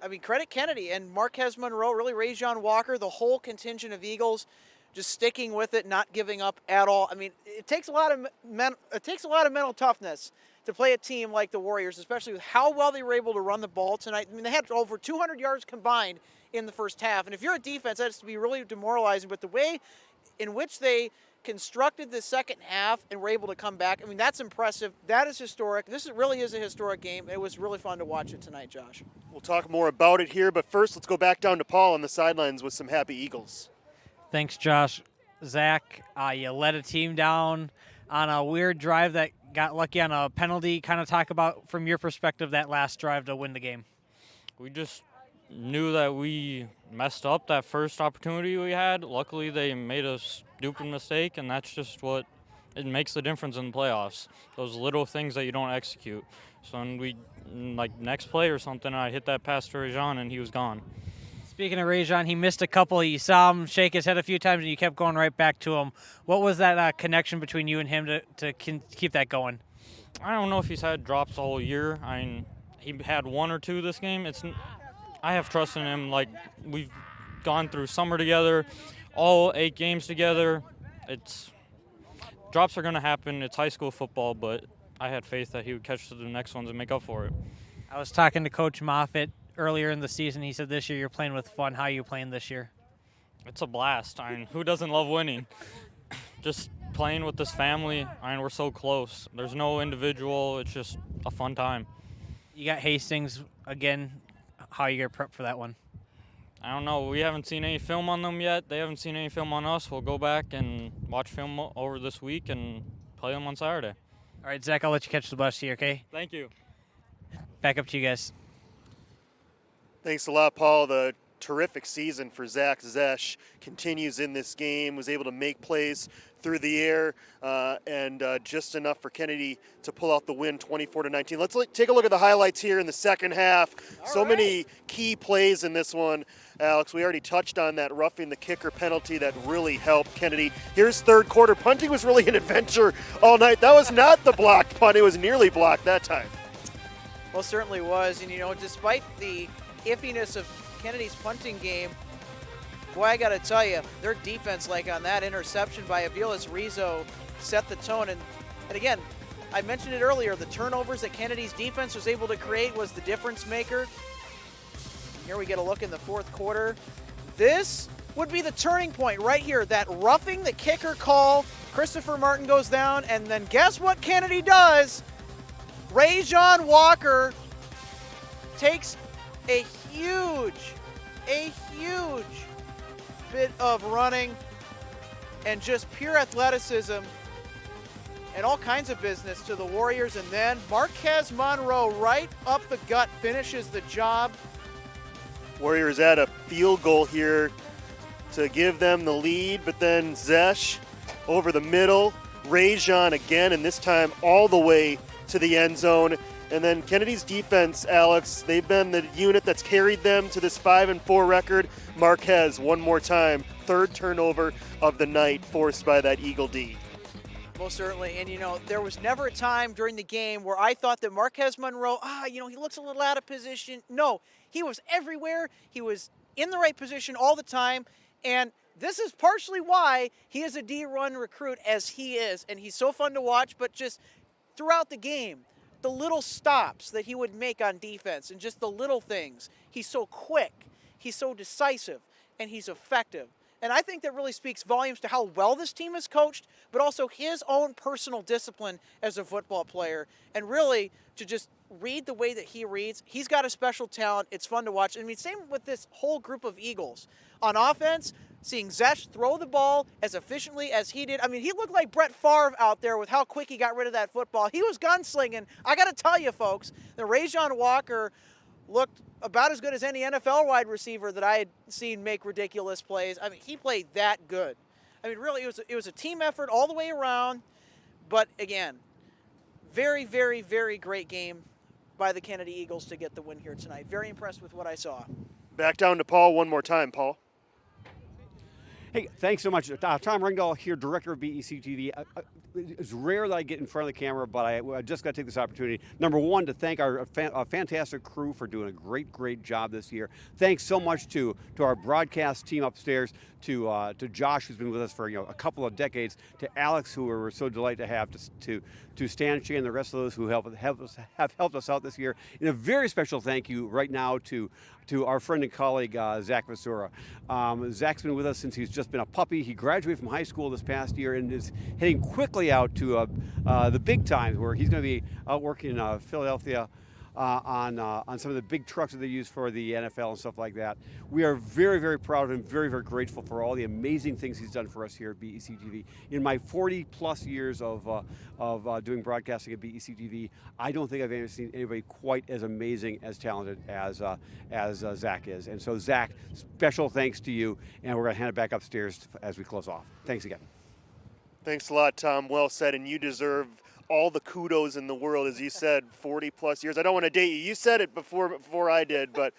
B: I mean, credit Kennedy and Marquez Monroe, really Rajon Walker, the whole contingent of Eagles just sticking with it, not giving up at all. I mean, it takes a lot of mental toughness to play a team like the Warriors, especially with how well they were able to run the ball tonight. I mean, they had over 200 yards combined in the first half. And if you're a defense, that has to be really demoralizing. But the way in which they constructed the second half and were able to come back, I mean, that's impressive. That is historic. This really is a historic game. It was really fun to watch it tonight, Josh.
A: We'll talk more about it here, but first let's go back down to Paul on the sidelines with some happy Eagles.
C: Thanks, Josh. Zach, you led a team down on a weird drive that got lucky on a penalty. Kind of talk about, from your perspective, that last drive to win the game.
M: We just knew that we messed up that first opportunity we had. Luckily, they made a stupid mistake, and that's just what it makes the difference in the playoffs. Those little things that you don't execute. So when we, like next play or something, I hit that pass to Rajon, and he was gone.
C: Speaking of Rajon, he missed a couple. You saw him shake his head a few times, and you kept going right back to him. What was that connection between you and him to keep that going?
M: I don't know if he's had drops all year. I mean, he had one or two this game. I have trust in him. Like, we've gone through summer together, all 8 games together. Drops are going to happen. It's high school football, but I had faith that he would catch the next ones and make up for it.
C: I was talking to Coach Moffitt earlier in the season. He said this year you're playing with fun. How are you playing this year?
M: It's a blast. I mean, who doesn't love winning? Just playing with this family. I mean, we're so close. There's no individual. It's just a fun time.
C: You got Hastings again. How are you going to prep for that one?
M: I don't know. We haven't seen any film on them yet. They haven't seen any film on us. We'll go back and watch film over this week and play them on Saturday.
C: All right, Zach, I'll let you catch the bus here, okay?
M: Thank you.
C: Back up to you guys.
A: Thanks a lot, Paul. The terrific season for Zach Zesch continues in this game, was able to make plays through the air, and just enough for Kennedy to pull out the win 24-19. Let's take a look at the highlights here in the second half. Many key plays in this one, Alex. We already touched on that roughing the kicker penalty that really helped Kennedy. Here's third quarter. Punting was really an adventure all night. That was not the blocked punt. It was nearly blocked that time.
B: Well, certainly was. And, despite the iffiness of Kennedy's punting game, boy, I got to tell you, their defense, like on that interception by Aviles Rizzo, set the tone. And again, I mentioned it earlier, the turnovers that Kennedy's defense was able to create was the difference maker. Here we get a look in the fourth quarter. This would be the turning point right here, that roughing the kicker call. Christopher Martin goes down, and then guess what Kennedy does? Rajon Walker takes a huge bit of running and just pure athleticism and all kinds of business to the Warriors. And then Marquez Monroe right up the gut finishes the job.
A: Warriors add a field goal here to give them the lead, but then Zesch over the middle, Rajon again, and this time all the way to the end zone. And then Kennedy's defense, Alex, they've been the unit that's carried them to this 5-4 record. Marquez, one more time, third turnover of the night forced by that Eagle D.
B: Most certainly. And, there was never a time during the game where I thought that Marquez Monroe, he looks a little out of position. No, he was everywhere. He was in the right position all the time. And this is partially why he is a D-run recruit as he is. And he's so fun to watch, but just throughout the game, the little stops that he would make on defense and just the little things. He's so quick, he's so decisive, and he's effective. And I think that really speaks volumes to how well this team is coached, but also his own personal discipline as a football player. And really to just read the way that he reads, he's got a special talent. It's fun to watch. I mean, same with this whole group of Eagles. On offense, seeing Zesh throw the ball as efficiently as he did. I mean, he looked like Brett Favre out there with how quick he got rid of that football. He was gunslinging. I got to tell you, folks, that Rajon Walker looked about as good as any NFL wide receiver that I had seen make ridiculous plays. I mean, he played that good. I mean, really, it was a team effort all the way around. But again, very, very, very great game by the Kennedy Eagles to get the win here tonight. Very impressed with what I saw.
A: Back down to Paul one more time, Paul.
N: Hey, thanks so much. Tom Ringdahl here, director of BEC-TV. It's rare that I get in front of the camera, but I just got to take this opportunity. Number one, to thank our fantastic crew for doing a great, great job this year. Thanks so much to our broadcast team upstairs, to Josh, who's been with us for a couple of decades, to Alex, who we're so delighted to have, to Stan Shea and the rest of those who have helped us out this year. And a very special thank you right now to our friend and colleague, Zach Vasura. Zach's been with us since he's just been a puppy. He graduated from high school this past year and is heading quickly out to the big times, where he's going to be out working in Philadelphia on some of the big trucks that they use for the NFL and stuff like that. We are very, very proud of him, very, very grateful for all the amazing things he's done for us here at BEC-TV. In my 40-plus years of doing broadcasting at BEC-TV, I don't think I've ever seen anybody quite as amazing, as talented as Zach is. And so, Zach, special thanks to you, and we're going to hand it back upstairs as we close off. Thanks again.
A: Thanks a lot, Tom. Well said, and you deserve all the kudos in the world. As you said, 40-plus years. I don't want to date you. You said it before I did, but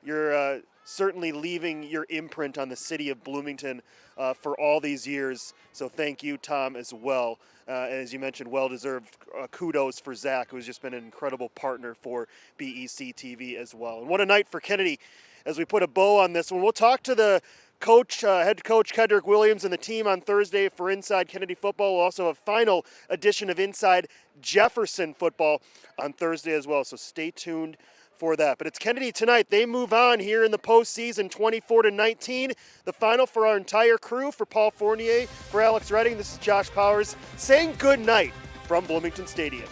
A: you're certainly leaving your imprint on the city of Bloomington for all these years. So thank you, Tom, as well. As you mentioned, well-deserved kudos for Zach, who's just been an incredible partner for BEC-TV as well. And what a night for Kennedy as we put a bow on this one. We'll talk to the head coach Kendrick Williams and the team on Thursday for Inside Kennedy Football. We'll also have a final edition of Inside Jefferson Football on Thursday as well, so stay tuned for that. But it's Kennedy tonight. They move on here in the postseason, 24-19. The final for our entire crew, for Paul Fournier, for Alex Redding. This is Josh Powers saying good night from Bloomington Stadium.